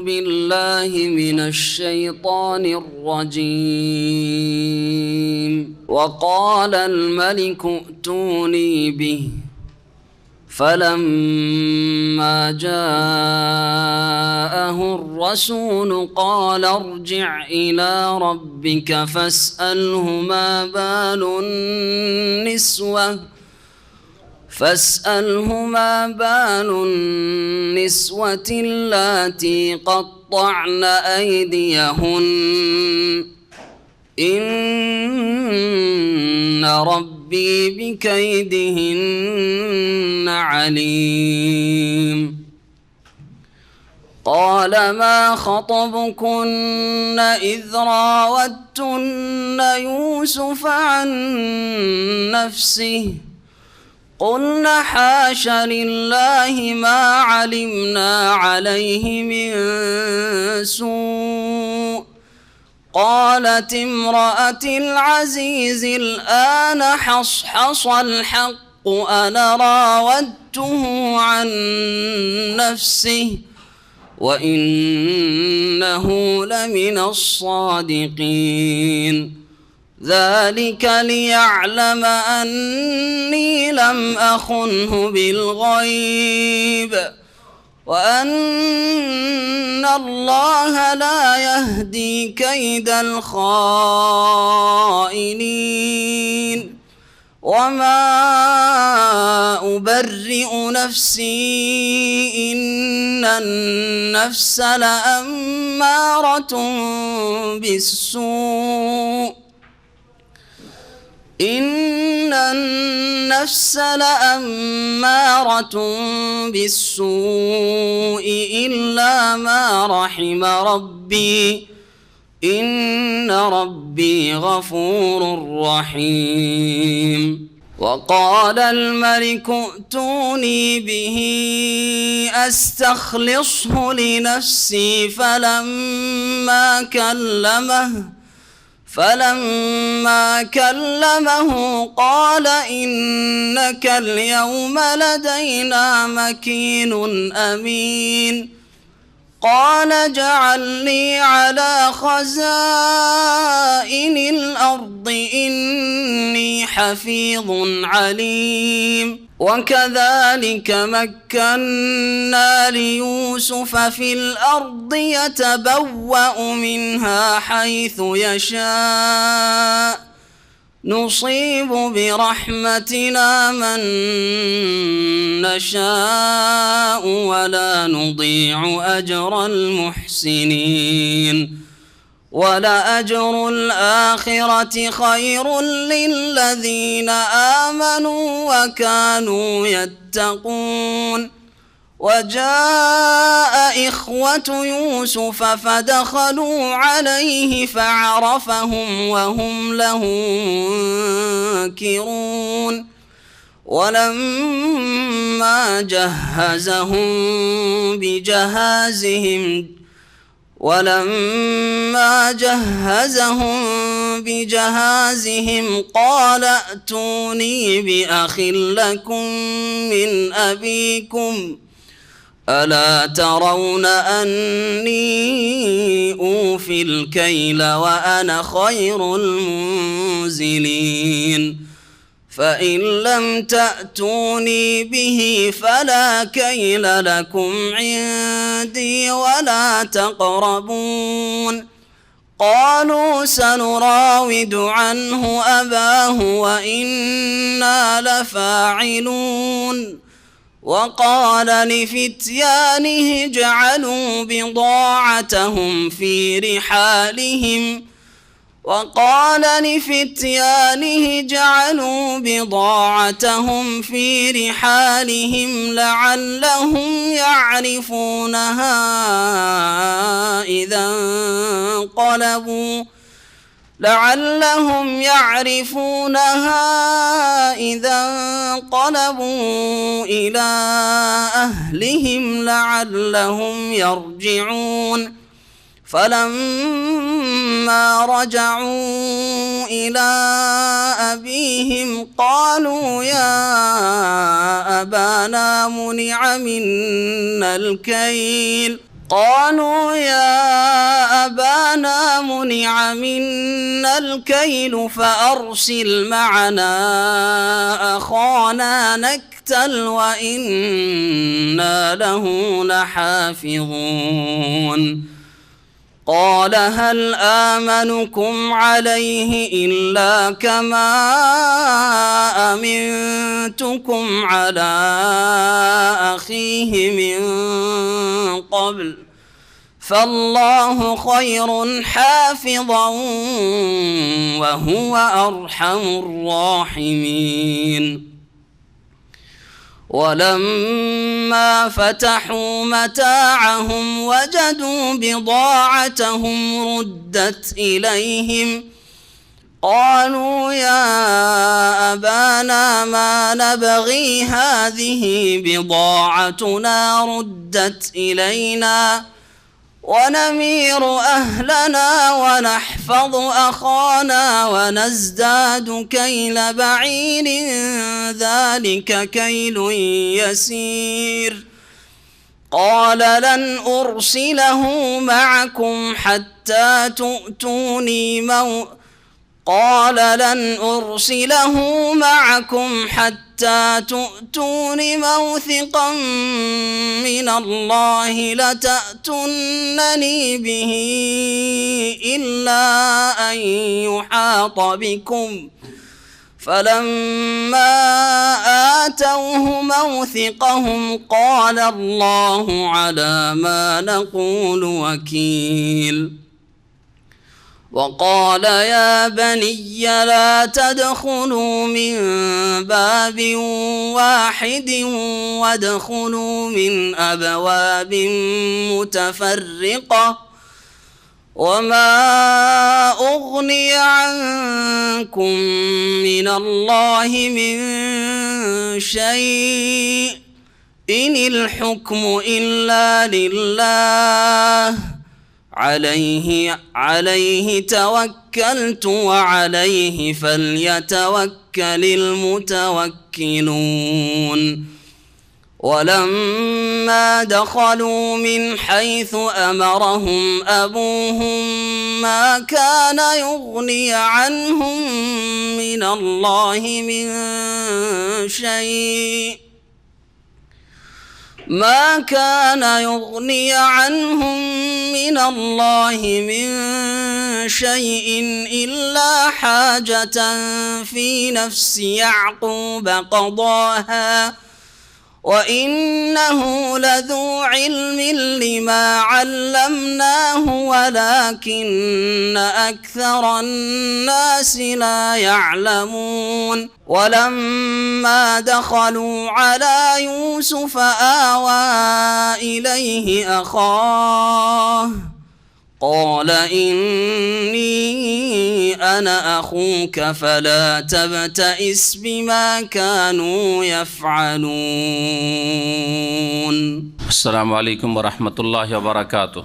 بالله من الشيطان الرجيم. وقال الملك ائتوني به فلما جاءه الرسول قال ارجع إلى ربك فاسأله ما بال النسوة اللاتي قطعن أيديهن إن ربي بكيدهن عليم. قال ما خطبكن إذ راوتن يوسف عن نفسه قلن حاش لله ما علمنا عليه من سوء. قالت امرأة العزيز الآن حصحص الحق أنا راودته عن نفسه وإنه لمن الصادقين. ذلك ليعلم أني لم أخنه بالغيب وأن الله لا يهدي كيد الخائنين. وما أبرئ نفسي إن النفس لأمارة بالسوء إلا ما رحم ربي إن ربي غفور رحيم. وقال الملك ائتوني به أستخلصه لنفسي فلما كلمه قال إنك اليوم لدينا مكين أمين. قال اجعلني على خزائن الأرض إني حفيظ عليم. وكذلك مكنا ليوسف في الأرض يتبوأ منها حيث يشاء نصيب برحمتنا من نشاء ولا نضيع أجر المحسنين. ولأجر الآخرة خير للذين آمنوا وكانوا يتقون. وجاء إخوة يوسف فدخلوا عليه فعرفهم وهم له منكرون. ولما جهزهم بجهازهم قال ائتوني بأخ لكم من أبيكم ألا ترون أني أوفي الكيل وأنا خير المنزلين. فإن لم تأتوني به فلا كيل لكم عندي ولا تقربون. قالوا سنراود عنه أباه وإنا لفاعلون. وقال لفتيانه اجعلوا بضاعتهم في رحالهم لعلهم يعرفونها إذا انقلبوا إلى أهلهم لعلهم يرجعون. فلما رجعوا إلى أبيهم قالوا يا أبانا منع منا الكيل قالوا يا أبانا منع منا الكيل فأرسل معنا أخانا نكتل وإنا له لحافظون قال هل آمنكم عليه إلا كما أمنتكم على أخيه من قبل فالله خير حافظا وهو أرحم الراحمين ولما فتحوا متاعهم وجدوا بضاعتهم ردت إليهم قالوا يا أبانا ما نبغي هذه بضاعتنا ردت إلينا ونمير أهلنا ونحفظ أخانا ونزداد كيل بعير ذلك كيل يسير قال لن أرسله معكم حتى تؤتوني موثقا من الله لتأتونني به إلا أن يحاط بكم فلما آتوه موثقهم قال الله على ما نقول وكيل وقال يا بني لا تدخلوا من باب واحد وادخلوا من أبواب متفرقة وما أغني عنكم من الله من شيء إن الحكم إلا لله عليه توكلت وعليه فليتوكل المتوكلون ولما دخلوا من حيث أمرهم أبوهم ما كان يغني عنهم من الله من شيء إلا حاجة في نفس يعقوب قضاها وإنه لذو علم لما علمناه ولكن أكثر الناس لا يعلمون ولما دخلوا على يوسف آوى إليه أخاه قال إني أنا أخوك فلا تبتئس بما كانوا يفعلون. السلام عليكم ورحمة الله وبركاته.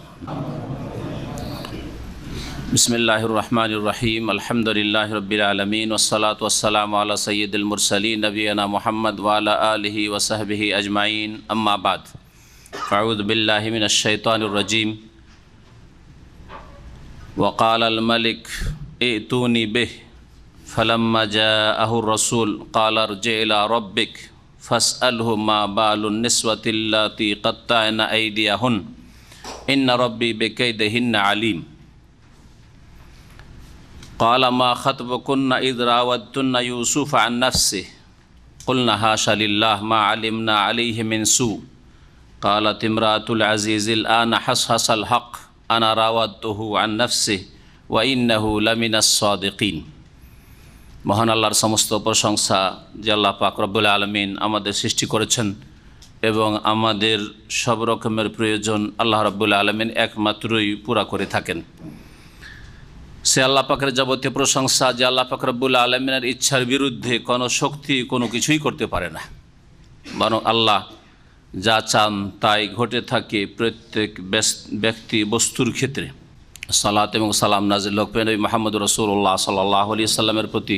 بسم الله الرحمن الرحيم. الحمد لله رب العالمين والصلاة والسلام على سيد المرسلين نبينا محمد وعلى آله وصحبه أجمعين. أما بعد، أعوذ بالله من الشيطان الرجيم. وقال الملك ائتوني به فلما جاءه الرسول قال ارجع إلى ربك فاسأله ما بال النسوة اللاتي قطعن أيديهن إن ربي بكيدهن عليم. قال ما خطبكن إذ راودتن يوسف عن نفسه قلنا حاشا لله ما علمنا عليه من سوء. قالت امرأة العزيز الآن حصحص الحق أنا راودته عن نفسه وإنه لمن الصادقين. মহান আল্লাহর সমস্ত প্রশংসা যে আল্লাহ পাক রব্বুল আলামিন আমাদের সৃষ্টি করেছেন এবং আমাদের সব রকমের প্রয়োজন আল্লাহ রব্বুল আলামিন একমাত্রই পুরা করে থাকেন। সে আল্লাহ পাকের যাবতীয় প্রশংসা যে আল্লাহ পাক রব্বুল আলামিনের ইচ্ছার বিরুদ্ধে কোনো শক্তি কোনো কিছুই করতে পারে না, বরং আল্লাহ যা চান তাই ঘটে থাকে প্রত্যেক ব্যক্তি বস্তুর ক্ষেত্রে। সালাত এবং সালাম নাজিল হোক নবী মুহাম্মদ রাসূলুল্লাহ সাল্লাল্লাহু আলাইহি সাল্লামের প্রতি,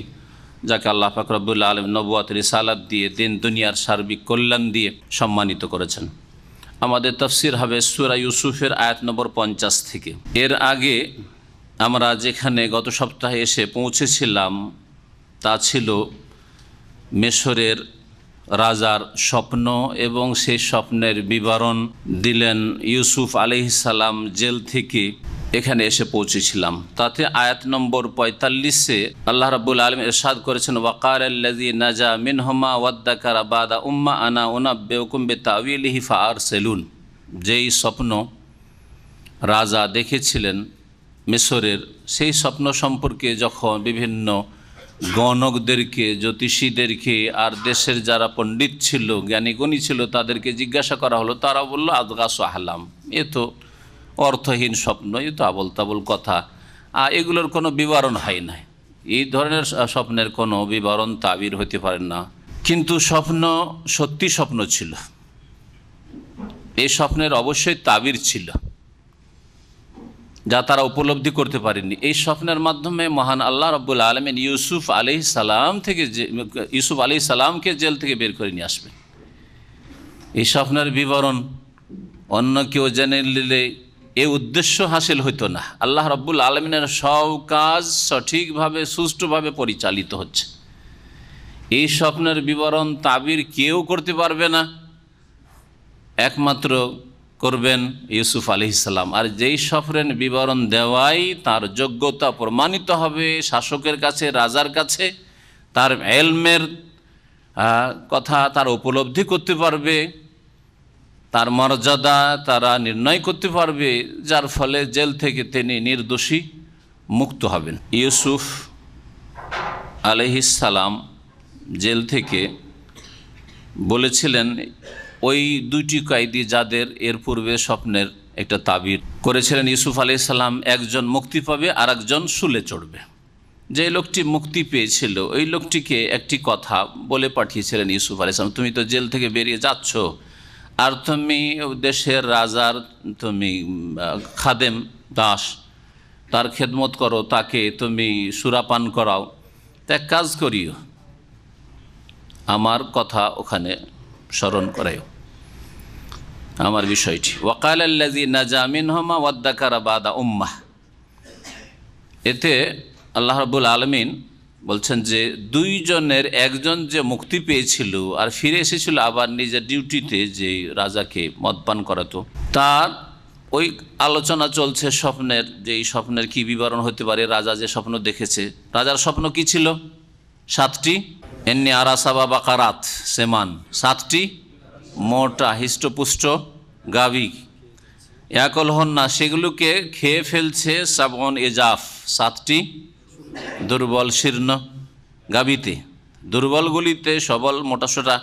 যাকে আল্লাহ পাক রব্বুল আলামিন নবুয়ত রিসালাত দিয়ে দিন দুনিয়ার সার্বিক কল্যাণ দিয়ে সম্মানিত করেছেন। আমাদের তাফসির হবে সূরা ইউসুফের আয়াত নম্বর 50 থেকে। এর আগে আমরা যেখানে গত সপ্তাহে এসে পৌঁছেছিলাম তা ছিল মিশরের রাজার স্বপ্ন, এবং সেই স্বপ্নের বিবরণ দিলেন ইউসুফ আলাইহিস সালাম জেল থেকে এখানে এসে পৌঁছেছিলাম। তাতে আয়াত নম্বর 45-এ আল্লাহ রাব্বুল আলামিন ইরশাদ করেছেন, ওয়াকালাল্লাযী নাজা মিনহুমা ওয়াদ্দাকারা বাদা উম্মা আনা উনাব্বিউকুম বিতাউইলিহি ফাআরসিলুন। যেই স্বপ্ন রাজা দেখেছিলেন মিশরের, সেই স্বপ্ন সম্পর্কে যখন বিভিন্ন গণকদেরকে, জ্যোতিষীদেরকে আর দেশের যারা পণ্ডিত ছিল, জ্ঞানীগুণী ছিল, তাদেরকে জিজ্ঞাসা করা হলো। তারা বলল, আদগাসু আহলাম, এ তো অর্থহীন স্বপ্ন, এ তো আবল তাবল কথা, এগুলোর কোনো বিবরণ হয় না। এই ধরনের স্বপ্নের কোনো বিবরণ তাবির হতে পারে না। কিন্তু স্বপ্ন সত্যি স্বপ্ন ছিল, এই স্বপ্নের অবশ্যই তাবির ছিল, যা তারা উপলব্ধি করতে পারেনি। এই স্বপ্নের মাধ্যমে মহান আল্লাহ রাব্বুল আলামিন ইউসুফ আলাইহিস সালামকে জেল থেকে বের করে নিয়ে আসবেন। এই স্বপ্নের বিবরণ অন্য কেউ জেনে নিলে এই উদ্দেশ্য হাসিল হইতো না। আল্লাহ রাব্বুল আলামিনের সব কাজ সঠিকভাবে সুষ্ঠুভাবে পরিচালিত হচ্ছে। এই স্বপ্নের বিবরণ তাবির কেউ করতে পারবে না, একমাত্র করবেন ইউসুফ আলাইহিস সালাম। আর যেই স্বপ্নের বিবরণ দেওয়াই তার যোগ্যতা প্রমাণিত হবে শাসকের কাছে, রাজার কাছে, তার ইলমের কথা তার উপলব্ধি করতে পারবে, তার মর্যাদা তারা নির্ণয় করতে পারবে, যার ফলে জেল থেকে তিনি নির্দোষী মুক্ত হবেন। ইউসুফ আলাইহিস সালাম জেল থেকে বলেছিলেন ওই দুইটি কয়েদি যাদের এর পূর্বে স্বপ্নের একটা তাবির করেছিলেন ইউসুফ আলাইহিস সালাম, একজন মুক্তি পাবে আর একজন শুলে চড়বে। যে লোকটি মুক্তি পেয়েছিল ওই লোকটিকে একটি কথা বলে পাঠিয়েছিলেন ইউসুফ আলাইহিস সালাম, তুমি তো জেল থেকে বেরিয়ে যাচ্ছ, আর তুমি দেশের রাজার তুমি খাদেম, দাস, তার খেদমত করো, তাকে তুমি সুরাপান করাও, তা এক কাজ করিও, আমার কথা ওখানে স্মরণ করাইও, আমার বিষয়টি। ওয়াকালাল্লাযী নাজা মিনহুমা ওয়াদ্দাকারা বাদা উম্মাহ। এতে আল্লাহ রাব্বুল আলামিন বলছেন যে দুইজনের একজন যে মুক্তি পেয়েছিল আর ফিরে এসেছিল আবার নিজের ডিউটিতে, যে রাজাকে মদপান করাতো, তার ওই আলোচনা চলছে স্বপ্নের, যে এই স্বপ্নের কী বিবরণ হতে পারে। রাজা যে স্বপ্ন দেখেছে, রাজার স্বপ্ন কি ছিল? 7টি এন্নি আরা সাবা বাকারাত সেমান, 7টি মোটা হিষ্টপুষ্ট গাভী, একল হন্না, সেগুলোকে খেয়ে ফেলছে সাবন এজাফ, 7টি দুর্বল শীর্ণ গাভীতে, দুর্বলগুলিতে সবল মোটাসোটা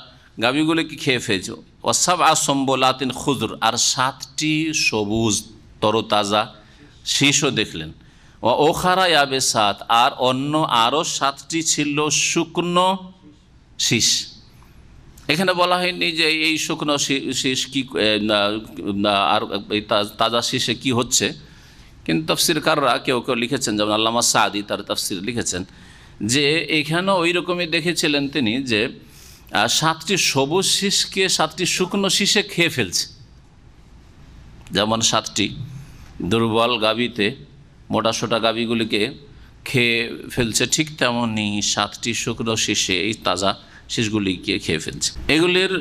গাভীগুলিকে খেয়ে ফেলছে। ওয়াসাব আসম্বলাতিন খুজর, আর 7টি সবুজ তরতাজা শীষও দেখলেন। ওখারা ইয়াবে 7, আর অন্য আরও 7টি ছিল শুকনো শীষ। এখানে বলা হয়নি যে এই শুকনো শীষ কি আর এই তাজা শীষে কি হচ্ছে, কিন্তু তাফসীরকাররা কেউ কেউ লিখেছেন, যেমন আল্লামা সাদি তার তাফসীর লিখেছেন যে এখানেও ওই রকমই দেখেছিলেন তিনি, যে 7টি সবুজ শীষকে 7টি শুকনো শীষে খেয়ে ফেলছে। যেমন 7টি দুর্বল গাভীতে মোটাসোটা গাভীগুলিকে খেয়ে ফেলছে, ঠিক তেমনই 7টি শুকনো শীষে এই তাজা শীষগুলিকে খেয়ে ফেলছে। এগুলির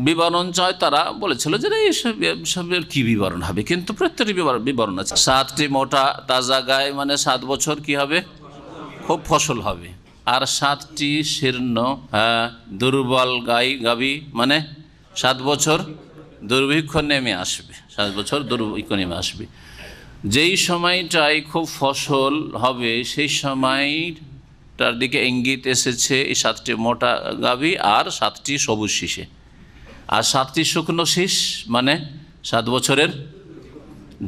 বিবরণ চায়, তারা বলেছিল যে এইসবের কী বিবরণ হবে, কিন্তু প্রত্যেকটি বিবরণ আছে। 7টি মোটা তাজা গায়ে মানে 7 বছর কি হবে? খুব ফসল হবে। আর 7টি শীর্ণ দুর্বল গাভী মানে 7 বছর দুর্ভিক্ষ নেমে আসবে, 7 বছর দুর্ভিক্ষ নেমে আসবে। যেই সময়টায় খুব ফসল হবে সেই সময়টার দিকে ইঙ্গিত এসেছে এই 7টি মোটা গাভী আর 7টি সবুজ শীষে, আর 7টি শুকনো শীষ মানে 7 বছরের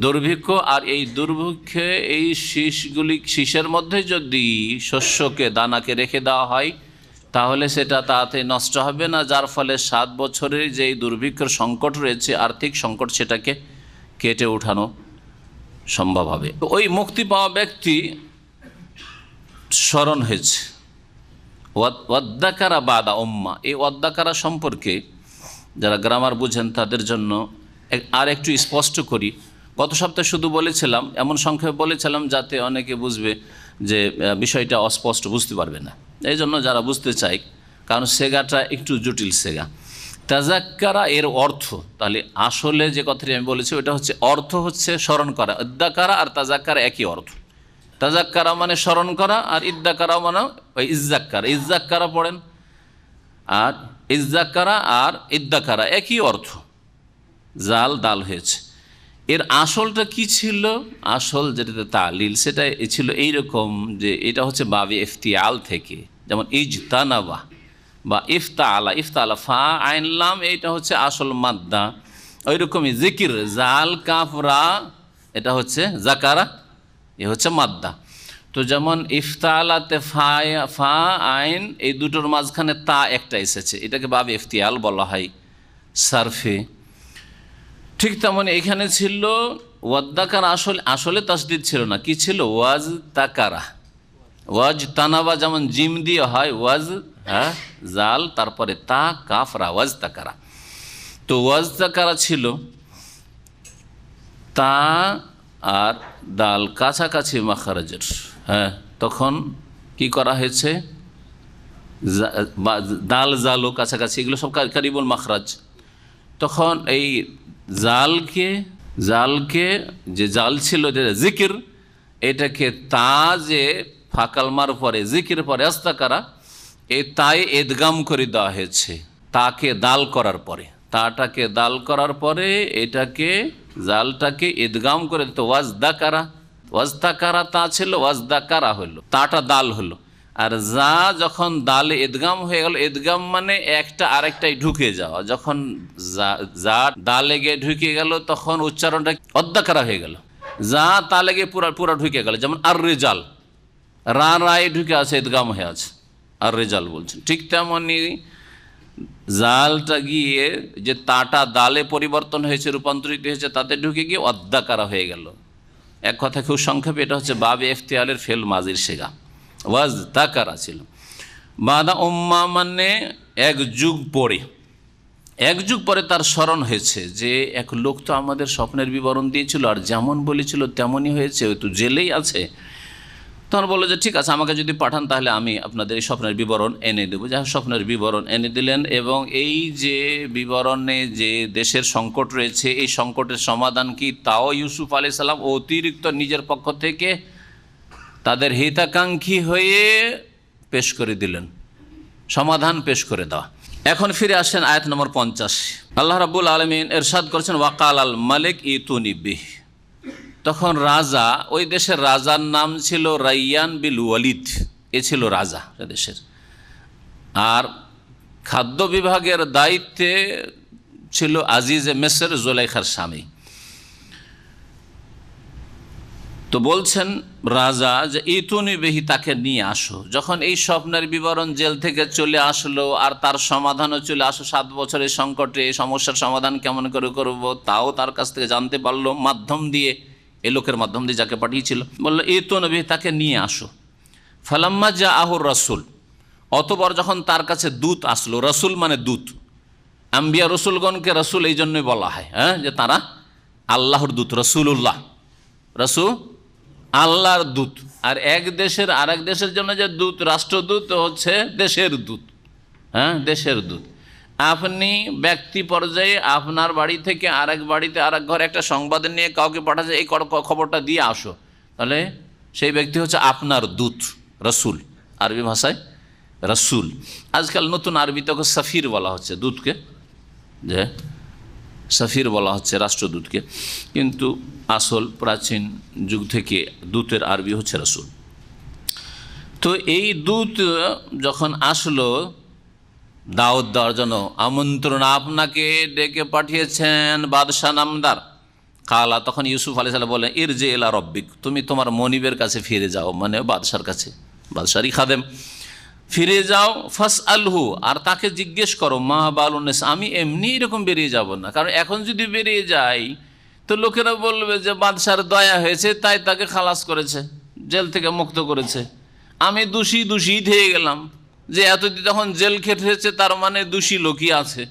দুর্ভিক্ষ। আর এই দুর্ভিক্ষে এই শীষের মধ্যে যদি শস্যকে, দানাকে রেখে দেওয়া হয় তাহলে সেটা তাড়াতাড়ি নষ্ট হবে না, যার ফলে 7 বছরের যেই দুর্ভিক্ষের সংকট রয়েছে, আর্থিক সংকট, সেটাকে কেটে ওঠানো সম্ভব হবে। ওই মুক্তি পাওয়া ব্যক্তি স্মরণ হয়েছে ওয়াদ্দাকারা বাদা উম্মা। এই ওয়াদ্দাকারা সম্পর্কে যারা গ্রামার বুঝেন তাদের জন্য আর একটু স্পষ্ট করি। গত সপ্তাহে শুধু বলেছিলাম, এমন সংক্ষেপে বলেছিলাম যাতে অনেকে বুঝবে যে বিষয়টা অস্পষ্ট, বুঝতে পারবে না। এই জন্য যারা বুঝতে চায়, কারণ সেগাটা একটু জটিল সেগা। তাজাক্কারা এর অর্থ, তাহলে আসলে যে কথাটি আমি বলেছি ওটা হচ্ছে অর্থ হচ্ছে স্মরণ করা। ইদ্দাকারা আর তাজাক্কারা একই অর্থ। তাজাক্কারা মানে স্মরণ করা, আর ইদ্দাকারা মানে ওই ইজ্জাক্কারা, ইজ্জাক্কারা পড়েন, আর ইজ্জাক্কারা আর ইদ্দাকারা একই অর্থ, জাল দাল হয়েছে। এর আসলটা কি ছিল? আসল যেটাতে তালিল সেটা ছিল এইরকম যে এটা হচ্ছে বাবে ইফতিয়াল থেকে, যেমন ইজতানাবা বা ইফতাআলা, ইফতাআলা ফা আইন লাম, এইটা হচ্ছে আসল মাদ্দা। ওই রকমই জিকির, জাল কাফ রা, এটা হচ্ছে জাকারা, এ হচ্ছে মাদ্দা। তো যেমন ইফতাআলাতে ফা আইন, এই দুটোর মাঝখানে তা একটা এসেছে, এটাকে বাবে ইফতিয়াল বলা হয় সারফে। ঠিক তেমন এখানে ছিল ওয়াদ্দাকার, আসলে তাসদিদ ছিল না, কি ছিল? ওয়াজ তাকারা, ওয়াজ তানাবা, যেমন জিম দিয়ে হয় ওয়াজ, হ্যাঁ, জাল তারপরে তা কাফরা, ওয়াজ তাকারা। তো ওয়াজ তাকারা ছিল, তা আর দাল কাছাকাছি মাখারাজের, হ্যাঁ, তখন কি করা হয়েছে? দাল জালও কাছাকাছি, এগুলো সব কারিবুল মাখরাজ। তখন এই জালকে যে জাল ছিল জিকির, এটাকে তা যে ফাকালমার পরে জিকির পরে আস্তাকারা, এই তাই এদগাম করে দেওয়া হয়েছে তাকে দাল করার পরে, তাটাকে দাল করার পরে এটাকে জালটাকে এদগাম করে দিত ওয়াজদাকারা, ওয়াজদাকারা তা ছিল, ওয়াজদাকারা হইল, তাটা দাল হলো। আর যা যখন দালে এদগাম হয়ে গেল, এদগাম মানে একটা আরেকটাই ঢুকে যাওয়া, যখন যা দালে গিয়ে ঢুকে গেল তখন উচ্চারণটা অদ্দাকারা হয়ে গেল, যা তালে গিয়ে পুরা ঢুকে গেল। যেমন আর রেজাল, রায় ঢুকে আছে, এদগাম হয়ে আছে, আর রেজাল বলছেন। ঠিক তেমনি জালটা গিয়ে যে তাটা দালে পরিবর্তন হয়েছে, রূপান্তরিত হয়েছে, তাতে ঢুকে গিয়ে অদ্দাকারা হয়ে গেল। এক কথা খুব সংক্ষেপে এটা হচ্ছে বাবে ইফতিয়ালের ফেল মাজির সেগা, ওয়াজ তাকারা ছিল। বাদা উম্মা মানে এক যুগ পরে তার স্মরণ হয়েছে যে এক লোক তো আমাদের স্বপ্নের বিবরণ দিয়েছিল, আর যেমন বলেছিল তেমনই হয়েছে, ওই তো জেলেই আছে। তখন বললো যে ঠিক আছে, আমাকে যদি পাঠান তাহলে আমি আপনাদের এই স্বপ্নের বিবরণ এনে দেবো। যা স্বপ্নের বিবরণ এনে দিলেন, এবং এই যে বিবরণে যে দেশের সংকট রয়েছে, এই সংকটের সমাধান কি তাও ইউসুফ আলাইহিস সালাম অতিরিক্ত নিজের পক্ষ থেকে তাদের হিতাকাঙ্ক্ষী হয়ে পেশ করে দিলেন, সমাধান পেশ করে দেওয়া। এখন ফিরে আসেন আয়াত নম্বর 50। আল্লাহ রাব্বুল আলামিন ইরশাদ করেছেন ওয়াকাল আল মালিক ইতুনি বিহ। তখন রাজা, ওই দেশের রাজার নাম ছিল রাইয়ান বিল ওয়ালিদ, এ ছিল রাজা দেশের, আর খাদ্য বিভাগের দায়িত্বে ছিল আজিজে মিসর জুলাইখার স্বামী। তো বলছেন রাজা যে ইতুনি বেহি, তাকে নিয়ে আসো। যখন এই স্বপ্নের বিবরণ জেল থেকে চলে আসলো, আর তার সমাধানও চলে আসো, 7 বছরের সংকটে এই সমস্যার সমাধান কেমন করে করব তাও তার কাছ থেকে জানতে পারলো, মাধ্যম দিয়ে, এ লোকের মাধ্যম দিয়ে যাকে পাঠিয়েছিল। বললো ইতুনি বেহি, তাকে নিয়ে আসো। ফালাম্মা জা আহুর রসুল, অতবার যখন তার কাছে দূত আসলো, রসুল মানে দূত, আম্বিয়া রসুলগণকে রসুল এই জন্যই বলা হয়, হ্যাঁ, যে তারা আল্লাহর দূত, রসুল্লাহ, রসুল আল্লাহর দূত। আর এক দেশের আর এক দেশের জন্য যে দূত, রাষ্ট্রদূত হচ্ছে দেশের দূত, হ্যাঁ, দেশের দূত। আপনি ব্যক্তি পর্যায়ে আপনার বাড়ি থেকে আরেক বাড়িতে, আরেক ঘরে একটা সংবাদ নিয়ে কাউকে পাঠাচ্ছে, এই খবরটা দিয়ে আসো, তাহলে সেই ব্যক্তি হচ্ছে আপনার দূত, রসুল, আরবি ভাষায় রসুল। আজকাল নতুন আরবিতে সফির বলা হচ্ছে দূতকে, যে সফির বলা হচ্ছে রাষ্ট্রদূতকে, কিন্তু আসল প্রাচীন যুগ থেকে দূতের আরবি হচ্ছে রসুল। তো এই দূত যখন আসলো দাওয়াত দেওয়ার জন্য, আমন্ত্রণ, আপনাকে ডেকে পাঠিয়েছেন বাদশাহ নামদার। কালা, তখন ইউসুফ আলাইহিস সালাম বলেন ইরজি ইলা রব্বিক, তুমি তোমার মনিবের কাছে ফিরে যাও, মানে বাদশার কাছে, বাদশারই খাদেম, ফিরে যাও। ফাস আলহু, আর তাকে জিজ্ঞেস করো, মা বালুনেস, আমি এমনি এরকম বেরিয়ে যাব না, কারণ এখন যদি বেরিয়ে যাই তো লোকেরা বলবে যে বাদশার দয়া হয়েছে তাই তাকে খালাস করেছে, জেল থেকে মুক্ত করেছে, আমি দোষী থেকে গেলাম, যে এতদিন তখন জেল খেটেছে তার মানে দোষী লোকই আছে।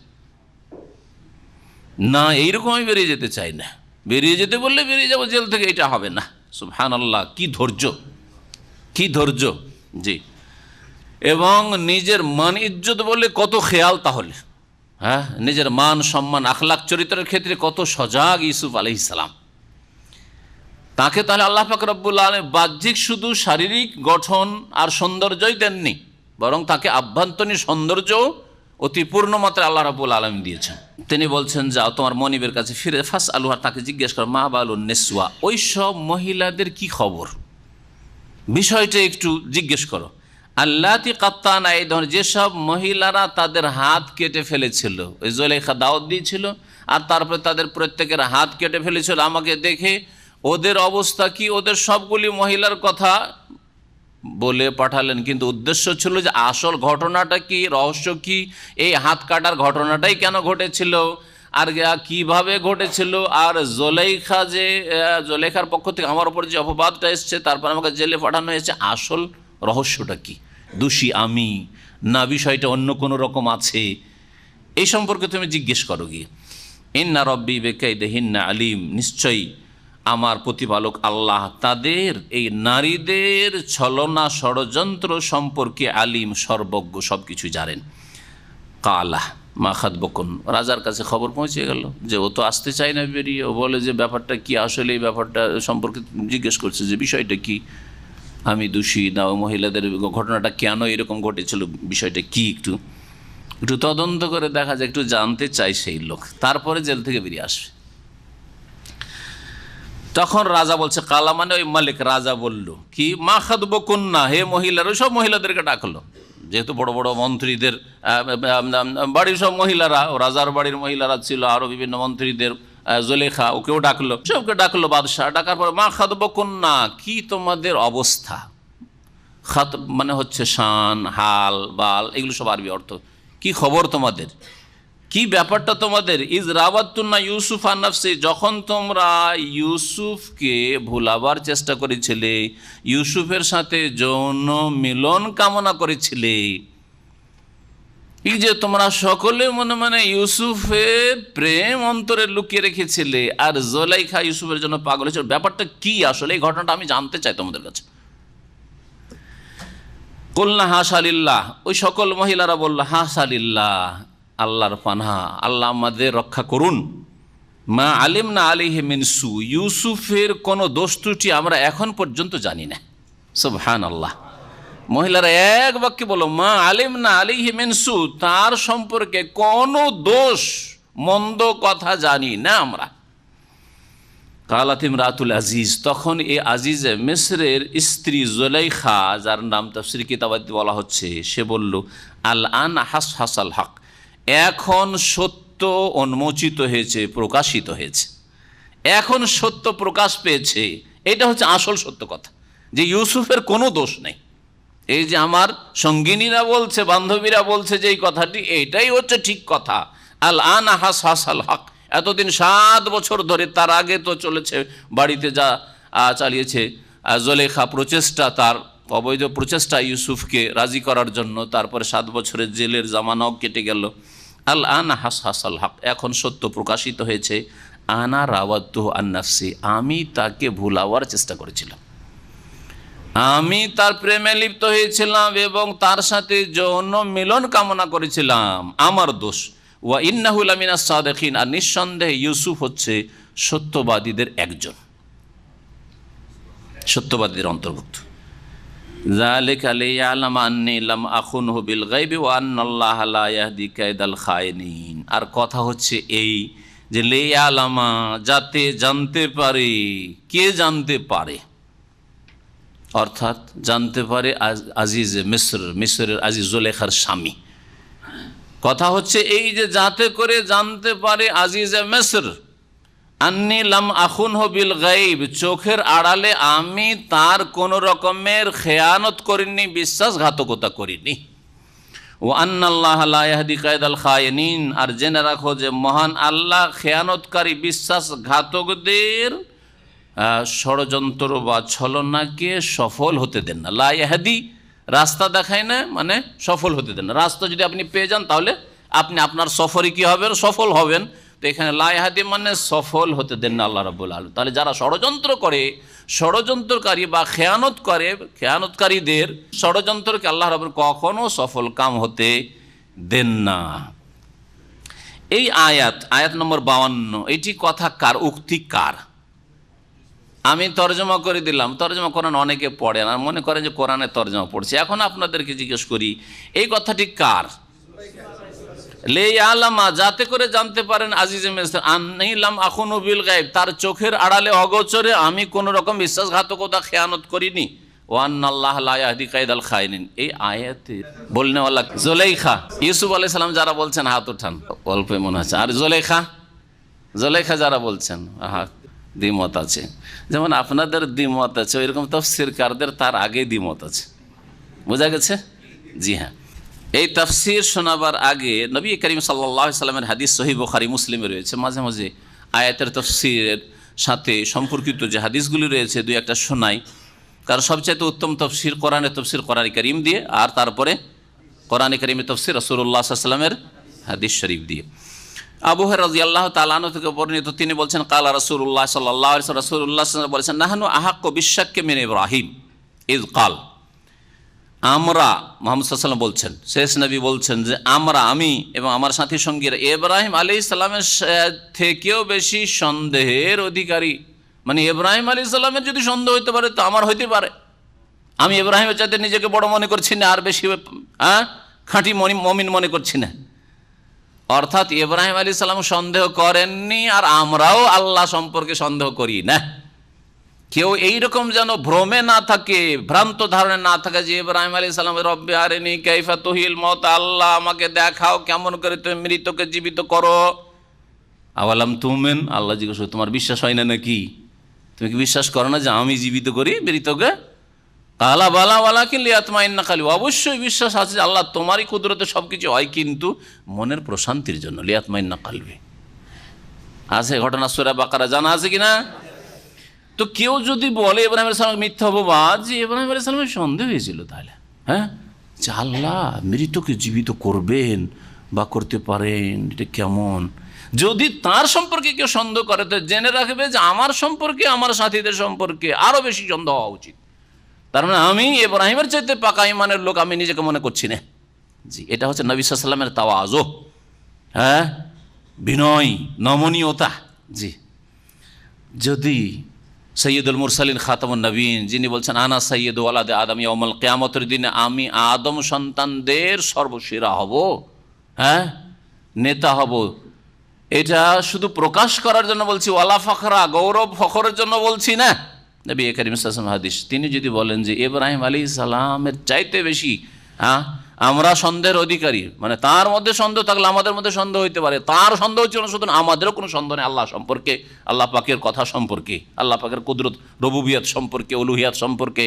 না, এইরকম আমি বেরিয়ে যেতে চাই না, বেরিয়ে যেতে বললে বেরিয়ে যাবো জেল থেকে, এটা হবে না। সুবহানাল্লাহ, কি ধৈর্য, কি ধৈর্য। জি, এবং নিজের মান ইজ্জত বলে কত খেয়াল তাহলে, হ্যাঁ, নিজের মান সম্মান আখলাক চরিত্রের ক্ষেত্রে কত সজাগ ইউসুফ আলাইহিস সালাম। তাকে তাহলে আল্লাহ পাক রব্বুল আলামিন বাহ্যিক শুধু শারীরিক গঠন আর সৌন্দর্যই দেননি, বরং তাকে আভ্যন্তরীণ সৌন্দর্য অতি পূর্ণ মাত্রায় আল্লাহ রাব্বুল আলামিন দিয়েছেন। তিনি বলছেন, যাও তোমার মনিবের কাছে ফিরে ফাস আলুহা, তাকে জিজ্ঞেস করো মা বালুন নেসওয়া, ওই সব মহিলাদের কি খবর, বিষয়টা একটু জিজ্ঞেস করো। আল্লাতি কাত্তানা, এই ধরনের যেসব মহিলারা তাদের হাত কেটে ফেলেছিল, ওই জুলেখা দাওয়াত দিয়েছিল আর তারপরে তাদের প্রত্যেকের হাত কেটে ফেলেছিল, আমাকে দেখে ওদের অবস্থা কি, ওদের সবগুলি মহিলার কথা বলে পাঠালেন, কিন্তু উদ্দেশ্য ছিল যে আসল ঘটনাটা কি, রহস্য কি, এই হাত কাটার ঘটনাটাই কেন ঘটেছিল আর কিভাবে ঘটেছিল, আর জুলেখার পক্ষ থেকে আমার উপর যে অপবাদটা এসছে, তারপর আমাকে জেলে পাঠানো হয়েছে, আসল রহস্যটা কি, দোষী আমি না বিষয়টা অন্য কোনো রকম আছে, এই সম্পর্কে তুমি জিজ্ঞেস করো গিয়ে। ইন্না রব্বি বিকাইদিহিন্না আলিম, নিশ্চয়ই আমার প্রতিপালক আল্লাহ তাদের এই নারীদের ছলনা ষড়যন্ত্র সম্পর্কে আলিম, সর্বজ্ঞ, সব কিছু জানেন। কালা মা খাতবকুন, রাজার কাছে খবর পৌঁছে গেল যে ও তো আসতে চায় না বেরিয়ে, ও বলে যে ব্যাপারটা কি, আসলে এই ব্যাপারটা সম্পর্কে জিজ্ঞেস করছে যে বিষয়টা কি, আমি দোষী না, ও মহিলাদের ঘটনাটা কেন এরকম ঘটেছিল, বিষয়টা কি, একটু একটু তদন্ত করে দেখা যায়, একটু জানতে চাই সেই লোক, তারপরে জেল থেকে বেরিয়ে আসবে। তখন রাজা বলছে, কালা মানে ওই মালিক রাজা বলল কি, মা খাতবকুন্না, হে মহিলার, ওই সব মহিলাদেরকে ডাকলো, যেহেতু বড় বড় মন্ত্রীদের বাড়ির সব মহিলারা, ও রাজার বাড়ির মহিলারা ছিল, আরো বিভিন্ন মন্ত্রীদের, জুলেখা ওকেও ডাকলো, সবকে ডাকলো বাদশাহ। ডাকার পর মা খাতবকুন্না, কি তোমাদের অবস্থা, খাত মানে হচ্ছে শান, হাল, বাল, এগুলো সব আরবি অর্থ, কি খবর তোমাদের, কি ব্যাপারটা তোমাদের। ইজ রাওয়াতুন্না ইউসুফ আন নাফসি, যখন তোমরা ইউসুফকে ভুলাবার চেষ্টা করেছিলে, ইউসুফের সাথে যৌন মিলন কামনা করেছিলে, এই যে তোমরা সকলে মনে মনে ইউসুফের প্রেম অন্তরে লুকিয়ে রেখেছিলে, আর জুলাইখা ইউসুফের জন্য পাগল হয়েছিল, ব্যাপারটা কি আসলে, এই ঘটনাটা আমি জানতে চাই তোমাদের কাছে। কুলনা হাশা লিল্লাহ, ওই সকল মহিলারা বলল হাশা লিল্লাহ, আল্লাহর পানাহ, আল্লাহ আমাদের রক্ষা করুন। মা আলিমনা আলাইহি মিন সু, ইউসুফের কোনো দোষ ত্রুটি আমরা এখন পর্যন্ত জানি না। সুবহানাল্লাহ, মহিলারা এক বাক্যে বলো মা আলিমনা আলাইহি মিন সু, তার সম্পর্কে কোনো দোষ মন্দ কথা জানি না আমরা। কালাত ইমরাতুল আজিজ, তখন এই আজিজে মিসরের স্ত্রী জুলাইখা, যার নাম তাফসীর কিতাবাতে বলা হচ্ছে, সে বলল আল আন হাস হাসাল হক, এখন সত্য উন্মোচিত হয়েছে, প্রকাশিত হয়েছে, এখন সত্য প্রকাশ পেয়েছে, এটা হচ্ছে আসল সত্য কথা, যে ইউসুফের কোনো দোষ নেই। এই যে আমার সঙ্গিনীরা বলছে, বান্ধবীরা বলছে যে এই কথাটি, এইটাই হচ্ছে ঠিক কথা। আল আন হাস হাসাল হক, এতদিন 7 বছর ধরে, তার আগে তো চলেছে বাড়িতে যা চালিয়েছে জুলেখা প্রচেষ্টা, তার অবৈধ প্রচেষ্টা ইউসুফকে রাজি করার জন্য, তারপরে 7 বছরের জেলের জামানাও কেটে গেল। আল আনা হাস হাসাল হক, এখন সত্য প্রকাশিত হয়েছে। আনা রাওয়াতুহু আন নাফসি, আমি তাকে ভুলাবার চেষ্টা করেছিলাম, আমি তার প্রেমে লিপ্ত হয়েছিলাম এবং তার সাথে যৌন মিলন কামনা করেছিলাম, আমার দোষ। ওয়া ইন্নাহু লামিনাস সাদিকিন, আর নিঃসন্দেহে ইউসুফ হচ্ছে সত্যবাদীদের একজন, সত্যবাদীদের অন্তর্ভুক্ত। যালিকা লিয়ালামা আন্নী লাম আখুনহু বিল গায়বি ওয়া আন্নাল্লাহা লা ইয়াহদি কাইদাল খায়িনিন। আর কথা হচ্ছে এই যে লিয়ালামা, যাতে জানতে পারে, কে জানতে পারে, অর্থাৎ জানতে পারে আজিজে মিসর, মিসরের আজিজ জুলেখার স্বামী। কথা হচ্ছে এই যে যাতে করে জানতে পারে আজিজে মিসর, আন্নী লাম আখুনহু বিল গায়ব, চোখের আড়ালে আমি তার কোন রকমের খেয়ানত করিনি, বিশ্বাসঘাতকতা করিনি। ও আন্নাল্লাহা লা ইয়াহদি কায়দাল খায়িনিন, আর জেনে রাখো যে মহান আল্লাহ খেয়ানতকারী, বিশ্বাসঘাতকদের ষড়যন্ত্র বা ছলনাকে সফল হতে দেন না। লা ইয়াহদি, রাস্তা দেখায় না, মানে সফল হতে দেন না। রাস্তা যদি আপনি পেয়ে যান তাহলে আপনি আপনার সফরে কি হবেন, সফল হবেন। তো এখানে লা ইয়াহদি মানে সফল হতে দেন না আল্লাহ রাব্বুল আলামিন। তাহলে যারা ষড়যন্ত্র করে, ষড়যন্ত্রকারী বা খেয়ানত করে, খেয়ানতকারীদের ষড়যন্ত্রকে আল্লাহ রাব্বুল কখনো সফল কাম হতে দেন না। এই আয়াত নম্বর 52, এইটি কথা কার, উক্তি কার? আমি তর্জমা করে দিলাম। তর্জমা কোরআন অনেকে পড়ে না, মনে করেন যে কোরআনের তর্জমা পড়ছে। এখন আপনাদেরকে জিজ্ঞেস করি, এই কথাটি কার? লে আলামা, যাতে করে জানতে পারেন আজিজে মিসর আন্নী লাম আখুনু বিল গায়ব, তার চোখের আড়ালে অগোচরে আমি কোন রকম বিশ্বাসঘাতকতা খেয়ানত করিনি। ওয়ান্নাল্লাহ লা ইয়াহদি কাইদাল খাইনিন। এই আয়াতে বলনেওয়ালা জুলাইখা, ইউসুফ আলাইহিস সালাম যারা বলছেন হাত উঠান, অল্প মনে আছে। আর জুলাইখা যারা বলছেন, আহা দ্বিমত আছে। যেমন আপনাদের দ্বিমত আছে, ওইরকম তাফসীরকারদের তার আগে দ্বিমত আছে। বোঝা গেছে? জি হ্যাঁ। এই তাফসীর শোনাবার আগে নবী করিম সাল্লাল্লাহু আলাইহি সাল্লামের হাদিস সহিহ বুখারী মুসলিমে রয়েছে। মাঝে মাঝে আয়াতের তাফসীরের সাথে সম্পর্কিত যে হাদিসগুলি রয়েছে দুই একটা শোনাই। কারণ সবচাইতে উত্তম তাফসীর কোরআনের তাফসীর কোরআন কারীম দিয়ে, আর তারপরে কোরআন কারীমের তাফসীর রাসূলুল্লাহ সাল্লাল্লাহু আলাইহি ওয়াসাল্লামের হাদিস শরীফ দিয়ে। আবু হুরায়রা রাদিয়াল্লাহু তাআলা আনহু থেকে বর্ণিত, তিনি বলছেন কালা রাসূলুল্লাহ সাল্লাল্লাহু আলাইহি ওয়াসাল্লাম, রাসূলুল্লাহ সাল্লাল্লাহু আলাইহি ওয়াসাল্লাম বলেছেন নাহনু আহাক্কু বিশাক্কি মিন ইব্রাহিম ইয কাল, আমরা, মুহাম্মদ সাল্লাল্লাহু আলাইহি ওয়াসাল্লাম বলছেন, শেষ নবী বলছেন যে আমি এবং আমার সাথী সঙ্গীরা ইব্রাহিম আলাইহিস সালামের থেকেও বেশি সন্দেহের অধিকারী। মানে ইব্রাহিম আলাইহিস সালামের যদি সন্দেহ হইতে পারে তো আমার হইতে পারে। আমি ইব্রাহিমের চাইতে নিজেকে বড় মনে করছি না, আর বেশি খাঁটি মুমিন মনে করছি না। অর্থাৎ ইব্রাহিম আলাইহিস সালাম সন্দেহ করেননি, আর আমরাও আল্লাহ সম্পর্কে সন্দেহ করি না। কেউ এইরকম যেন ভ্রমে না থাকে, ভ্রান্ত ধারণে না থাকে যে ইব্রাহিম আলাইহিস সালাম রব্বি আরিনি কাইফা তুহিল মওত, আল্লাহ আমাকে দেখাও কেমন করে তুমি মৃতকে জীবিত করো। আওয়ালাম তুমিন, আল্লাহ জিজ্ঞেস করে তোমার বিশ্বাস হয় না নাকি? তুমি কি বিশ্বাস করো না যে আমি জীবিত করি মৃতকে? কালা বালা ওয়ালাকিন লিয়াতমাইন্না কালবি, অবশ্যই বিশ্বাস আছে যে আল্লাহ তোমারই কুদরতে সব কিছু হয়, কিন্তু মনের প্রশান্তির জন্য। লিয়াতমাইন্না কালবি আছে, ঘটনা সূরা বাকারা জানা আছে কিনা? তো কেউ যদি বলে ইব্রাহিম আলাইহিস সালাম মিথ্যা অপবাদ, যে ইব্রাহিম আলাইহিস সালামের সন্দেহ হয়েছিল, তাহলে যে আল্লাহ মৃতকে জীবিত করবেন বা করতে পারেন, এটা কেমন? যদি তার সম্পর্কে কেউ সন্দেহ করে তো জেনে রাখবে যে আমার সম্পর্কে, আমার সাথীদের সম্পর্কে আরো বেশি সন্দেহ হওয়া উচিত। তার মানে আমি ইব্রাহিমের চাইতে পাকা ইমানের লোক আমি নিজেকে মনে করছি না। জি, এটা হচ্ছে নবী সাল্লাল্লাহু আলাইহি ওয়াসাল্লামের তাওয়াজু, বিনয়, নমনীয়তা। জি, যদি সৈয়দুল মুরসালিন খাতামুন নবীন, যিনি বলছেন আনা সৈয়দু ওয়ালাদে আদম ইয়াউমুল কিয়ামতের দিনে আমি আদম সন্তানদের সর্বসেরা হব, নেতা হব, এটা শুধু প্রকাশ করার জন্য বলছি, ওয়ালা ফখরা, গৌরব ফখরের জন্য বলছি না। নবী করিম সাল্লাল্লাহু আলাইহি ওয়াসাল্লাম হাদিস, তিনি যদি বলেন যে ইব্রাহিম আলাইহিস সালামের চাইতে বেশি আমরা সন্দেহের অধিকারী, মানে তার মধ্যে সন্দেহ থাকলে আমাদের মধ্যে সন্দেহ হইতে পারে, তার সন্দেহ ছিল না, সুতরাং আমাদেরও কোনো সন্দেহ নেই আল্লাহ সম্পর্কে, আল্লাহ পাকের কথা সম্পর্কে, আল্লাহ পাকের কুদরত, রুবুবিয়ত সম্পর্কে, উলুহিয়াত সম্পর্কে।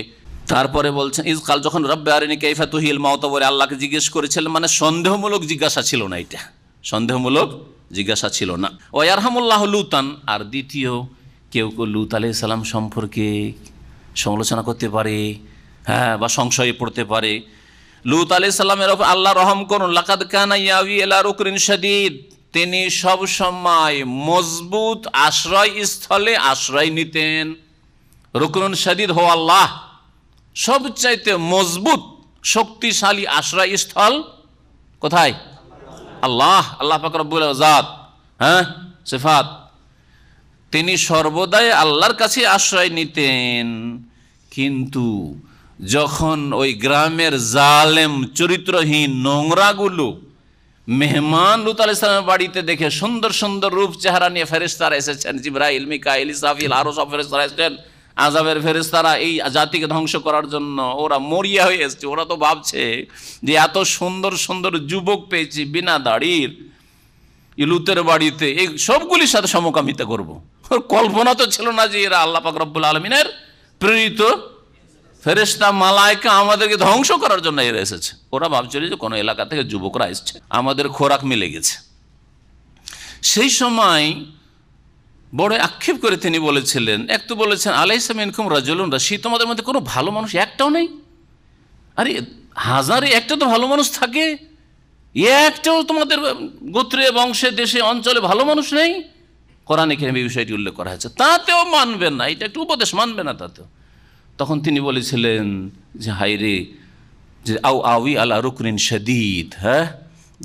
তারপরে বলছেন ইজকাল, যখন রব্বি আরিনি কাইফা তুহিল মাউত বলে আল্লাহকে জিজ্ঞেস করেছিলেন, মানে সন্দেহমূলক জিজ্ঞাসা ছিল না, এটা সন্দেহমূলক জিজ্ঞাসা ছিল না। ও ইয়ারহামুল্লাহ লুতান, আর দ্বিতীয় কেউ লূত আলাইহিস সালাম সম্পর্কে সমালোচনা করতে পারে, বা সংশয়ে পড়তে পারে। লূত আলাইহিস সালামের উপর আল্লাহ রহম করুন, লাকাদ কানা ইয়াবি ইলা রুকনিন শাদীদ, তিনি সব সময় মজবুত আশ্রয় স্থলে আশ্রয় নিতেন। রুকনুন শাদীদ হো আল্লাহ, সবচাইতে মজবুত শক্তিশালী আশ্রয় স্থল কোথায়? আল্লাহ, আল্লাহ পাক রব্বুল জাত, সিফাত। তিনি সর্বদাই আল্লাহর কাছে আশ্রয় নিতেন। কিন্তু যখন ওই গ্রামের জালেম, চরিত্রহীন, নোংরাগুলো মেহমান লূত আলাইহিস সালামের বাড়িতে দেখে, সুন্দর সুন্দর রূপ চেহারা নিয়ে ফেরেশতারা এসেছেন, জিবরাইল, মিকাইল, ইসরাফিল, আরো সব ফেরেশতারা এসেছেন, আযাবের ফেরেশতারা এই জাতিকে ধ্বংস করার জন্য। ওরা মরিয়া হয়ে এসছে, ওরা তো ভাবছে যে এত সুন্দর সুন্দর যুবক পেয়েছি বিনা দাড়ির লূতের বাড়িতে, এই সবগুলির সাথে সমকামিতা করব। ওর কল্পনা তো ছিল না যে এরা আল্লাহ পাক রব্বুল আলামিনের প্রেরিত ফেরেশতা, মালায়েকা, আমাদেরকে ধ্বংস করার জন্য এরা এসেছে। ওরা ভাবছিল যে কোনো এলাকা থেকে যুবকরা এসছে, আমাদের খোরাক মিলে গেছে। সেই সময় বড় আক্ষেপ করে তিনি বলেছিলেন, এক তো বলেছেন আলাইসা মিনকুম রাজুলুন রাশীদ, তোমাদের মধ্যে কোনো ভালো মানুষ একটাও নেই? আরে হাজারে একটা তো ভালো মানুষ থাকে, একটাও তোমাদের গোত্রে, বংশে, দেশে, অঞ্চলে ভালো মানুষ নেই? কোরআনে কারিমে এই বিষয়টি উল্লেখ করা হয়েছে। তাতেও মানবেন না, এটা একটু উপদেশ, মানবে না তাতেও। তখন তিনি বলেছিলেন যে হায় রে, যে আউই আলা রুকনিন শাদীদ, হ্যাঁ,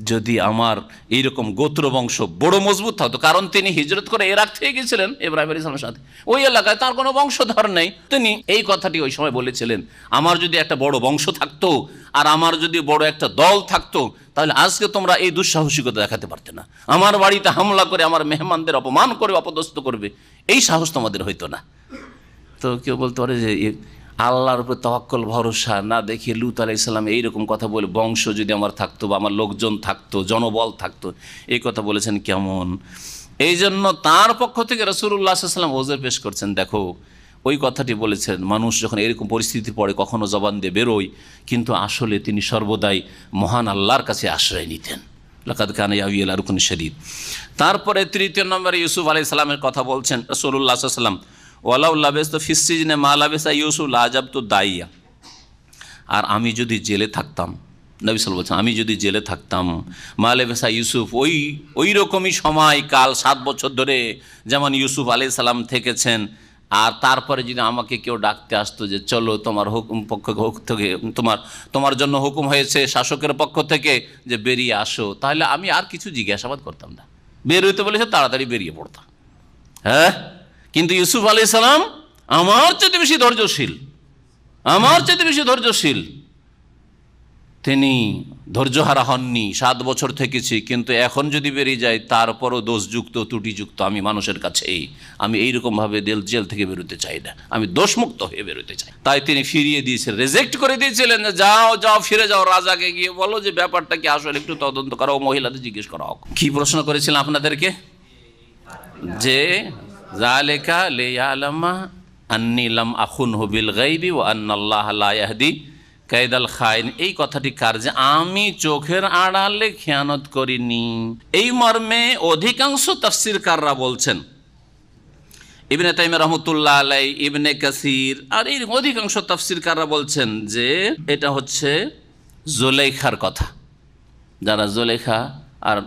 যদি আমার এইরকম গোত্র বংশ বড় মজবুত থাকতো, কারণ তিনি হিজরত করে ইরাক থেকে গেছিলেন ইব্রাহিম আলাইহিস সালামের সাথে, ওই এলাকায় তার কোনো বংশধর নেই। তিনি এই কথাটি ওই সময় বলেছিলেন, আমার যদি একটা বড় বংশ থাকতো আর আমার যদি বড় একটা দল থাকতো, তাহলে আজকে তোমরা এই দুঃসাহসিকতা দেখাতে পারতে না। আমার বাড়িতে হামলা করে আমার মেহমানদের অপমান করে অপদস্থ করবে, এই সাহস তোমাদের হইতো না। তো কেউ বলতে পারে যে আল্লাহর উপর তাওয়াক্কুল, ভরসা না দেখিয়ে লূত আলাইহিস সালাম এইরকম কথা বলে, বংশ যদি আমার থাকতো বা আমার লোকজন থাকতো, জনবল থাকতো, এই কথা বলেছেন কেমন? এই জন্য তার পক্ষ থেকে রাসূলুল্লাহ সাল্লাল্লাহু আলাইহি ওয়াসাল্লাম ওযর পেশ করছেন, দেখো ওই কথাটি বলেছেন, মানুষ যখন এরকম পরিস্থিতি পড়ে কখনো জবান দিয়ে বেরোয়, কিন্তু আসলে তিনি সর্বদাই মহান আল্লাহর কাছে আশ্রয় নিতেন। লাকাদ কানা ইয়াউই ইলা রুকনিন শাদীদ। তারপরে তৃতীয় নম্বরে ইউসুফ আলাইহিস সালামের কথা বলছেন রাসূলুল্লাহ সাল্লাল্লাহু আলাইহি ওয়াসাল্লাম, ওয়ালাউ লাবিসতু ফিস সিজনি মা লাবিসা ইউসুফ লাআজাবতু দাইয়া। আর আমি যদি জেলে থাকতাম, নবী সাল্লাল্লাহু আলাইহি ওয়াসাল্লাম বলছেন, আমি যদি জেলে থাকতাম, মা লাবিসা ইউসুফ, ওই রকমই সময় কাল 7 বছর ধরে যেমন ইউসুফ আলাইহিস সালাম থেকেছেন, আর তারপরে যদি আমাকে কেউ ডাকতে আসতো যে চলো তোমার হুকুম পক্ষ থেকে, তোমার জন্য হুকুম হয়েছে শাসকের পক্ষ থেকে যে বেরিয়ে আসো, তাহলে আমি আর কিছু জিজ্ঞাসাবাদ করতাম না, বের হইতে বলেছে তাড়াতাড়ি বেরিয়ে পড়তাম। হ্যাঁ, কিন্তু ইউসুফ আলাইহিস সালাম আমার চেয়ে বেশি ধৈর্যশীল, তিনি ধৈর্যহারা হননি। 7 বছর থেকেছি, কিন্তু এখন যদি বেরিয়ে যায় তারপরও দোষযুক্ত, ত্রুটিযুক্ত আমি মানুষের কাছে, আমি এইরকমভাবে জেল থেকে বেরোতে চাই না, আমি দোষমুক্ত হয়ে বেরোতে চাই। তাই তিনি ফিরিয়ে দিয়েছিলেন, রেজেক্ট করে দিয়েছিলেন, যে যাও ফিরে যাও, রাজাকে গিয়ে বলো যে ব্যাপারটা কি আসলে একটু তদন্ত করা, মহিলাদের জিজ্ঞেস করা হোক। কি প্রশ্ন করেছিলাম আপনাদেরকে? যে যালিকা লিয়ালামা আন্নী লাম আখুনহু বিল গায়বি ওয়া আন্নাল্লাহা লা ইয়াহদি কাইদাল খাইন। এই কথাটি কার? যে আমি চোখের আড়ালে খেয়ানত করিনি। এই মর্মে অধিকাংশ তাফসীরকাররা বলছেন, ইবনে তাইমিয়া রাহমাতুল্লাহ আলাইহি, ইবনে কাসির আর এই অধিকাংশ তাফসীরকাররা বলছেন যে এটা হচ্ছে জুলাইখার কথা। যারা জুলাইখা আর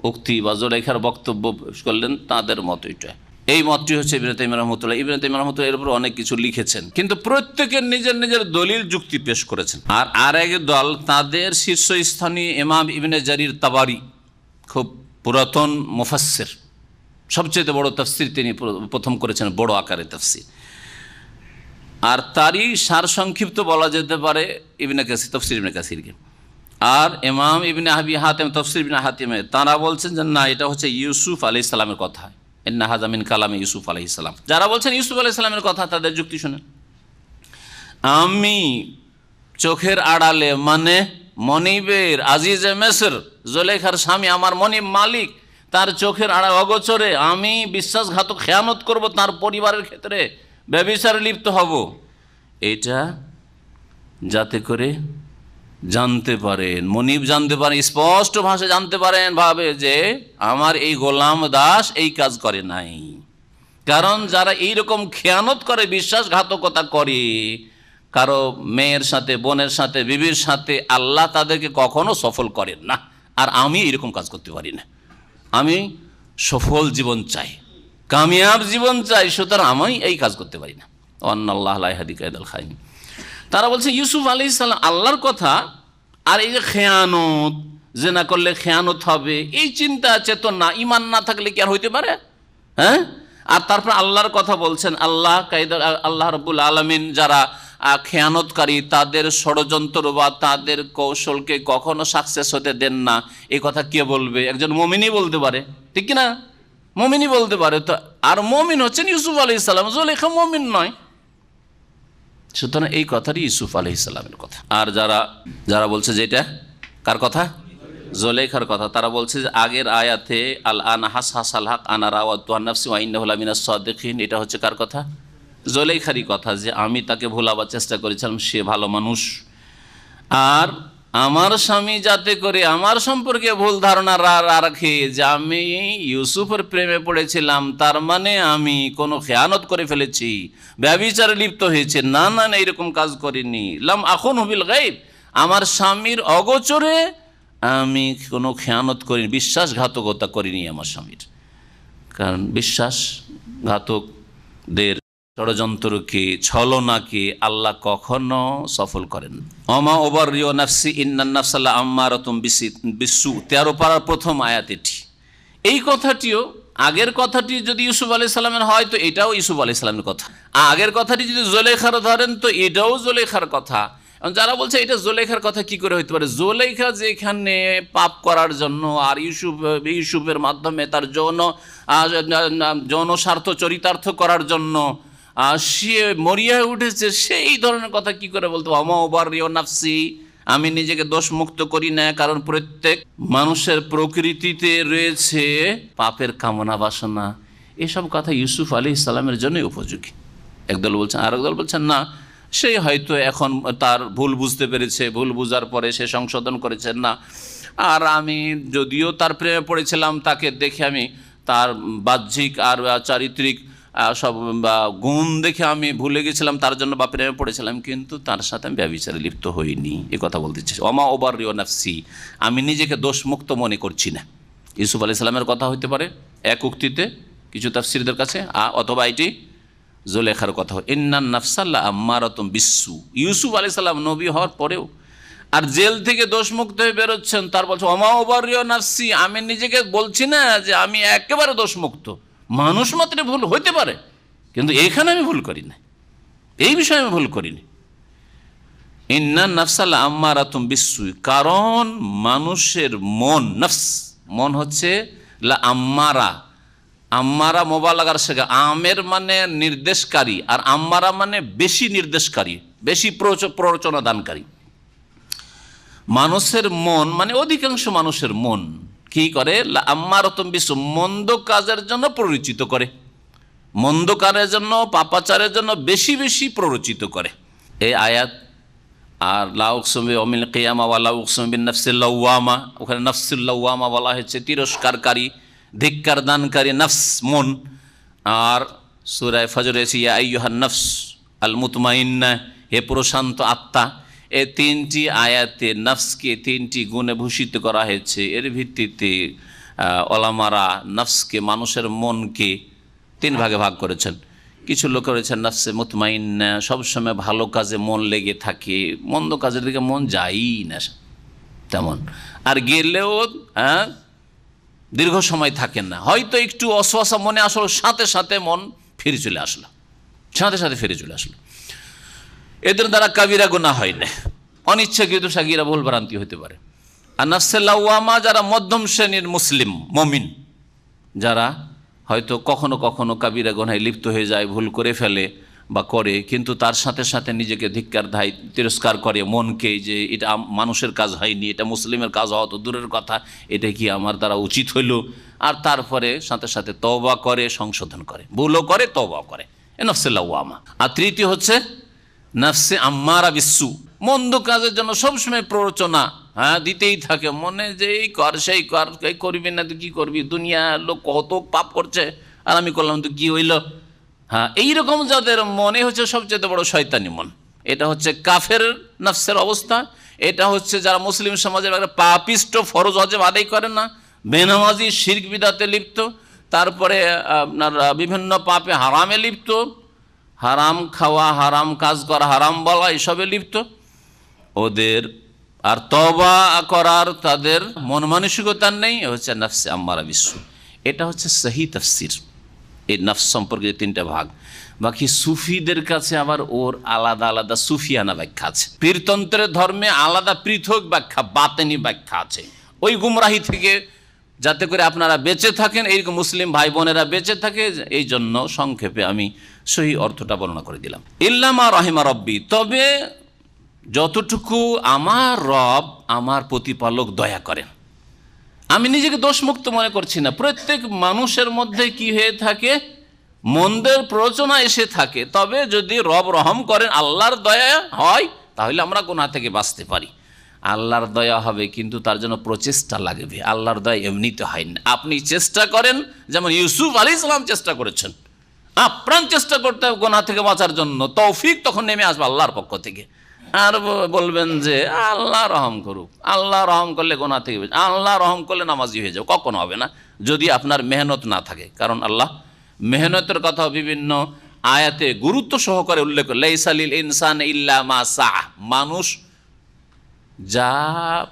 উক্তি বা জুলাইখার বক্তব্য পেশ করলেন তাদের মত এটা। এই মতটি হচ্ছে ইবনে তাইমিয়া রাহমাতুল্লাহ। ইবনে তাইমিয়া রাহমাতুল্লাহ এর উপর অনেক কিছু লিখেছেন, কিন্তু প্রত্যেকের নিজের নিজের দলিল যুক্তি পেশ করেছেন। আর আরেক দল, তাদের শীর্ষস্থানীয় ইমাম ইবনে জারির তাবারি, খুব পুরাতন মুফাসসির, সবচেয়ে বড় তাফসীর তিনি প্রথম করেছেন, বড় আকারে তাফসীর। আর তারই সারসংক্ষিপ্ত বলা যেতে পারে ইবনে কাসির, তাফসীর ইবনে কাসিরকে। আর ইমাম ইবনে আবি হাতিম, তাফসীর ইবনে হাতিমে, তারা বলছেন যে না, এটা হচ্ছে ইউসুফ আলাইহিস সালামের কথা, ইন্না হাযা মিন কালামে ইউসুফ আলাইহিস সালাম। যারা বলছেন ইউসুফ আলাইহিস সালামের কথা, তাদের যুক্তি শুনেন। আমি চোখের আড়ালে, মানে মনিবের, আজিজে মিসর, জুলাইখার স্বামী, আমার মনিব মালিক, তার চোখের আড়াল অগোচরে আমি বিশ্বাসঘাতক, খেয়ানত করব, তার পরিবারের ক্ষেত্রে ব্যভিচারে লিপ্ত হব, এটা যাতে করে জানতে পারেন, মনিব জানতে পারেন, স্পষ্ট ভাষায় জানতে পারেন, ভাবে যে আমার এই গোলাম দাস এই কাজ করে নাই। কারণ যারা এইরকম খেয়ানত করে, বিশ্বাসঘাতকতা করে কারো মেয়ের সাথে, বোনের সাথে, বিবির সাথে, আল্লাহ তাদেরকে কখনো সফল করেন না। আর আমি এইরকম কাজ করতে পারি না, আমি সফল জীবন চাই, কামিয়াব জীবন চাই, সুতরাং আমি এই কাজ করতে পারি না। আন্নাল্লাহা লা ইয়াহদি কাইদাল খাইন। তারা বলছে ইউসুফ আলাইহিস সালাম আল্লাহর কথা, আর এই যে খেয়ানত, জিনা করলে খেয়ানত হবে, এই চিন্তা চেতনা, ঈমান না থাকলে কি আর হইতে পারে? হ্যাঁ। আর তারপর আল্লাহর কথা বলছেন, আল্লাহ রাব্বুল আলামিন যারা খেয়ানতকারী, তাদের ষড়যন্ত্র বা তাদের কৌশলকে কখনো সাকসেস হতে দেন না। এই কথা কে বলবে? একজন মুমিনই বলতে পারে, ঠিক কি না? মুমিনই বলতে পারে। তো আর মুমিন হচ্ছেন ইউসুফ আলাইহিস সালাম, জুলাইখা মুমিন নয়। সুতরাং এই কথাটি ইউসুফ আলাইহিস সালামের কথা। আর যারা বলছে যে এটা কার কথা? জুলাইখার কথা। তারা বলছে যে আগের আয়াতে আল আনা হাসাসাল হক আনা রাওয়াতু আন নাফসি ওয়া ইন্নাহু লামিনাস সাদিকিন, এটা হচ্ছে কার কথা? জুলাইখারই কথা, যে আমি তাকে ভোলাবার চেষ্টা করেছিলাম, সে ভালো মানুষ, আর আমার স্বামী যাতে করে আমার সম্পর্কে ভুল ধারণা রাখে যে আমি ইউসুফের প্রেমে পড়েছিলাম, তার মানে আমি কোনো খেয়ানত করে ফেলেছি, ব্যভিচারে লিপ্ত হয়েছে। না না, এইরকম কাজ করিনি। লাম আখুনহু বিল গায়ব, আমার স্বামীর অগোচরে আমি কোনো খেয়ানত করিনি, বিশ্বাসঘাতকতা করিনি আমার স্বামীর। কারণ বিশ্বাসঘাতকদের ষড়যন্ত্রকে, ছলনাকে আল্লাহ কখনো সফল করেন না। ওমা উবাররিউ নাফসি ইন্নান নাফসা লাআম্মারাতুম বিসসু, 13 পারার প্রথম আয়াত এটি। এই কথাটিও, আগের কথাটি যদি ইউসুফ আলাইহিস সালামের হয় তো এটাও ইউসুফ আলাইহিস সালামের কথা, আগের কথাটি যদি জুলেখার ধরেন তো এটাও জুলেখার কথা। যারা বলছে এটা জুলেখার কথা কি করে হইতে পারে, জুলেখা যেখানে পাপ করার জন্য আর ইউসুফের মাধ্যমে তার যৌন স্বার্থ চরিতার্থ করার জন্য সে মরিয়া উঠেছে, সেই ধরনের কথা কি করে বলতো। ওমা উবাররিউ নাফসি, আমি নিজেকে দোষমুক্ত করি না, কারণ প্রত্যেক মানুষের প্রকৃতিতে রয়েছে পাপের কামনা বাসনা। এসব কথা ইউসুফ আলাইহিস সালামের জন্যই উপযোগী। একদল বলছেন, আর একদল বলছেন না, সেই হয়তো এখন তার ভুল বুঝতে পেরেছে, ভুল বুঝার পরে সে সংশোধন করেছেন না। আর আমি যদিও তার প্রেমে পড়েছিলাম, তাকে দেখে আমি তার বাহ্যিক আর চারিত্রিক সব গুণ দেখে আমি ভুলে গেছিলাম, তার জন্য বা প্রেমে পড়েছিলাম, কিন্তু তার সাথে আমি ব্যভিচারে লিপ্ত হইনি, এ কথা বলতে চাই। ওমা উবাররিউ নাফসি, আমি নিজেকে দোষমুক্ত মনে করছি না। ইউসুফ আলাইহিস সালামের কথা হইতে পারে এক উক্তিতে কিছু তাফসীরদের কাছে, অথবা এটি জুলেখার কথা। ইন্নান নাফসা লাআম্মারাতুম বিসসু, ইউসুফ আলাইহিস সালাম নবী হওয়ার পরেও আর জেল থেকে দোষমুক্ত হয়ে বেরোচ্ছেন, তার বলছে ওমা উবাররিউ নাফসি, আমি নিজেকে বলছি না যে আমি একেবারে দোষমুক্ত। মানুষ মাত্র ভুল হইতে পারে, কিন্তু এইখানে আমি ভুল করি না, এই বিষয়ে আমি ভুল করিনি। ইন্নান নাফসা লাআম্মারাতুম বিসসু, কারণ মানুষের মন, নফস মন হচ্ছে লাআম্মারা, আম্মারা মোবালাগার শেখা, আমের মানে নির্দেশকারী, আর আম্মারা মানে বেশি নির্দেশকারী, বেশি প্ররোচনা দানকারী। মানুষের মন মানে অধিকাংশ মানুষের মন কি করে, লাআম্মারাতুম বিসসু, মন্দ কাজের জন্য প্ররোচিত করে, মন্দ কাজের জন্য, পাপাচারের জন্য বেশি বেশি প্ররোচিত করে। এই আয়াত আর লা উকসিমু বিয়াউমিল কিয়ামা ওয়া লা উকসিমু বিন নাফসিল লাওয়ামা, ওখানে নাফসুল লাওয়ামা বলা হয়েছে তিরস্কারকারী, ধিক্কার দানকারী নফস, মন। আর সূরা ফজরে এসে ইয়া আইয়ুহান নফস আল মুতমাইন্না, হে প্রশান্ত আত্মা, এই 3টি আয়াতে নফসকে 3টি গুণে ভূষিত করা হয়েছে। এর ভিত্তিতে ওলামারা নফসকে, মানুষের মনকে 3 ভাগে ভাগ করেছেন। কিছু লোক করেছেন নফসে মুতমাইন্না, সবসময় ভালো কাজে মন লেগে থাকে, মন্দ কাজের দিকে মন যায়ই না তেমন, আর গেলেও দীর্ঘ সময় থাকেন না, হয়তো একটু অসওয়াসা মনে আসলো, সাথে সাথে মন ফিরে চলে আসলো, সাথে সাথে ফিরে চলে আসলো। এদের দ্বারা কাবিরা গুনাহ হয় না, অনিচ্ছাকৃত সাগীরা ভুল ভ্রান্তি হতে পারে। আর নাফসে লাওয়ামা যারা মধ্যম শ্রেণীর মুসলিম মুমিন, যারা হয়তো কখনো কখনো কাবিরা গুনাহে লিপ্ত হয়ে যায়, ভুল করে ফেলে বা করে, কিন্তু তার সাথে সাথে নিজেকে ধিক্কার ধাই তিরস্কার করে মনকে, যে এটা মানুষের কাজ হয়নি, এটা মুসলিমের কাজ হওয়া তো দূরের কথা, এটা কি আমার দ্বারা উচিত হইল, আর তারপরে সাথে সাথে তওবা করে, সংশোধন করে, ভুলও করে, তওবা করে, এ নফসে লাওয়ামা। আর তৃতীয় হচ্ছে নফসে আম্মারা বিসসু, মন্দ কাজের জন্য সবসময় প্ররোচনা দিতেই থাকে মনে, যে এই কর, সেই কর, এই করবি না তো কি করবি, দুনিয়া লোক কত পাপ করছে আর আমি করলাম তো কি হইল। এইরকম যাদের মনে হচ্ছে সবচেয়ে বড় শয়তানি মন, এটা হচ্ছে কাফের নফসের অবস্থা। এটা হচ্ছে যারা মুসলিম সমাজের একটা পাপিষ্ট, ফরজ ওয়াজিব আদায় করে না, বেনামাজি, শিরক বিদআতে লিপ্ত, তারপরে আপনার বিভিন্ন পাপে হারামে লিপ্ত, হারাম খাওয়া, হারাম কাজ করা, হারাম বলা, এসবে লিপ্ত। ওদের আর তওবা করার তাদের মন মানসিকতা নেই, হচ্ছে নফসে আম্মারা বিসসু। এটা হচ্ছে সহি তাফসীর এই নফস সম্পর্কে 3টা ভাগ। বাকি সুফিদের কাছে আবার ওর আলাদা আলাদা সুফিয়ানা ব্যাখ্যা আছে, পীরতন্ত্রের ধর্মে আলাদা পৃথক ব্যাখ্যা, বাতেনি ব্যাখ্যা আছে। ওই গুমরাহি থেকে যাতে করে আপনারা বেঁচে থাকেন, এইরকম মুসলিম ভাই বোনেরা বেঁচে থাকে, এই জন্য সংক্ষেপে আমি সহি অর্থটা বর্ণনা করে দিলাম। ইল্লা মা রাহিমা রব্বি, তবে যতটুকু আমার রব, আমার প্রতিপালক দয়া করেন। আমি নিজেকে দোষমুক্ত মনে করছি না, প্রত্যেক মানুষের মধ্যে কি হয়ে থাকে, মন্দের প্ররোচনা এসে থাকে। তবে যদি রব রহম করেন, আল্লাহর দয়া হয়, তাহলে আমরা গুনাহ থেকে বাঁচতে পারি। আল্লাহর দয়া হবে, কিন্তু তার জন্য প্রচেষ্টা লাগবে। আল্লাহর দয়া এমনিতে হয় না। আপনি চেষ্টা করেন, যেমন ইউসুফ আলাইহিস সালাম চেষ্টা করেছেন, আপ্রাণ চেষ্টা করতে হবে গুনাহ থেকে বাঁচার জন্য, তৌফিক তখন নেমে আসবে আল্লাহর পক্ষ থেকে। আর বলবেন যে আল্লাহ রহম করুক, আল্লাহ রহম করলে গোনা থেকে বেঁচে, আল্লাহ রহম করলে নামাজি হয়ে যাও, কখনো হবে না যদি আপনার মেহনত না থাকে। কারণ আল্লাহ মেহনতের কথা বিভিন্ন আয়াতে গুরুত্ব সহকারে উল্লেখ করে, লাইসা লিল ইনসান ইল্লা মা সাআ, মানুষ যা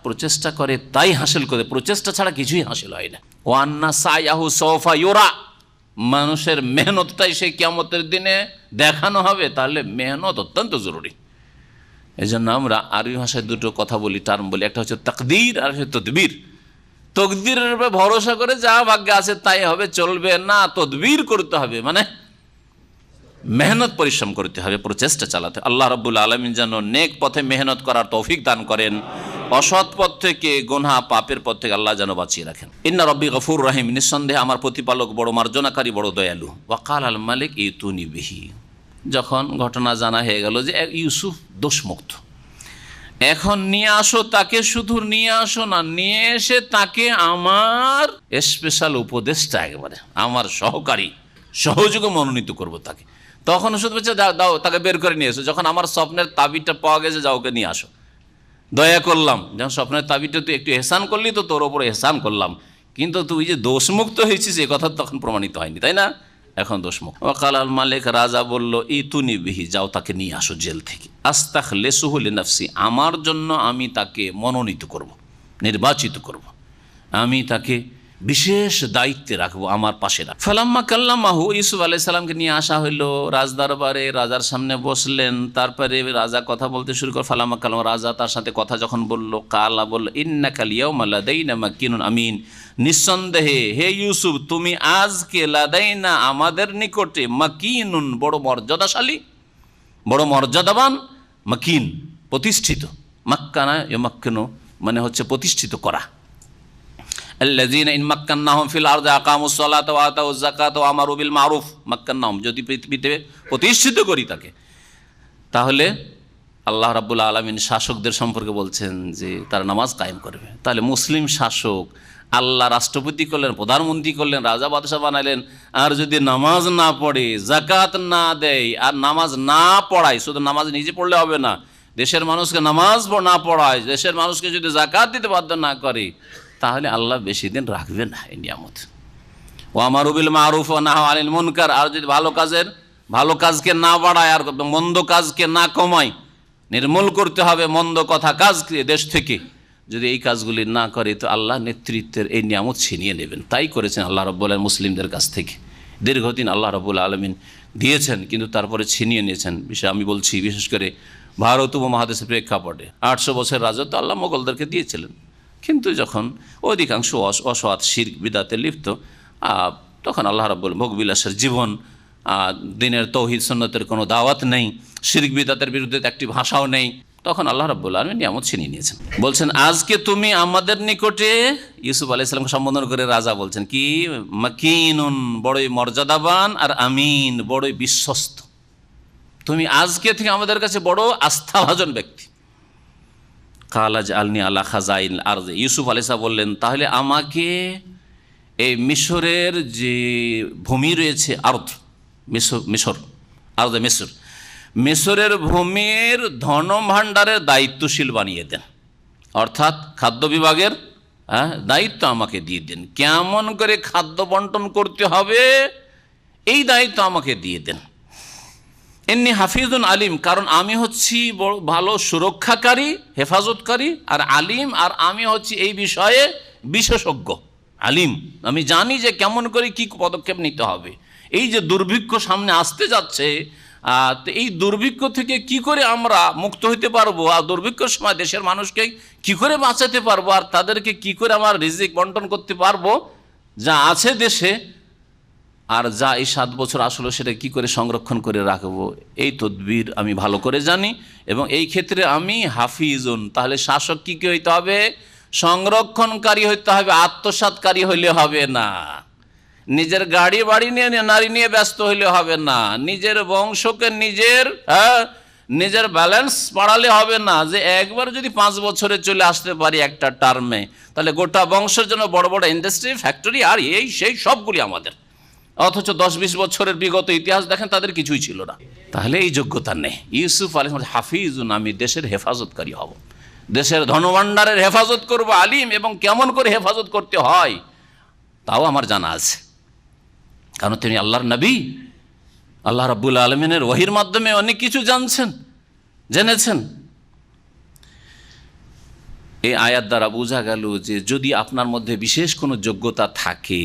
প্রচেষ্টা করে তাই হাসিল করে, প্রচেষ্টা ছাড়া কিছুই হাসিল হয় না। ওয়ান্না সায়াহু সওফা ইউরা, মানুষের মেহনতটাই সেই কিয়ামতের দিনে দেখানো হবে। তাহলে মেহনত অত্যন্ত জরুরি। এই জন্য আমরা আরবি ভাষায় দুটো কথা বলি, টার্ম বলি, একটা হচ্ছে তাকদীর আর হচ্ছে তদবির। তকদিরের উপরে ভরসা করে যা ভাগ্যে আছে তাই হবে, চলবে না, তদবির করতে হবে, মানে মেহনত পরিশ্রম করতে হবে, প্রচেষ্টা চালাতে। আল্লাহ রাব্বুল আলামিন যেন নেক পথে মেহনত করার তৌফিক দান করেন, অসৎ পথ থেকে, গুনাহ পাপের পথ থেকে আল্লাহ যেন বাঁচিয়ে রাখেন। ইন্না রব্বি গফুর রহিম, নিঃসন্দেহে আমার প্রতিপালক বড় মার্জনাকারী, বড় দয়ালু। ওয়াকাল আল মালিক ইতুনি বিহি, যখন ঘটনা জানা হয়ে গেল যে ইউসুফ দোষমুক্ত, এখন নিয়ে আসো তাকে, শুধু নিয়ে আসো না, নিয়ে এসে তাকে আমার স্পেশাল উপদেষ্টা, একেবারে আমার সহকারী, সহযোগে মনোনীত করব তাকে। তখন শুধু বলছে দাও তাকে বের করে নিয়ে এসো। যখন আমার স্বপ্নের তাবিরটা পাওয়া গেছে, যাও ওকে নিয়ে আসো, দয়া করলাম, যখন স্বপ্নের তাবিরটা তুই একটু এহসান করলি তো তোর ওপরে এহসান করলাম, কিন্তু তুই যে দোষমুক্ত হয়েছিস এ কথা তখন প্রমাণিত হয়নি, তাই না? এখন দোষমুক্ত। ওয়াকাল আল মালিক, রাজা বলল, ইতুনি বিহি, যাও তাকে নিয়ে আসো জেল থেকে। আস্তাখলিসুহু লিনাফসি, আমার জন্য আমি তাকে মনোনীত করব, নির্বাচিত করব, আমি তাকে বিশেষ দায়িত্বে রাখবো, আমার পাশে রাখবো। ফালাম্মা কাল্লামাহু, ইউসুফ আলাইহিস সালামকে নিয়ে আসা হইলো রাজদরবারে, রাজার সামনে বসলেন। তারপরে রাজা কথা বলতে শুরু করে। ফালাম্মা কাল্লাম, রাজা তার সাথে কথা যখন বললো, কালা বলল, ইন্নাকাল ইয়াউমা লাদাইনা মাকিনুন আমিন, নিঃসন্দেহে হে ইউসুফ তুমি আজকে লাদাইনা আমাদের নিকটে মাকিনুন, বড় মর্যাদাশালী, বড় মর্যাদাবান, মাকিন প্রতিষ্ঠিত, মাক্কানা ইয়ামাক্কিনু মানে হচ্ছে প্রতিষ্ঠিত করা। আল্লাযীনা ইন মাক্কান্নাহুম ফিল আরদি আকামুস সালাতা ওয়া আতাউজ যাকাতা ওয়া আমারু বিল মারুফ, মাক্কান্নাহুম, যদি পৃথিবীতে প্রতিষ্ঠিত করি তাকে, তাহলে আল্লাহ রাব্বুল আলামিন শাসকদের সম্পর্কে বলছেন যে তারা নামাজ কায়েম করবে। তাহলে মুসলিম শাসক আল্লাহ রাষ্ট্রপতি করলেন, প্রধানমন্ত্রী করলেন, রাজা বাদশাহ বানাইলেন, আর যদি নামাজ না পড়ে, যাকাত না দেয়, আর নামাজ না পড়ায়, শুধু নামাজ নিজে পড়লে হবে না, দেশের মানুষকে নামাজ না পড়ায়, দেশের মানুষকে যদি যাকাত দিতে বাধ্য না করে, তাহলে আল্লাহ বেশি দিন রাখবে না এই নিয়ামত। ও আমারু বিল মারুফ ওয়া নাহা আনিল মুনকার, আর যদি ভালো কাজকে না বাড়ায় আর মন্দ কাজকে না কমায়, নির্মূল করতে হবে মন্দ কথা কাজকে দেশ থেকে, যদি এই কাজগুলি না করে তো আল্লাহ নেতৃত্বের এই নিয়ামত ছিনিয়ে নেবেন। তাই করেছেন আল্লাহ রাব্বুল আলামিন মুসলিমদের কাছ থেকে, দীর্ঘদিন আল্লাহ রাব্বুল আলামিন দিয়েছেন, কিন্তু তারপরে ছিনিয়ে নিয়েছেন। বিষয় আমি বলছি বিশেষ করে ভারত উপমহাদেশের প্রেক্ষাপটে 800 বছর রাজত্ব আল্লাহ মোগলদেরকে দিয়েছিলেন, কিন্তু যখন অধিকাংশ অসৎ শিরক বিদাতে লিপ্ত, তখন আল্লাহ রাব্বুল ভোগবিলাসের জীবন, দিনের তৌহিদ সুন্নতের কোনো দাওয়াত নেই, শিরক বিদাতের বিরুদ্ধে একটি ভাষাও নেই, তখন আল্লাহ রাব্বুল আলামিন নিয়ামত ছিনিয়ে নিয়েছেন। বলছেন আজকে তুমি আমাদের নিকটে, ইউসুফ আলাইহিস সালামকে সম্বোধন করে রাজা বলছেন কি, মাকিনুন বড়ই মর্যাদাবান, আর আমিন বড়ই বিশ্বস্ত, তুমি আজকে থেকে আমাদের কাছে বড় আস্থাভাজন ব্যক্তি। কালাজ আলনি আলা খাজাইল আরজ, ইউসুফ আলাইহিস সালাম বললেন তাহলে আমাকে এই মিশরের যে ভূমি রয়েছে, আরদ মিশর, আরদে মিশর, মিশরের ভূমির ধনভাণ্ডারের দায়িত্বশীল বানিয়ে দেন, অর্থাৎ খাদ্য বিভাগের দায়িত্ব আমাকে দিয়ে দেন, কেমন করে খাদ্য বন্টন করতে হবে এই দায়িত্ব আমাকে দিয়ে দেন। এমনি হাফিজুন আলিম, কারণ আমি হচ্ছি বড় ভালো সুরক্ষাকারী, হেফাজতকারী, আর আলিম, আর আমি হচ্ছি এই বিষয়ে বিশেষজ্ঞ, আলিম, আমি জানি যে কেমন করে কি পদক্ষেপ নিতে হবে। এই যে দুর্ভিক্ষ সামনে আসতে যাচ্ছে, তো এই দুর্ভিক্ষ থেকে কি করে আমরা মুক্ত হইতে পারবো, আর দুর্ভিক্ষের সময় দেশের মানুষকে কি করে বাঁচাতে পারবো, আর তাদেরকে কি করে আমার রিজিক বন্টন করতে পারবো যা আছে দেশে, আর যা এই 7 বছর আসলে সেটা কি করে সংরক্ষণ করে রাখবো, এই তদবির আমি ভালো করে জানি, এবং এই ক্ষেত্রে আমি হাফিজুন। তাহলে শাসক কি হইতে হবে, সংরক্ষণকারী হইতে হবে, আত্মসাৎকারী হইলে হবে না, নিজের গাড়ি বাড়ি নিয়ে নারী নিয়ে ব্যস্ত হইলে হবে না, নিজের বংশকে নিজের ব্যালেন্স বাড়ালে হবে না, যে একবার যদি 5 বছরে চলে আসতে পারি একটা টার্মে, তাহলে গোটা বংশের জন্য বড় বড় ইন্ডাস্ট্রি, ফ্যাক্টরি, আর এই সেই সবগুলি আমাদের, অথচ 10-20 বছরের বিগত ইতিহাস দেখেন তাদের কিছুই ছিল না। তাহলে এই যোগ্যতা নেই। ইউসুফ আলাইহিস হাফিজুন, আমি দেশের হেফাজতকারী হব, দেশের ধনভাণ্ডারের হেফাজত করব, আলিম, এবং কেমন করে হেফাজত করতে হয় তাও আমার জানা আছে, কারণ তিনি আল্লাহর নবী। আল্লাহ রাব্বুল আলামিনের ওহীর মাধ্যমে অনেক কিছু জেনেছেন। এই আয়াত দ্বারা বোঝা গেল যে যদি আপনার মধ্যে বিশেষ কোনো যোগ্যতা থাকে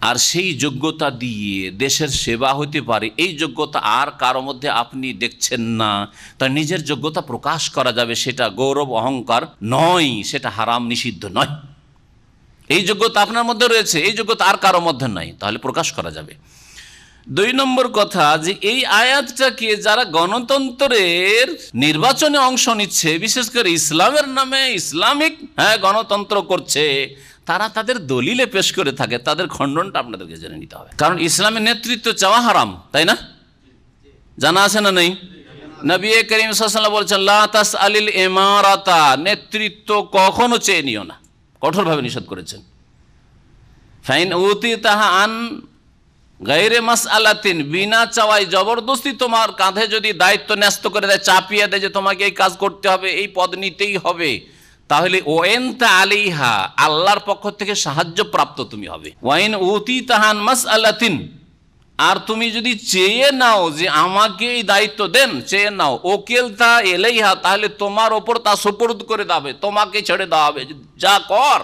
আর সেই যোগ্যতা দিয়ে দেশের সেবা হতে পারে, এই যোগ্যতা আর কারো মধ্যে আপনি দেখছেন না, তার নিজের যোগ্যতা প্রকাশ করা যাবে, সেটা গৌরব অহংকার নয়, সেটা হারাম নিষিদ্ধ নয়। এই যোগ্যতা আপনার মধ্যে রয়েছে, এই যোগ্যতা আর কারো মধ্যে নাই, তাহলে প্রকাশ করা যাবে। 2 নম্বর কথা, যে এই আয়াতটাকে যারা গণতন্ত্রের নির্বাচনে অংশ নিচ্ছে, বিশেষ করে ইসলামের নামে ইসলামিক গণতন্ত্র করছে, তারা তাদের দলিলে পেশ করে থাকে, তাদের খণ্ডনটা আপনাদেরকে জেনে নিতে হবে। কারণ ইসলামের নেতৃত্ব চাওয়া হারাম, তাই না? জানা আছে না নেই? নবী করিম সাল্লাল্লাহু আলাইহি ওয়াসাল্লাম বলেছেন, লা তাসআলিল ইমারাতা, নেতৃত্ব কখনো চেয়ে নিও না, কঠোরভাবে নিষেধ করেছেন। ফাইন উতিতাহা আন গায়রে মাসআলাতিন, বিনা চাওয়াই জবরদস্তি তোমার কাঁধে যদি দায়িত্ব ন্যস্ত করে দেয়, চাপিয়ে দেয় যে তোমাকে এই কাজ করতে হবে, এই পদ নিতেই হবে, তাহলে ওয়াইনতা আলাইহা, আল্লাহর পক্ষ থেকে সাহায্য প্রাপ্ত তুমি হবে। ওয়াইন উতিতাহান মাসআলাতিন, আর তুমি যদি চেয়ে নাও যে আমাকে এই দায়িত্ব দেন, চেয়ে নাও, ওকিলতা এলাইহা, তাহলে তোমার ওপর তা সুপর্দ করে দেবে, তোমাকে ছেড়ে দেওয়া হবে, যা কর,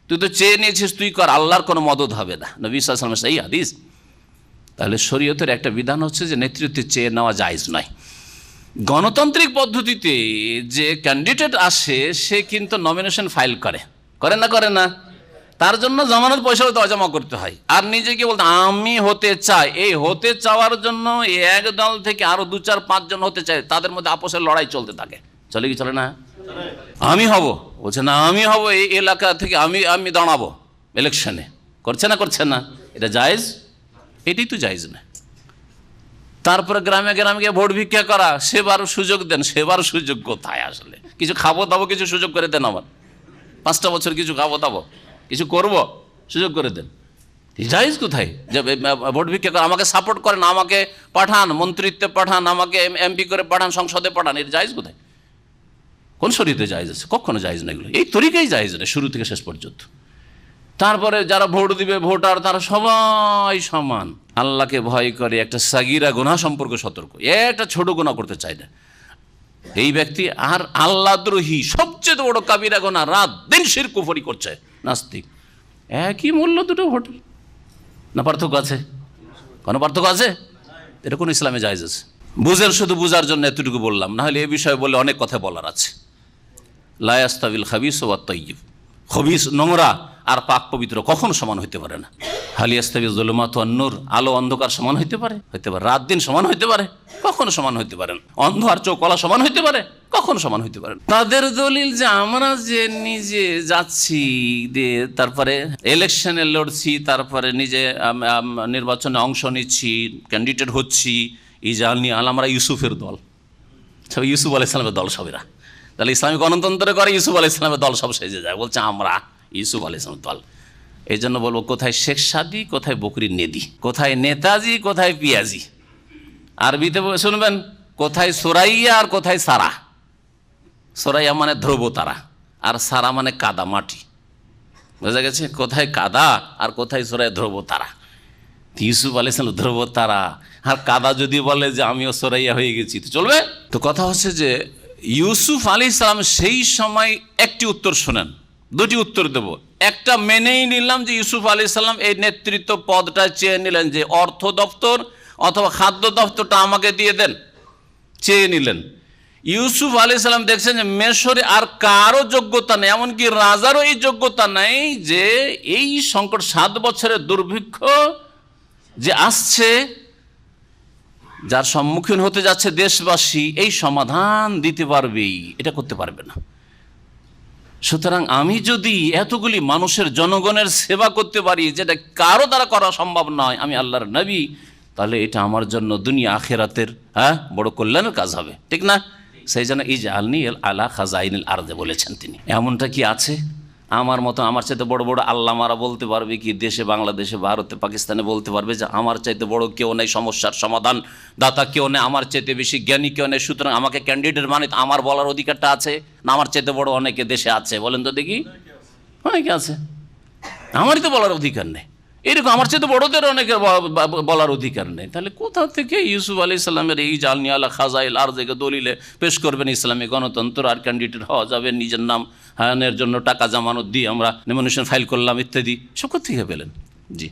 তুই তো চেয়ে নিয়েছিস, তুই কর, আল্লাহর কোনো মদদ হবে না। নবী সাল্লাল্লাহু আলাইহি ওয়াসাল্লাম সেই হাদিস। তাহলে শরীয়তের একটা বিধান হচ্ছে যে নেতৃত্ব চেয়ে নেওয়া জায়েজ নয়। গণতান্ত্রিক পদ্ধতিতে যে ক্যান্ডিডেট আসে সে কিন্তু নমিনেশন ফাইল করে না, তার জন্য জামানত পয়সা জমা করতে হয়, আর নিজেকে বলতে আমি হতে চাই, এই হতে চাওয়ার জন্য এক দল থেকে আরো 2-4-5 জন হতে চায়, তাদের মধ্যে আপোষের লড়াই চলতে থাকে। চলে কি চলে না? আমি হব, বলছে না আমি হব, এই এলাকা থেকে আমি দাঁড়াবো ইলেকশনে, করছে না, এটা জায়েজ? এটাই তো জায়েজ না। তারপরে গ্রামে গিয়ে ভোট ভিক্ষা করা, সেবার সুযোগ দেন, সেবার সুযোগ কোথায়? আসলে কিছু খাবো দাবো, কিছু সুযোগ করে দেন, আমার 5টা বছর কিছু খাবো দাবো, কিছু করব, সুযোগ করে দেন। জায়েজ কোথায় যে ভোট ভিক্ষা করা? আমাকে সাপোর্ট করেন, আমাকে পাঠান, মন্ত্রিত্বে পাঠান, আমাকে এমপি করে পাঠান, সংসদে পাঠান, এর জায়েজ কোথায়? কোন শরীয়তে জায়েজ আছে? কখনো জায়েজ না এগুলো, এই তরিকাই জায়েজ না শুরু থেকে শেষ পর্যন্ত। তারপরে যারা ভোট দিবে, ভোটার, তারা সবাই সমান, আল্লাহকে ভয় করে, একটা সাগিরা গুনাহ সম্পর্কে সতর্ক, একটা ছোট গুনাহ করতে চায় না এই ব্যক্তি। আর আল্লাহদ্রোহী, সবচেয়ে বড় কাবিরা গুনাহ, রাত দিন শিরক কুফরি করছে, নাস্তিক। একই মূল্য দুটো ভোটের, না পার্থক্য আছে? কোনো পার্থক্য আছে? এটা কোন ইসলামে জায়েজ আছে? বুঝেন, শুধু বুঝার জন্য এতটুকু বললাম, না হলে এ বিষয়ে বললে অনেক কথা বলার আছে। লা ইয়াস্তাবিল খাবিস ওয়াত তাইয়্যিব, খবিস নোংরা আর পাক পবিত্র কখনো সমান হইতে পারে না। হাল ইয়াস্তাবিজ যুলুমাতু ওয়ান নূর, আলো অন্ধকার সমান হইতে পারে? রাত দিন সমান হইতে পারে? কখনো সমান হইতে পারে না। অন্ধ আর চোখওয়ালা সমান হইতে পারে? কখনো সমান হইতে পারে না। তাদের দলিল যে আমরা যে নিজে যাচ্ছি, তারপরে ইলেকশনে লড়ছি, তারপরে নিজে নির্বাচনে অংশ নিচ্ছি, ক্যান্ডিডেট হচ্ছি, ইজালনি আল, আমরা ইউসুফের দল, সব ইউসুফ আলাইহিস সালামের দল সবেরা। তাহলে ইসলামী গণতন্ত্র করে ইউসুফ আলাইহিস সালামের দল সব সেজে যায়, বলছে আমরা ইউসুফ আলাইহিস সালামের দল। এই জন্য বলবো, কোথায় শেখ সাদি, কোথায় বকরির নেদি, কোথায় নেতাজি, কোথায় পিয়াজি। আরবিতে শুনবেন, কোথায় সোরাইয়া আর কোথায় সারা। সোরাইয়া মানে ধ্রুব তারা, আর সারা মানে কাদা মাটি, বোঝা গেছে? কোথায় কাদা আর কোথায় সোরাইয়া ধ্রুব তারা। ইউসুফ আলাইহিস সালাম ধ্রুব তারা, আর কাদা যদি বলে যে আমিও সোরাইয়া হয়ে গেছি, তো চলবে? তো কথা হচ্ছে যে ইউসুফ আলাইহিস সালাম সেই সময় একটি উত্তর শোনেন, 2টি উত্তর দেব। একটা মেনেই নিলাম যে ইউসুফ আলাইহিস সালাম এই নেতৃত্ব পদটা চেয়ে নিলেন, যে অর্থ দপ্তর অথবা খাদ্য দপ্তরটা আমাকে দিয়ে দেন, চেয়ে নিলেন। ইউসুফ আলাইহিস সালাম দেখছেন যে মিশরে আর কারো যোগ্যতা নেই, এমনকি রাজারও এই যোগ্যতা নেই যে এই সংকট 7 বছরের দুর্ভিক্ষ যে আসছে, যার সম্মুখীন হতে যাচ্ছে দেশবাসী, এই সমাধান দিতে পারবেই, এটা করতে পারবে না। সুতরাং আমি যদি এতগুলি মানুষের, জনগণের সেবা করতে পারি, যেটা কারো দ্বারা করা সম্ভব নয়, আমি আল্লাহর নবী, তাহলে এটা আমার জন্য দুনিয়া আখিরাতের বড় কল্যাণের কাজ হবে, ঠিক না? সেই জন্য ইজআলনি আলা খাজাইনিল আরদে বলেছেন তিনি। এমনটা কি আছে? আমার মতো আমার চাইতে বড় বড় আল্লামারা বলতে পারবে কি দেশে, বাংলাদেশে, ভারতে, পাকিস্তানে বলতে পারবে যে আমার চাইতে বড় কেউ নেই, সমস্যার সমাধান দাতা কেউ নেই, আমার চাইতে বেশি জ্ঞানী কেউ নেই, সুতরাং আমাকে ক্যান্ডিডেট মানে আমার বলার অধিকারটা আছে না? আমার চাইতে বড় অনেকে দেশে আছে, বলেন তো দেখি। অনেকে আছে, আমারই তো বলার অধিকার নেই। এরকম আমার চাইতে বড়দের অনেকের বলার অধিকার নেই। তাহলে কোথা থেকে ইউসুফ আলাইহিস সালামের এই জালনি আলা খাজাইল আরজেকে দলিলে পেশ করবেন ইসলামী গণতন্ত্র আর ক্যান্ডিডেট হওয়া যাবে, নিজের নাম হায়ানের জন্য টাকা জামানত দিয়ে আমরা নমিনেশন ফাইল করলাম ইত্যাদি, সব কোথেকে পেলেন? জি।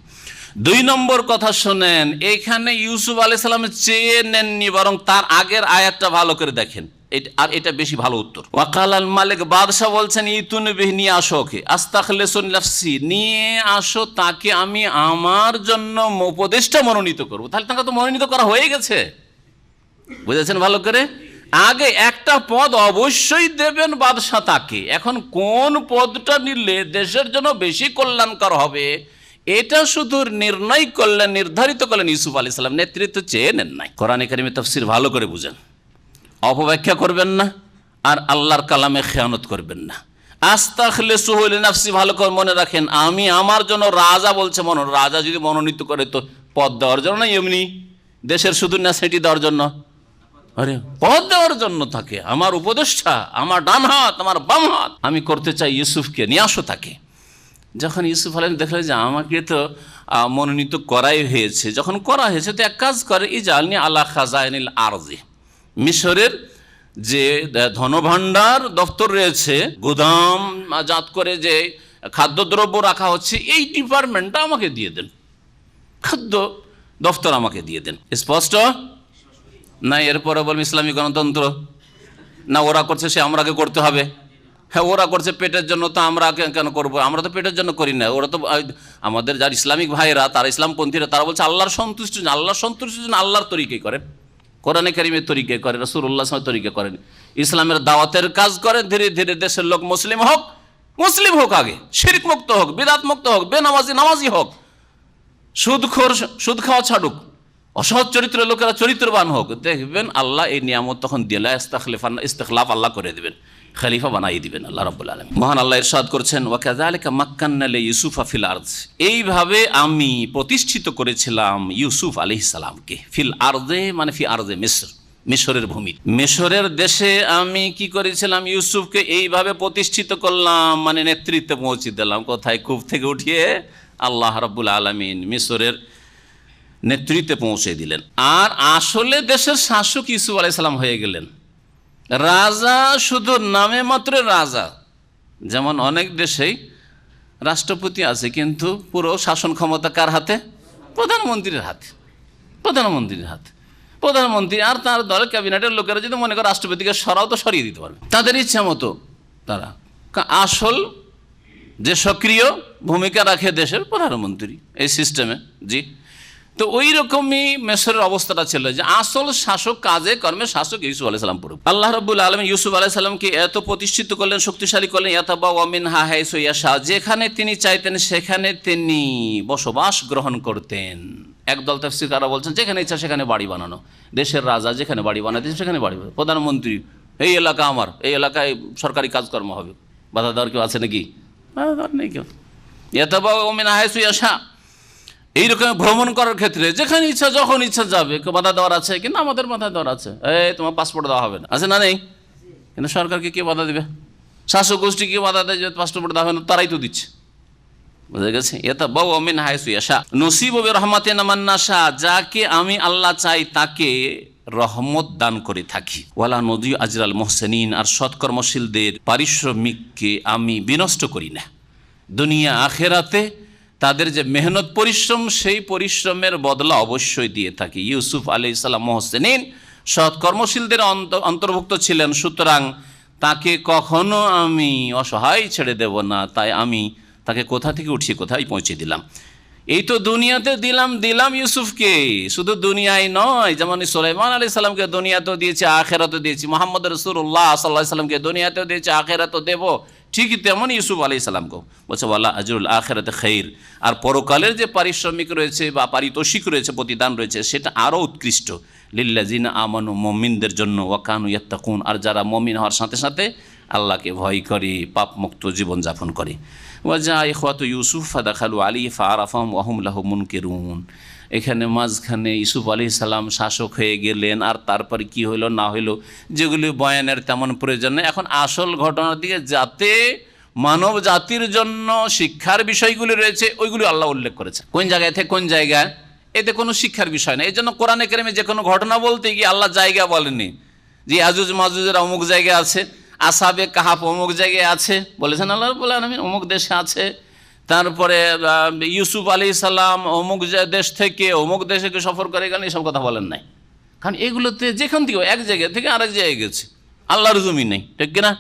2 নম্বর কথা শোনেন, এইখানে ইউসুফ আলাইহিস সালাম চেয়ে নেননি, বরং তার আগের আয়াতটা ভালো করে দেখেন, আর এটা বেশি ভালো উত্তর। ওয়াকাল আল মালিক, বাদশাহ বলছেন ইতুন বিহি, নিয়ে আসো ওকে, আস্তাখলিসু নাফসি, নিয়ে আসো তাকে, আমি আমার জন্য উপদেষ্টা মনোনীত করব। তাহলে তাকে তো মনোনীত করা হয়ে গেছে, বুঝেছেন ভালো করে? আগে একটা পদ অবশ্যই দেবেন বাদশাহ তাকে, এখন কোন পদটা নিলে দেশের জন্য বেশি কল্যাণকর হবে এটা শুধু নির্ণয় করলেন, নির্ধারিত করলেন ইউসুফ আলাইহিস সালাম, নেতৃত্ব চেয়ে নেন নাই। কোরআনে কারিমে তাফসীর ভালো করে বুঝেন, অপব্যাখ্যা করবেন না আর আল্লাহর কালামে খেয়ানত করবেন না। আস্তাখলিসুহু লিনাফসি, ভালো করে মনে রাখেন, আমি আমার জন্য, রাজা বলছে রাজা যদি মনোনীত করে তো পদ দেওয়ার জন্য না, এমনি দেশের শুধু না সেটি দেওয়ার জন্য, আরে পদ দেওয়ার জন্য থাকে। আমার উপদেষ্টা, আমার ডান হাত, আমার বাম হাত, আমি করতে চাই ইউসুফকে, নিয়ে আসো তাকে। যখন ইউসুফ আলাইহিস দেখলেন যে আমাকে তো মনোনীত করাই হয়েছে, যখন করা হয়েছে তো এক কাজ করে, ইজআলনি আলা খাজাইনিল আরজি, মিশরের যে ধনভাণ্ডার দপ্তর রয়েছে, গোদাম জাত করে যে খাদ্যদ্রব্য রাখা হচ্ছে, এই ডিপার্টমেন্টটা আমাকে দিয়ে দেন, খাদ্য দপ্তর আমাকে দিয়ে দেন। স্পষ্ট না? এরপরে বলবেন ইসলামী গণতন্ত্র না, ওরা করছে সে আমরাকে করতে হবে। হ্যাঁ, ওরা করছে পেটের জন্য, তো আমরা কেন করবো? আমরা তো পেটের জন্য করি না। ওরা তো আমাদের যারা ইসলামিক ভাইরা, তারা ইসলামপন্থীরা, তারা বলছে আল্লাহর সন্তুষ্টির জন্য, আল্লাহর সন্তুষ্টির জন্য আল্লাহর তরিকাই করেন, কোরআনে কারিমের তরিকায় করেন, রাসূলুল্লাহ সাল্লাল্লাহু আলাইহি ওয়াসাল্লাম তরিকা করেন, ইসলামের দাওয়াতের কাজ করেন। ধীরে ধীরে দেশের লোক মুসলিম হোক, আগে শিরক মুক্ত হোক, বিদআত মুক্ত হোক, বেনামাজি নামাজি হোক, সুদখোর সুদ খাওয়া ছাড়ুক, অসৎ চরিত্রের লোকেরা চরিত্রবান হোক। দেখবেন আল্লাহ এই নিয়ামত তখন দিলে ইস্তেখলাফ আল্লাহ করে দেবেন, খলিফা বানাই দিবেন আল্লাহ রাব্বুল আলামিন। মহান আল্লাহ ইরশাদ করছেন, ওয়া কাযালিকা মাক্কান্না লিইউসুফা ফিল আরদ, এইভাবে আমি প্রতিষ্ঠিত করেছিলাম ইউসুফ আলাইহিস সালামকে, ফিল আরদে মানে ফি আরদে মিসর, মিশরের ভূমি, মিশরের দেশে আমি কি করেছিলাম, ইউসুফকে এইভাবে প্রতিষ্ঠিত করলাম, মানে নেতৃত্বে পৌঁছে দিলাম। কোথায়? কূপ থেকে উঠিয়ে আল্লাহ রাব্বুল আলামিন মিশরের নেতৃত্বে পৌঁছে দিলেন। আর আসলে দেশের শাসক ইউসুফ আলাইহিস সালাম হয়ে গেলেন রাজা, শুধু নামে মাত্র রাজা। যেমন অনেক দেশেই রাষ্ট্রপতি আছে, কিন্তু পুরো শাসন ক্ষমতা কার হাতে? প্রধানমন্ত্রীর হাতে। প্রধানমন্ত্রী আর তার দল ক্যাবিনেটের লোকেরা যদি মনে করে রাষ্ট্রপতিকে সরাও, তো সরিয়ে দিতে পারবে তাদের ইচ্ছা মতো। তারা আসল যে সক্রিয় ভূমিকা রাখে দেশের প্রধানমন্ত্রী এই সিস্টেমে। জি, তো ওই রকমই মিশরের অবস্থাটা ছিল, যে আসল শাসক, কাজে কর্মে শাসক ইউসুফ আলাইহিস সালাম পুরো। আল্লাহ রাব্বুল আলামিন ইউসুফ আলাইহিস সালামকে এত প্রতিষ্ঠিত করলেন, শক্তিশালী করলেন, ইয়াতাবাওয়া মিনহা হাইসু ইয়াশা, যেখানে তিনি চাইতেন সেখানে তিনি বসবাস গ্রহণ করতেন। একদল তাফসীরকাররা বলছেন যেখানে ইচ্ছা সেখানে বাড়ি বানানো, দেশের রাজা যেখানে বাড়ি বানাতে সেখানে বাড়ি, প্রধানমন্ত্রী এই এলাকা আমার, এই এলাকায় সরকারি কাজকর্ম হবে, বাধা দেওয়ার কেউ আছে নাকি? বাধা দেওয়ার নেই কেউ। ইয়াতাবাওয়া মিনহা হাইসু ইয়াশা, এইরকম ভ্রমণ করার ক্ষেত্রে যেখানে ইচ্ছা যখন ইচ্ছা যাবে, কেউ বাধা দেওয়ার আছে? কিন্তু আমাদের বাধা দেওয়ার আছে, এই তোমার পাসপোর্ট দেওয়া হবে না, আছে না? নেই। কিন্তু সরকারকে কে বাধা দেবে? শাসক গোষ্ঠী কে বাধা দেয় যে পাসপোর্ট দেওয়া হবে না? তারাই তো দিচ্ছে, বুঝে গেছে? ইয়াতাবাওয়া মিনহা হাইসু ইয়াশা নসিবু বিরহমাতিনা মান নাশা, যাকে আমি আল্লাহ চাই তাকে রহমত দান করে থাকি। ওয়ালা নদিউ আজরাল মুহসিনিন, আর সৎকর্মশীলদের পারিশ্রমিককে আমি বিনষ্ট করি না। দুনিয়া আখেরাতে তাদের যে মেহনত পরিশ্রম, সেই পরিশ্রমের বদলা অবশ্যই দিয়ে থাকি। ইউসুফ আলাইহিস সালাম মুহসিনিন, সৎকর্মশীলদের অন্তর্ভুক্ত ছিলেন, সুতরাং তাকে কখনো আমি অসহায় ছেড়ে দেব না। তাই আমি তাকে কোথা থেকে উঠিয়ে কোথায় পৌঁছে দিলাম। এই তো দুনিয়াতে দিলাম ইউসুফকে, শুধু দুনিয়ায় নয়, যেমন সুলাইমান আলাইহিস সালামকে দুনিয়াতেও দিয়েছি, আখেরাতেও দিয়েছি, মুহাম্মদ রাসূলুল্লাহ সাল্লাল্লাহু আলাইহি সাল্লামকে দুনিয়াতেও দিয়েছি, আখেরাতেও দেব। ঠিক তেমন ইউসুফ আলাইহিস সালামকেও বলছে ওয়ালা আজরুল আখিরাতে খাইর, আর পরকালের যে পারিশ্রমিক রয়েছে বা পারিতোষিক রয়েছে, প্রতিদান রয়েছে, সেটা আরও উৎকৃষ্ট। লিল্লাযিনা আমানু, মুমিনদের জন্য, ওয়া কানু ইয়াত্তাকুন, আর যারা মুমিন হওয়ার সাথে সাথে আল্লাহকে ভয় করে, পাপমুক্ত জীবনযাপন করে। ওয়াজা ইখওয়াতু ইউসুফ ফাদাখালু আলাইহি ফাআরাফাহুম ওয়া হুম লাহু মুনকিরুন। এখানে মাঝখানে ইউসুফ আলাইহিস সালাম শাসক হয়ে গেলেন, আর তারপরে কি হইল না হইল যেগুলি বয়ানের তেমন প্রয়োজন নেই। এখন আসল ঘটনার দিকে, যাতে মানব জাতির জন্য শিক্ষার বিষয়গুলি রয়েছে ওইগুলি আল্লাহ উল্লেখ করেছে। কোন জায়গায় থেকে কোন জায়গায়, এতে কোনো শিক্ষার বিষয় নেই। এই জন্য কোরআনে কারিমে যে কোনো ঘটনা বলতে গিয়ে আল্লাহ জায়গা বলেনি, যে আজুজ মাজুজের অমুক জায়গায় আছে, আসহাবে কাহাফ অমুক জায়গায় আছে, বলেছেন আল্লাহ রাব্বুল আলামিন অমুক দেশে আছে। তারপরে ইউসুফ আলাইহিস সালাম অমুক দেশ থেকে অমুক দেশে সফর করে গেলেন, এসব কথা বলেন নাই। কারণ এগুলোতে যেখান থেকে এক জায়গা থেকে আরেক জায়গায় গেছে, আল্লাহর জমি নেই, ঠিক কিনা?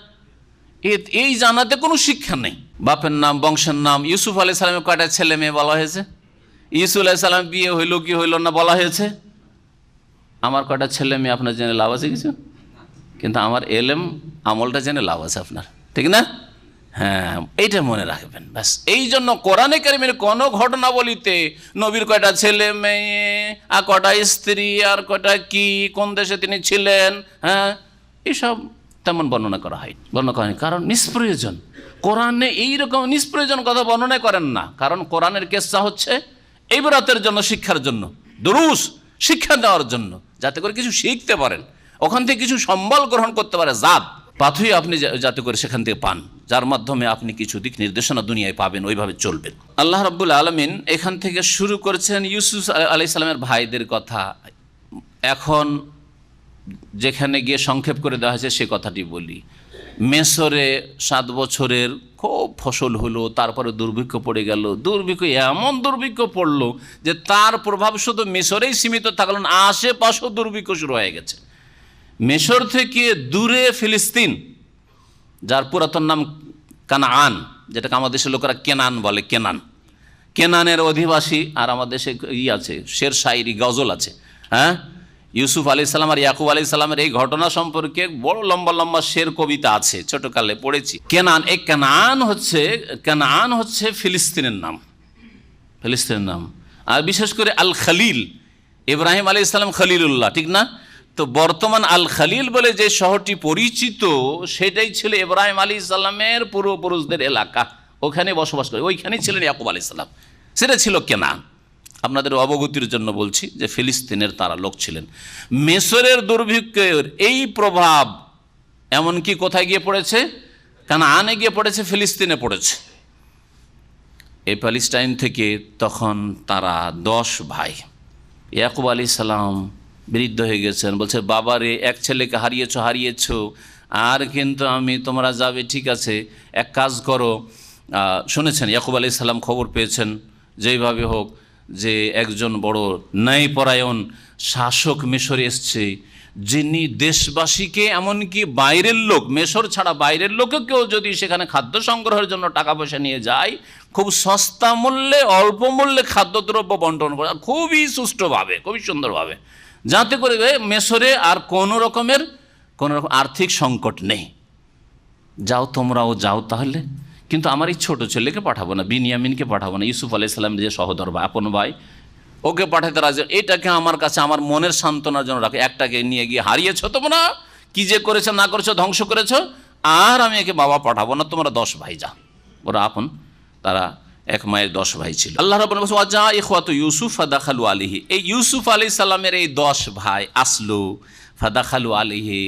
এই জানাতে কোনো শিক্ষা নেই। বাপের নাম, বংশের নাম। ইউসুফ আলাইহিস সালামের কয়টা ছেলে মেয়ে বলা হয়েছে? ইউসুফ আলাইহিস সালাম বিয়ে হইল কি হইল না বলা হয়েছে? আমার কয়টা ছেলে মেয়ে আপনার জেনে লাভ আছে কিছু? কিন্তু আমার এলেম আমলটা জেনে লাভ আছে আপনার, ঠিক না? হ্যাঁ, এইটা মনে রাখবেন ব্যাস। এই জন্য কোরআনে কারিমের কোনো ঘটনাবলিতে নবীর কয়টা ছেলে মেয়ে, আর কয়টা স্ত্রী, আর কয়টা কি, কোন দেশে তিনি ছিলেন, হ্যাঁ, এইসব তেমন বর্ণনা করা হয়, বর্ণনা করেন। কারণ নিষ্প্রয়োজন। কোরআনে এইরকম নিষ্প্রয়োজন কথা বর্ণনা করেন না। কারণ কোরআনের কেসা হচ্ছে ইবরাতের জন্য, শিক্ষার জন্য, দুরুস শিক্ষা দেওয়ার জন্য, যাতে করে কিছু শিখতে পারেন, ওখান থেকে কিছু সম্বল গ্রহণ করতে পারে, জাত পাথুই আপনি যাতে করে সেখান থেকে পান, যার মাধ্যমে আপনি কিছু দিক নির্দেশনা দুনিয়ায় পাবেন, ওইভাবে চলবেন। আল্লাহ রাব্বুল আলামিন এখান থেকে শুরু করেছেন ইউসুফ আলাইহিস সালামের ভাইদের কথা। এখন যেখানে গিয়ে সংক্ষেপ করে দেওয়া হয়েছে সে কথাটি বলি। মিসরে 7 বছরের খুব ফসল হলো, তারপরে দুর্ভিক্ষ পড়ে গেল। দুর্ভিক্ষ এমন দুর্ভিক্ষ পড়লো যে তার প্রভাব শুধু মিসরেই সীমিত থাকলো না, আশেপাশেও দুর্ভিক্ষ শুরু হয়ে গেছে। মিসর থেকে দূরে ফিলিস্তিন, যার পুরাতন নাম কানাআন, যেটাকে আমাদের দেশের লোকেরা কেনান বলে, কেনানের অধিবাসী। আর আমাদের দেশে আছে শের শায়রি, গজল আছে। হ্যাঁ, ইউসুফ আলাইহিস সালাম আর ইয়াকুব আলাইহিস সালামের এই ঘটনা সম্পর্কে বড় লম্বা লম্বা শের কবিতা আছে, ছোটকালে পড়েছি। কেনান, এই কানাআন হচ্ছে ফিলিস্তিনের নাম। আর বিশেষ করে আল খলিল, ইব্রাহিম আলাইহিস সালাম খলিলুল্লাহ, ঠিক না? তো বর্তমান আল খলিল বলে যে শহরটি পরিচিত, সেটাই ছিল ইব্রাহিম আলাইহিস সালামের পূর্বপুরুষদের এলাকা। ওখানে বসবাস করে, ওইখানেই ছিলেন ইয়াকুব আলাইহিস সালাম। সেটা ছিল কেনান। আপনাদের অবগতির জন্য বলছি যে ফিলিস্তিনের তারা লোক ছিলেন। মিসরের দুর্ভিক্ষের এই প্রভাব এমনকি কোথায় গিয়ে পড়েছে? কানাআনে গিয়ে পড়েছে, ফিলিস্তিনে পড়েছে। এই প্যালেস্টাইন থেকে তখন তারা 10 ভাই। ইয়াকুব আলাইহিস সালাম বৃদ্ধ হয়ে গেছেন, বলছে বাবারে, এক ছেলেকে হারিয়েছ, আর কিন্তু তোমরা যাবে, ঠিক আছে, এক কাজ করো। শুনেছেন ইয়াকুব আলাইহিস সালাম খবর পেয়েছেন যেইভাবে হোক যে একজন বড় ন্যায়পরায়ণ শাসক মিশরে এসছে, যিনি দেশবাসীকে, এমনকি বাইরের লোক, মিশর ছাড়া বাইরের লোককেও যদি সেখানে খাদ্য সংগ্রহের জন্য টাকা পয়সা নিয়ে যায়, খুব সস্তা মূল্যে, অল্প মূল্যে খাদ্যদ্রব্য বন্টন করে, খুবই সুষ্ঠুভাবে, খুবই সুন্দরভাবে, যাতে করে মিশরে আর কোনো রকম আর্থিক সংকট নেই। যাও, তোমরাও যাও তাহলে, কিন্তু আমার এই ছোটো ছেলেকে পাঠাবো না, বিনিয়ামিনকে পাঠাবো না, ইউসুফ আলাইহিস সালামের যে সহোদর ভাই, আপন ভাই, ওকে পাঠাতে রাজি। এটাকে আমার কাছে আমার মনের সান্ত্বনার জন্য রাখো। একটাকে নিয়ে গিয়ে হারিয়েছ তোমরা, কি যে করেছো না করেছো, ধ্বংস করেছো, আর আমি একে বাবা পাঠাবো না, তোমরা 10 ভাই যা। ওরা আপন, তারা এক মায়ের 10 ভাই ছিল। আল্লাহ রাব্বুল আলামিন ওয়াজা ইখওয়াতু ইউসুফ ফাদাখালু আলাইহি। এই ইউসুফ আলাইহিস সালামের এই 10 ভাই আসলো, ফাদাখালু আলাইহি,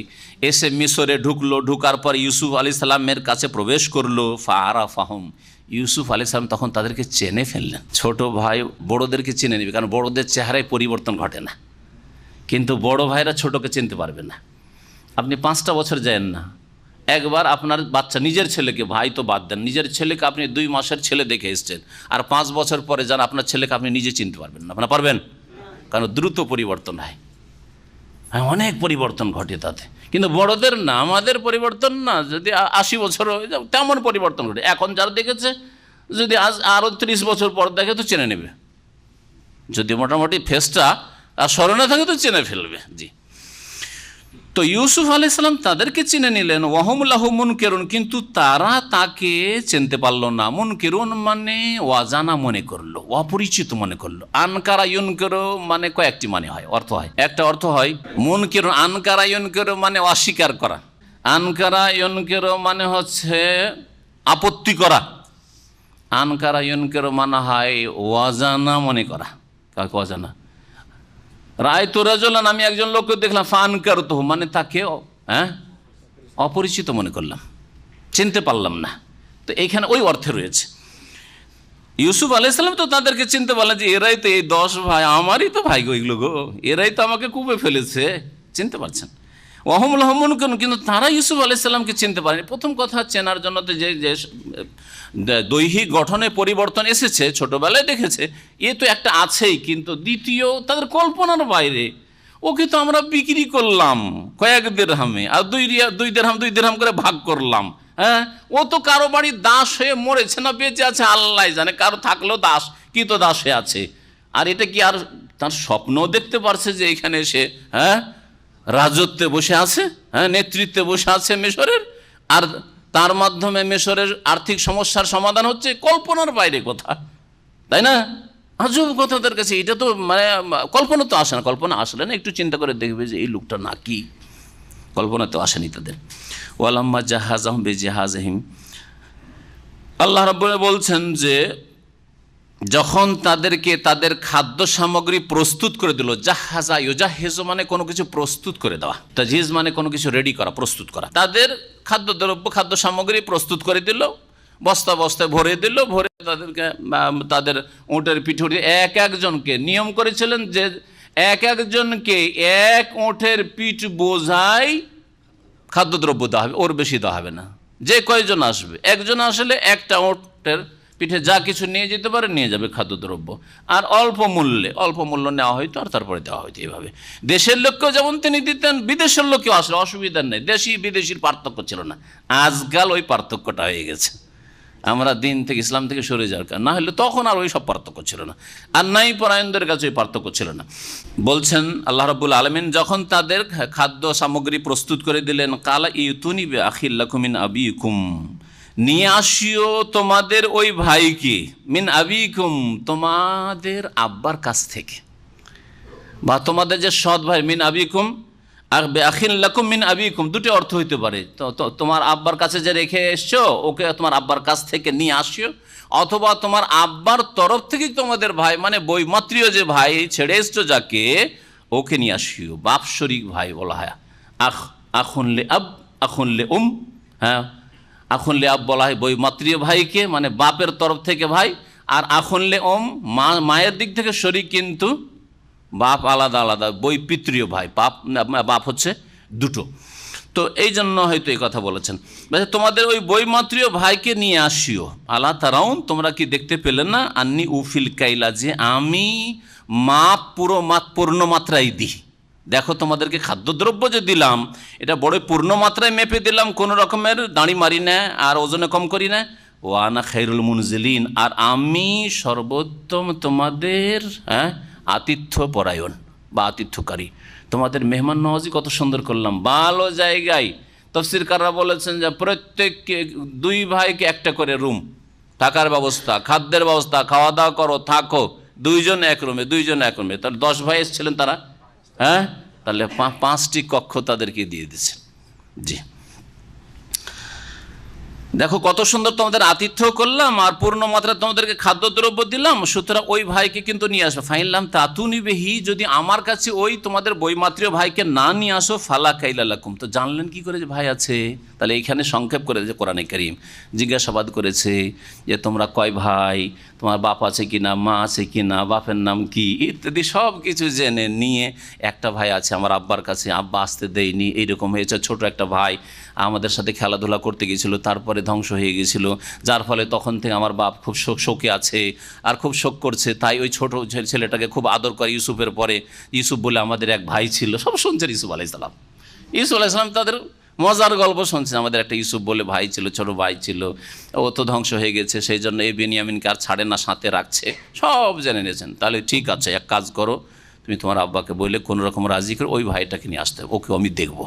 এসে মিশরে ঢুকলো। ঢুকার পর ইউসুফ আলাইহিস সালামের কাছে প্রবেশ করলো। ফাআরাফাহুম, ইউসুফ আলাইহিস সালাম তখন তাদেরকে চেনে ফেললেন। ছোট ভাই বড়দেরকে চিনে নেবে, কারণ বড়দের চেহারায় পরিবর্তন ঘটে না, কিন্তু বড় ভাইরা ছোটকে চিনতে পারবে না। আপনি 5টা বছর যায়েন না, একবার আপনার বাচ্চা, নিজের ছেলেকে, ভাই তো বাদ দেন, নিজের ছেলেকে আপনি 2 মাসের ছেলে দেখে এসছেন, আর 5 বছর পরে যান আপনার ছেলেকে আপনি নিজে চিনতে পারবেন না। আপনারা পারবেন? কারণ দ্রুত পরিবর্তন হয়, হ্যাঁ, অনেক পরিবর্তন ঘটে তাতে। কিন্তু বড়দের না, আমাদের পরিবর্তন না, যদি 80 বছর হয়ে যায় তেমন পরিবর্তন ঘটে। এখন যারা দেখেছে, যদি আজ আরও 30 বছর পর দেখে তো চেনে নেবে, যদি মোটামুটি ফেসটা স্মরণে থাকে তো চেনে ফেলবে। জি, তো ইউসুফ আলাইহিস সালাম তাদেরকে চিনে নিলেন। ওয়াহুম লাহু মুনকিরুন, কিন্তু তারা তাকে চিনতে পারল না। মুনকিরুন মানে ওয়াজানা মনে করলো, অপরিচিত মনে করলো। আনকারা ইউনকিরু মানে কয়েকটি মানে হয়, অর্থ হয়। একটা অর্থ হয় মুনকিরুন, আনকারা ইউনকিরু মানে অস্বীকার করা, আনকারা ইয়নকেরো মানে হচ্ছে আপত্তি করা, আনকারা ইয়নকেরো মানে হয় অজানা মনে করা। কাকে অজানা? রায় তো রাজলান, আমি একজন লোককে দেখলাম, ফানকার তো মানে তাকে অপরিচিত মনে করলাম, চিনতে পারলাম না। তো এইখানে ওই অর্থে রয়েছে। ইউসুফ আলাইহিসসালাম তো তাদেরকে চিনতে পারলেন যে এরাই তো এই 10 ভাই, আমারই তো ভাই গো এগুলো গো, এরাই তো আমাকে কূপে ফেলেছে, চিনতে পারছেন। ওয়াহুম লাহু মুনকিরুন, কিন্তু তারা ইউসুফ আলাইহিসসালামকে চিনতে পারেনি। প্রথম কথা, চেনার জন্য তো যে দৈহিক গঠনে পরিবর্তন এসেছে, ছোটবেলায় দেখেছে, এ তো একটা আছেই, কিন্তু দ্বিতীয় তাদের কল্পনার বাইরে। ওকে তো আমরা বিক্রি করলাম কয়েক দিরহামে, আর দুই দিরহাম করে ভাগ করলাম। হ্যাঁ, ও তো কারো বাড়ির দাস হয়ে মরেছে না বেঁচে আছে আল্লাহ জানে, কারো থাকলেও দাস, কি তো দাস হয়ে আছে। আর এটা কি আর তার স্বপ্নও দেখতে পারছে যে এখানে এসে রাজত্বে বসে আছে, নেতৃত্বে বসে আছে মিশরের, আর তার মাধ্যমে মিশরের আর্থিক সমস্যার সমাধান হচ্ছে? কল্পনার বাইরে কথা, তাই না? আজব কথা তার কাছে। এটা তো মানে কল্পনা তো আসে না। কল্পনা আসলে না, একটু চিন্তা করে দেখবে যে এই লোকটা না কি, কল্পনা তো আসেনি তাদের। ওয়ালাম্মা জাহাজাহুম বিজাহাজিহিম, আল্লাহ রাব্বুল বলছেন যে যখন তাদেরকে তাদের খাদ্য সামগ্রী প্রস্তুত করে দিল, জাহাজা ইউজাহিজু মানে কোনো কিছু প্রস্তুত করে দেওয়া, তাজহিজ মানে কোনো কিছু রেডি করা, প্রস্তুত করা। তাদের খাদ্যদ্রব্য খাদ্য সামগ্রী প্রস্তুত করে দিল, বস্তা বস্তায় ভরে দিল, ভরে তাদেরকে তাদের উটের পিঠে উঠে এক একজনকে নিয়ম করেছিলেন যে এক একজনকে এক উটের পিঠ বোঝাই খাদ্যদ্রব্য দেওয়া হবে, ওর বেশি দেওয়া হবে না। যে কয়জন আসবে, একজন আসলে একটা উটের পিঠে যা কিছু নিয়ে যেতে পারে নিয়ে যাবে খাদ্যদ্রব্য, আর অল্প মূল্য নেওয়া হইতো, আর তারপরে দেওয়া হইতো। এইভাবে দেশের লোককেও যেমন তিনি দিতেন, বিদেশের লোককেও আসলে অসুবিধা নেই, দেশি বিদেশির পার্থক্য ছিল না। আজকাল ওই পার্থক্যটা হয়ে গেছে, আমরা দিন থেকে ইসলাম থেকে সরে যাওয়ার কারণ, না হলে তখন আর ওই সব পার্থক্য ছিল না, আর নাই পরায়ণদের কাছে ওই পার্থক্য ছিল না। বলছেন আল্লাহ রাব্বুল আলামিন যখন তাদের খাদ্য সামগ্রী প্রস্তুত করে দিলেন, কালা ইউতুনি বিআখিল লাকুম মিন আবিকুম, নিয়ে আসিও তোমাদের ওই ভাইকে, মিন আবিকুম তোমাদের আব্বার কাছ থেকে, বা তোমাদের যে সৎ ভাই, মিন আবিকুম আর বিআখিল লাকুম মিন আবিকুম, দুটো অর্থ হইতে পারে। তো তোমার আব্বার কাছে যে রেখে এসছো, ওকে তোমার আব্বার কাছ থেকে নিয়ে আসিও, অথবা তোমার আব্বার তরফ থেকে তোমাদের ভাই মানে বৈমাত্রীয় যে ভাই ছেড়ে এসছো যাকে, ওকে নিয়ে আসিও। বাপ শরিক ভাই বলা হয়, আখুনলে আব আখুনলে হ্যাঁ, আখুনলে আব বলা হয় বৈমাত্রীয় ভাইকে, মানে বাপের তরফ থেকে ভাই, আর আখুনলে মায়ের দিক থেকে শরিক, কিন্তু বাপ আলাদা আলাদা, বৈপিত্রীয় ভাই, বাপ হচ্ছে দুটো। তো এই জন্য হয়তো এই কথা বলেছেন, তোমাদের ওই বৈমাত্রীয় ভাইকে নিয়ে আসিও। আলা তারাউন, তোমরা কি দেখতে পেলে না, আন্নি উফিল কাইলা, যে আমি মাপ পূর্ণ মাত্রায় দিই। দেখো তোমাদেরকে খাদ্যদ্রব্য যে দিলাম, এটা বড় পূর্ণ মাত্রায় মেপে দিলাম, কোনো রকমের দাঁড়ি মারি না, আর ওজনে কম করি না। ও আনা খাইরুল মুনজিলিন, আর আমি সর্বোত্তম তোমাদের আতিথ্য পরায়ণ বা আতিথ্যকারী। তোমাদের মেহমান নওয়াজি কত সুন্দর করলাম, ভালো জায়গায়। তাফসীরকাররা বলেছেন যে প্রত্যেক 2 ভাইকে একটা করে রুম, থাকার ব্যবস্থা, খাদ্যের ব্যবস্থা, খাওয়া দাওয়া করো, থাকো, 2 জন এক রুমে, 2 জন এক রুমে। তার 10 ভাই এসেছিলেন তারা, তাহলে 5টি কক্ষ তাদেরকে দিয়ে দিয়েছেন। জি, দেখো কত সুন্দর তোমাদের আতিথ্য করলাম, আর পূর্ণ মাত্রা তোমাদেরকে খাদ্যদ্রব্য দিলাম, সুতরাং ওই ভাইকে কিন্তু নিয়ে আসো। ফাইনলাম তাতুনি বিহি, যদি আমার কাছে ওই তোমাদের বৈমাত্রীয় ভাইকে না নিয়ে আসো, ফালা কাইলা লাকুম, তো জানলেন কি করে যে ভাই আছে? তাহলে এইখানে সংক্ষেপ করে যে কোরআনে কারীম জিজ্ঞাসাবাদ করেছে যে তোমরা কয় ভাই, তোমার বাপ আছে কি না, মা আছে কি না, বাপের নাম কি, ইত্যাদি সব কিছু জেনে নিয়ে, একটা ভাই আছে আমার আব্বার কাছে, আব্বা আসতে দেয়নি, এইরকম হয়েছে, ছোট একটা ভাই আমাদের সাথে খেলাধুলা করতে গিয়েছিল, তারপরে ধ্বংস হয়ে গিয়েছিল, যার ফলে তখন থেকে আমার বাপ খুব শোকে আছে, আর খুব শোক করছে, তাই ওই ছোট ছেলেটাকে খুব আদর করে। ইউসুফের পরে ইউসুফ বলে আমাদের এক ভাই ছিল, সব শুনছেন ইউসুফ আলাইহিসসালাম। ইউসুফ আলাইহিসসালাম তাদের মজার গল্প শুনছেন, আমাদের একটা ইউসুফ বলে ভাই ছিল, ছোট ভাই ছিল, ও তো ধ্বংস হয়ে গেছে, সেই জন্য এই বেনিয়ামিনকে আর ছাড়ে না, সাথে রাখছে, সব জেনে নিয়েছেন। তাহলে ঠিক আছে, এক কাজ করো, তুমি তোমার আব্বাকে বললে কোনো রকম রাজি করে ওই ভাইটাকে নিয়ে আসতে হবে, ওকে আমি দেখবো,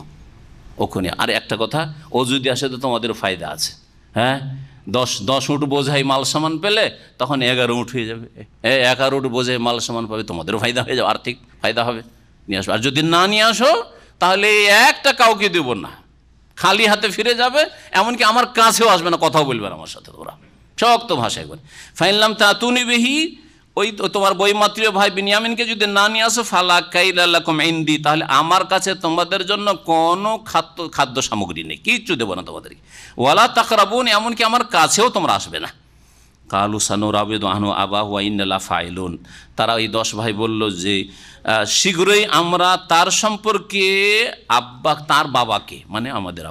ওখানে। আর একটা কথা, ও যদি আসে তো তোমাদের ফায়দা আছে। 10 উট বোঝাই মাল সামান পেলে তখন 11 উট হয়ে যাবে, 11 উট বোঝাই মাল সামান পাবে, তোমাদেরও ফায়দা হয়ে যাবে, আর্থিক ফায়দা হবে, নিয়ে আসবে। আর যদি না নিয়ে আসো তাহলে একটা কাউকে দেব না, খালি হাতে ফিরে যাবে, এমনকি আমার কাছেও আসবে না, কথাও বলবে না আমার সাথে। তোমরা শক্ত ভাষায় বলে ফাইনলাম তাতুনি বিহি, ওই তোমার বৈমাত্রীয় ভাই বিনিয়ামিনকে যদি না নিয়ে আসো, ফালা কাইলা লাকুম ইনদি, তাহলে আমার কাছে তোমাদের জন্য কোনো খাদ্য সামগ্রী নেই, কিচ্ছু দেবো না তোমাদেরকে। ওয়ালা তাকরাবুন, এমনকি আমার কাছেও তোমরা আসবে না। কালু সানুরাবিদু আনহু আবাহু ওয়া ইন্না লা ফাইলুন, তারা এই 10 ভাই বলল যে শীঘ্রই আমরা তার সম্পর্কে তার বাবাকে, মানে আমাদের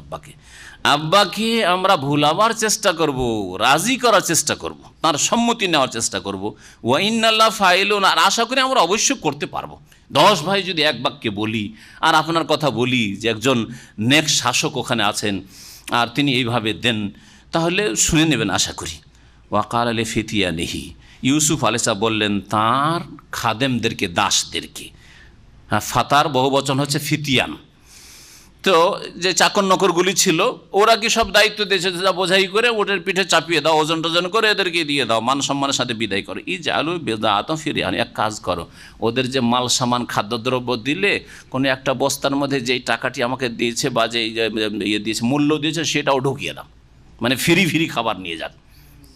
আব্বাকে আমরা ভুলাবার চেষ্টা করব, রাজি করার চেষ্টা করব, তার সম্মতি নেওয়ার চেষ্টা করব। ওয়া ইন্না লা ফাইলুন, আর আশা করি আমরা অবশ্যই করতে পারবো। 10 ভাই যদি এক বাক্যে বলি, আর আপনার কথা বলি যে একজন নেক শাসক ওখানে আছেন আর তিনি এইভাবে দেন, তাহলে শুনে নেবেন আশা করি। ওয়াকাল আলী ফিতিয়ানিহি, ইউসুফ আলাইহিস বললেন তাঁর খাদেমদেরকে, দাসদেরকে। হ্যাঁ, ফাতার বহু বচন হচ্ছে ফিতিয়ান। তো যে চাকর নকরগুলি ছিল, ওরা কি সব দায়িত্ব দিয়েছে, বোঝাই করে ওটের পিঠে চাপিয়ে দাও, ওজন টোজন করে এদেরকে দিয়ে দাও, মান সম্মানের সাথে বিদায় করো। ই জালু বেদাত ফিরিয়ান, এক কাজ করো, ওদের যে মাল সামান খাদ্যদ্রব্য দিলে কোনো একটা বস্তার মধ্যে যেই টাকাটি আমাকে দিয়েছে বা যে ইয়ে দিয়েছে, মূল্য দিয়েছে, সেটাও ঢুকিয়ে দাও, মানে ফ্রি খাবার নিয়ে যাক।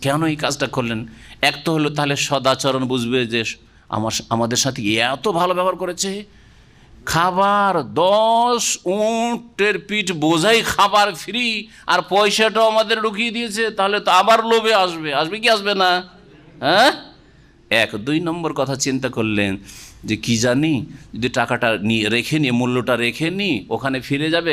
কেন এই কাজটা করলেন? এক তো হলো তাহলে সদাচরণ বুঝবে যে আমাদের সাথে এত ভালো ব্যবহার করেছে, খাবার 10 উটের পিঠ বোঝাই খাবার ফ্রি, আর পয়সাটাও আমাদের ঢুকিয়ে দিয়েছে, তাহলে তো আবার লোভে আসবে কি আসবে না? হ্যাঁ, 2 নম্বর কথা চিন্তা করলেন যে কি জানি যদি টাকাটা রেখে নিই, মূল্যটা রেখে নিই, ওখানে ফিরে যাবে,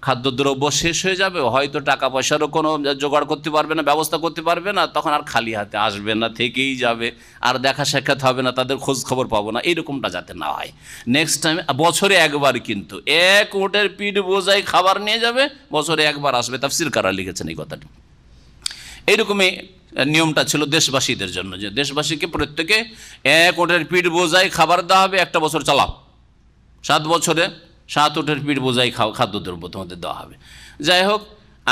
খাদ্যদ্রব্য শেষ হয়ে যাবে, হয়তো টাকা পয়সারও কোনো জোগাড় করতে পারবে না, ব্যবস্থা করতে পারবে না, তখন আর খালি হাতে আসবে না, থেকেই যাবে, আর দেখা সাক্ষাৎ হবে না, তাদের খোঁজ খবর পাবো না, এইরকমটা যাতে না হয়। নেক্সট টাইম বছরে একবার, কিন্তু 1 উটের পিঠ বোঝাই খাবার নিয়ে যাবে, বছরে একবার আসবে। তাফসীরকাররা লিখেছেন এই কথাটি। এইরকমই নিয়মটা ছিল দেশবাসীদের জন্য, যে দেশবাসীকে প্রত্যেকে 1 উটের পিঠ বোঝাই খাবার দেওয়া হবে, একটা বছর চালাও, 7 বছরে 7 উটের পিঠ বোঝাই খাদ্যদ্রব্য তোমাদের দেওয়া হবে। যাই হোক,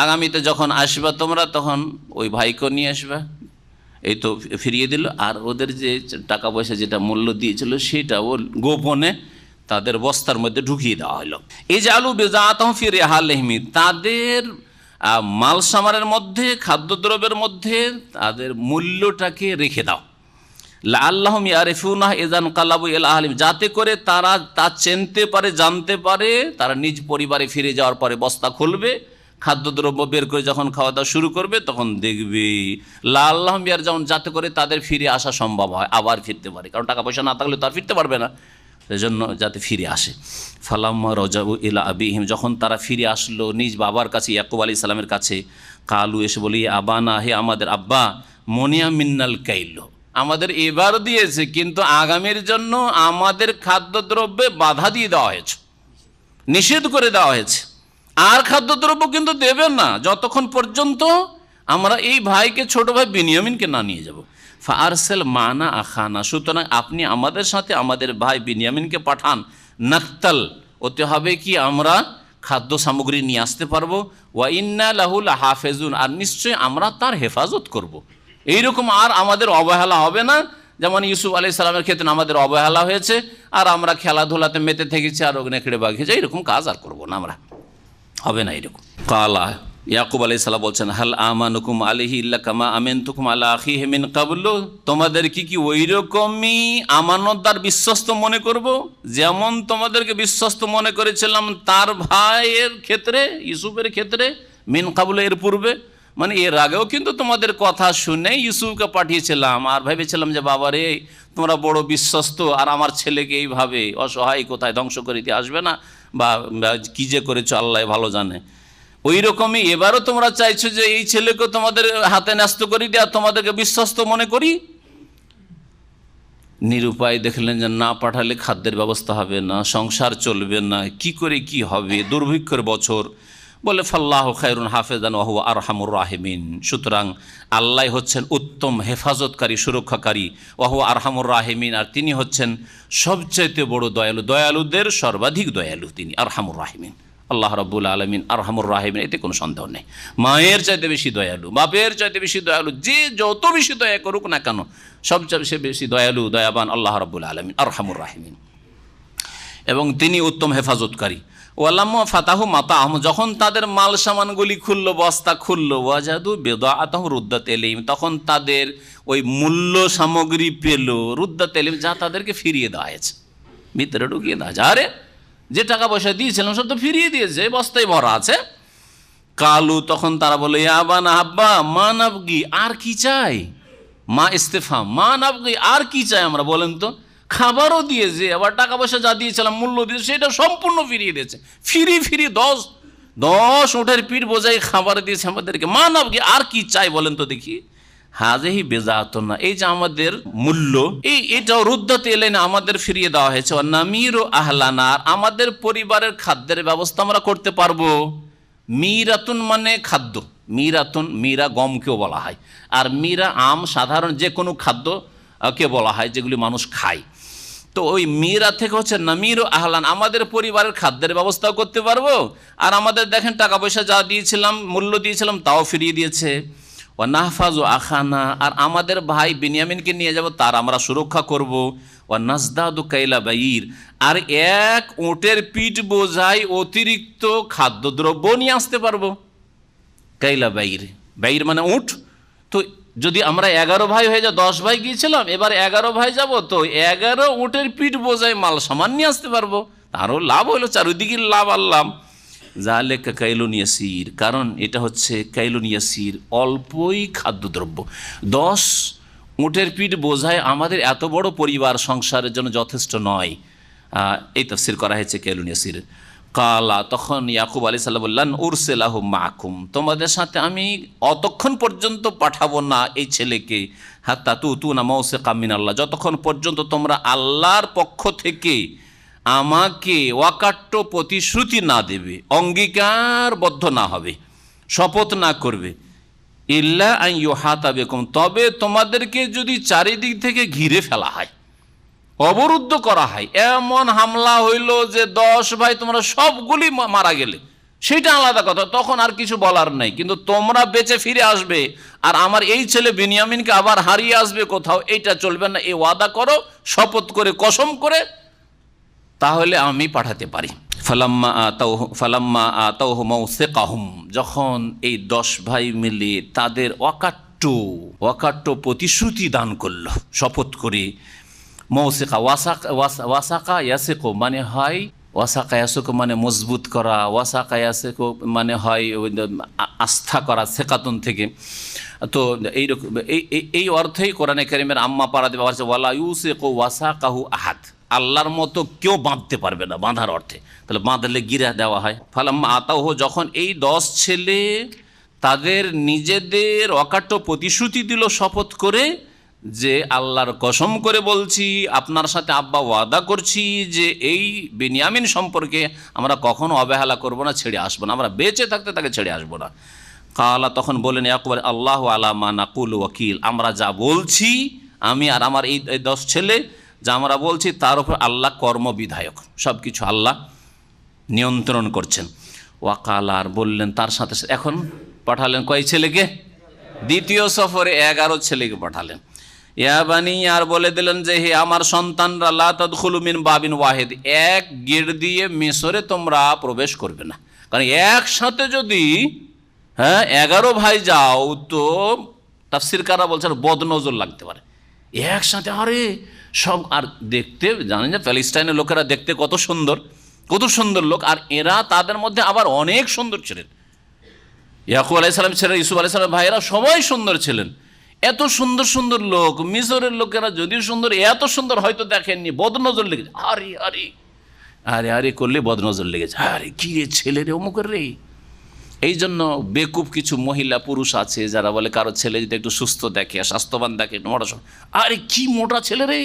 আগামীতে যখন আসবা তোমরা, তখন ওই ভাইকে নিয়ে আসবা, এই তো ফিরিয়ে দিল, আর ওদের যে টাকা পয়সা যেটা মূল্য দিয়েছিল সেটাও গোপনে তাদের বস্তার মধ্যে ঢুকিয়ে দেওয়া হলো। এই যে আলু বেজাতহুম ফি রিহালিহিম, তাদের মাল সামানের মধ্যে, খাদ্যদ্রব্যের মধ্যে তাদের মূল্যটাকে রেখে দাও। লাআল্লাহুম ইয়ারিফুনাহু ইযান কালাবু ইলা আহলিহিম, যাতে করে তারা তা চিনতে পারে, জানতে পারে, তারা নিজ পরিবারে ফিরে যাওয়ার পরে বস্তা খুলবে, খাদ্যদ্রব্য বের করে যখন খাওয়া দাওয়া শুরু করবে, তখন দেখবে লাআল্লাহুম ইয়ারজাউন, যাতে করে তাদের ফিরে আসা সম্ভব হয়, আবার ফিরতে পারে, কারণ টাকা পয়সা না থাকলে তো আর ফিরতে পারবে না, সেজন্য যাতে ফিরে আসে। ফালাম্মা রাজাউ ইলা আবিহিম, যখন তারা ফিরে আসলো নিজ বাবার কাছে, ইয়াকুব আলাইহিস সালামের কাছে, কালু এসে বলি আবানা, হে আমাদের আব্বা, মনিয়া মিন্নাল কাইল, আমাদের এবার দিয়েছে, কিন্তু আগামীর জন্য আমাদের খাদ্যদ্রব্যে বাধা দিয়ে দেওয়া হয়েছে, নিষেধ করে দেওয়া হয়েছে, আর খাদ্যদ্রব্য কিন্তু দেবেন না যতক্ষণ পর্যন্ত আমরা এই ভাইকে, ছোট ভাই বিনিয়ামিনকে না নিয়ে যাব। ফারসেল মানা আখানা, সুতরাং আপনি আমাদের সাথে আমাদের ভাই বিনিয়ামিনকে পাঠান, নাকতাল, ওতে হবে কি আমরা খাদ্য সামগ্রী নিয়ে আসতে পারবো, ওয়া ইন্না লাহু লাহাফিজুন, আর নিশ্চয়ই আমরা তার হেফাজত করব। এইরকম আর আমাদের অবহেলা হবে না, যেমন ইউসুফ আলাইহিস সালামের ক্ষেত্রে আমাদের অবহেলা হয়েছে, আর আমরা খেলাধুলাতে মেতে থেকেছি, আর নেকড়ে বাঘেছে, এইরকম কাজ আর করবো না আমরা, হবে না এরকম। কালা, ইয়াকুব আলাইহিস সালাম বলছেন, হাল আমানুকুম আলাইহি ইল্লা কামা আমিনতুকুম আলা আখিহি মিন ক্বাবলু, তোমাদের কি ওই রকমই আমানতদার বিশ্বস্ত মনে করব, যেমন তোমাদেরকে বিশ্বস্ত মনে করেছিলাম তার ভাইয়ের ক্ষেত্রে, ইউসুফের ক্ষেত্রে, মিন ক্বাবলু, এর পূর্বে, মানে এর আগেও কিন্তু তোমাদের কথা শুনে ইউসুফকে পাঠিয়েছিলাম, আর ভেবেছিলাম যে বাবারে তোমরা বড় বিশ্বস্ত, আর আমার ছেলেকে এইভাবে অসহায় কোথায় ধ্বংস করে দিয়ে আসবে না, বা কী যে করেছো আল্লাহ ভালো জানে। ওই রকমই এবারও তোমরা চাইছো যে এই ছেলেকে তোমাদের হাতে ন্যস্ত করি দিয়ে তোমাদেরকে বিশ্বস্ত মনে করি। নিরুপায় দেখলেন যে না পাঠালে খাদ্যের ব্যবস্থা হবে না, সংসার চলবে না, কি করে কি হবে, দুর্ভিক্ষের বছর, বলে ফাল্লাহু খায়রুন হাফেজান ওয়া হুয়া আরহামুর রাহিমিন, সুতরাং আল্লাহ হচ্ছেন উত্তম হেফাজতকারী, সুরক্ষাকারী, ওয়া হুয়া আরহামুর রাহিমিন, আর তিনি হচ্ছেন সবচাইতে বড় দয়ালু, দয়ালুদের সর্বাধিক দয়ালু তিনি, আরহামুর রাহিমিন। আল্লাহ রাব্বুল আলামিন আরহামুর রাহিমিন, এতে কোনো সন্দেহ নেই। মায়ের চাইতে বেশি দয়ালু, বাপের চাইতে বেশি দয়ালু, যে যত বেশি দয়া করুক না কেন, সবচেয়ে বেশি দয়ালু, দয়াবান আল্লাহ রাব্বুল আলামিন আরহামুর রাহিমিন, এবং তিনি উত্তম হেফাজতকারী। ওয়ালাম্মা ফাতাহু মাতাহম, যখন তাদের মাল সামানগুলি খুললো, বস্তা খুললো, ওয়াজাদু বিদাআতাহুম রুদ্দাত ইলাইহিম, তখন তাদের ওই মূল্য সামগ্রী পেল, রুদ্দাত ইলাইহিম, যা তাদেরকে ফিরিয়ে দেওয়া হয়েছে, ভিতরে ঢুকিয়ে দেওয়া হয়েছে। আরে যে টাকা পয়সা দিয়েছিলাম সব তো ফিরিয়ে দিয়েছে, বস্তায় ভরা আছে। কালু, তখন তারা বলে, আবানা আব্বা মা নাবগি, আর কি চাই? মা ইস্তেফাম, মা নাবগি, আর কি চাই আমরা, বলেন তো। খাবারও দিয়েছে, আবার টাকা পয়সা যা দিয়েছিলাম মূল্য দিয়েছে সেটা সম্পূর্ণ ফিরিয়ে দিয়েছে, ফিরি 10 উটের পিঠ বোঝাই খাবার দিয়েছে আমাদেরকে। মা নাবগি, আর কি চাই বলেন তো দেখি। হাজেহি বেজাতনা, এই যে আমাদের মূল্য, এটাও রুদ্দাতে এলে না, আমাদের ফিরিয়ে দেওয়া হয়েছে। নামির ও আহলানার, আমাদের পরিবারের খাদ্যের ব্যবস্থা আমরা করতে পারবো। মিরাতুন মানে খাদ্য, মীরা গমকেও বলা হয়, আর মীরা আম সাধারণ যে কোনো খাদ্য কে বলা হয় যেগুলি মানুষ খায়। তো ওই মীরা থেকে হচ্ছে নামির ও আহলান, আমাদের পরিবারের খাদ্যের ব্যবস্থাও করতে পারবো, আর আমাদের দেখেন টাকা পয়সা যা দিয়েছিলাম, মূল্য দিয়েছিলাম, তাও ফিরিয়ে দিয়েছে। ও নাহফাজ ও আখানা, আর আমাদের ভাই বিনিয়ামিনকে নিয়ে যাব, তার আমরা সুরক্ষা করব। ও নাজদাদু কাইলা বাইর, আর এক উটের পিঠ বোঝাই অতিরিক্ত খাদ্যদ্রব্য নিয়ে আসতে পারবো। কাইলা বাইর মানে উট। তো যদি আমরা 11 ভাই হয়ে যা, 10 ভাই গিয়েছিলাম, এবার 11 ভাই যাব, তো 11 উটের পিঠ বোঝাই মাল সামান নিয়ে আসতে পারবো, তারও লাভ হইলো, চারিদিকে লাভ আল্লাহ। জালেকা কাইলুন ইয়াসির, কারণ এটা হচ্ছে কাইলুন ইয়াসির, অল্পই খাদ্যদ্রব্য। 10 উটের পিঠ বোঝায় আমাদের এত বড় পরিবার সংসারের জন্য যথেষ্ট নয়। এই তাফসীর করা হয়েছে কাইলুন ইয়াসির। কালা, তখন ইয়াকুব আলাইহিস সালাম বললেন, উরসিলাহু মাআকুম, তোমাদের সাথে আমি অতক্ষণ পর্যন্ত পাঠাবো না এই ছেলেকে, হাত্তা তুতুনা মাওসিকাম মিনাল্লাহ, যতক্ষণ পর্যন্ত তোমরা আল্লাহর পক্ষ থেকে আমাকে ওয়াকাট্য প্রতিশ্রুতি না দেবে, অঙ্গীকারবদ্ধ না হবে, শপথ না করবে। ইল্লা আন ইউহাতা বিকুম, তবে তোমাদেরকে যদি চারিদিক থেকে ঘিরে ফেলা হয়, অবরুদ্ধ করা হয়, এমন হামলা হইল যে 10 ভাই তোমরা সবগুলি মারা গেলে, সেটা আলাদা কথা, তখন আর কিছু বলার নাই, কিন্তু তোমরা বেঁচে ফিরে আসবে আর আমার এই ছেলে বিনিয়ামিনকে আবার হারিয়ে আসবে কোথাও, এইটা চলবে না। এই ওয়াদা করো, শপথ করে, কসম করে, তাহলে আমি পাঠাতে পারি। ফালাম্মা আতাউহু মাওসিকাহুম, যখন এই 10 ভাই মিলে তাদের ওয়াকাট্য প্রতিশ্রুতি দান করল, শপথ করে। মৌসিকা, ওয়াসাকা ইয়াসিকো মানে হয়, ওয়াসাকা ইয়াসিকো মানে মজবুত করা, ওয়াসাকা ইয়াসিকো মানে হয় আস্থা করা, সেকাতুন থেকে। তো এইরকম এই অর্থেই কোরআনে কারিমের আম্মা পাড়াতে ব্যবহার হচ্ছে, ওয়ালা ইউসিকু ওয়াসাকাহু আহাদ, আল্লাহর মতো কেউ বাঁধতে পারবে না, বাঁধার অর্থে। তাহলে বাঁধলে গিরা দেওয়া হয়। ফালাম্মা আতাউহু, যখন এই 10 ছেলে তাদের নিজেদের অকাট্য প্রতিশ্রুতি দিল শপথ করে, যে আল্লাহর কসম করে বলছি, আপনার সাথে আব্বা ওয়াদা করছি যে এই বিনিয়ামিন সম্পর্কে আমরা কখনো অবহেলা করব না, ছেড়ে আসবো না, আমরা বেঁচে থাকতে তাকে ছেড়ে আসবো না। কালা, তখন বলেন ইয়াকুব, আল্লাহু আলা মা নাকুলু ওয়াকিল, আমরা যা বলছি, আমি আর আমার এই 10 ছেলে যা আমরা বলছি, তার উপর আল্লাহ কর্মবিধায়ক, সব কিছু আল্লাহ নিয়ন্ত্রণ করছেন। ওয়াকালা, আর বললেন তার সাথে, এখন পাঠালেন কয় ছেলেকে? দ্বিতীয় সফরে 11 ছেলেকে পাঠালেন। ইয়াবানি, আর বলে দিলেন যে হে আমার সন্তানরা, লা তাদখুলু মিন বাবিন ওয়াহিদ, এক গেট দিয়ে মিশরে তোমরা প্রবেশ করবে না, কারণ একসাথে যদি 11 ভাই যাও তো তাফসীরকাররা বলছেন বদনজর লাগতে পারে একসাথে। আরে সব, আর দেখতে জানেন যে প্যালেস্টাইনের লোকেরা দেখতে কত সুন্দর লোক, আর এরা তাদের মধ্যে আবার অনেক সুন্দর ছিলেন। ইয়াকুব আলাইহিস সালাম ছেলে ইউসুফ আলাইহিস সালাম ভাইয়েরা সবাই সুন্দর ছিলেন। এত সুন্দর লোক, মিশরের লোকেরা যদিও সুন্দর, এত সুন্দর হয়তো দেখেননি, বদনজর লেগেছে। আরে করলে বদনজর লেগেছে, আরে কি রে ছেলে রে, অমুকের রে। এই জন্য বেকুব কিছু মহিলা পুরুষ আছে যারা বলে কারো ছেলে যদি একটু সুস্থ দেখে, স্বাস্থ্যবান দেখে, মোটা, আরে কি মোটা ছেলে রে,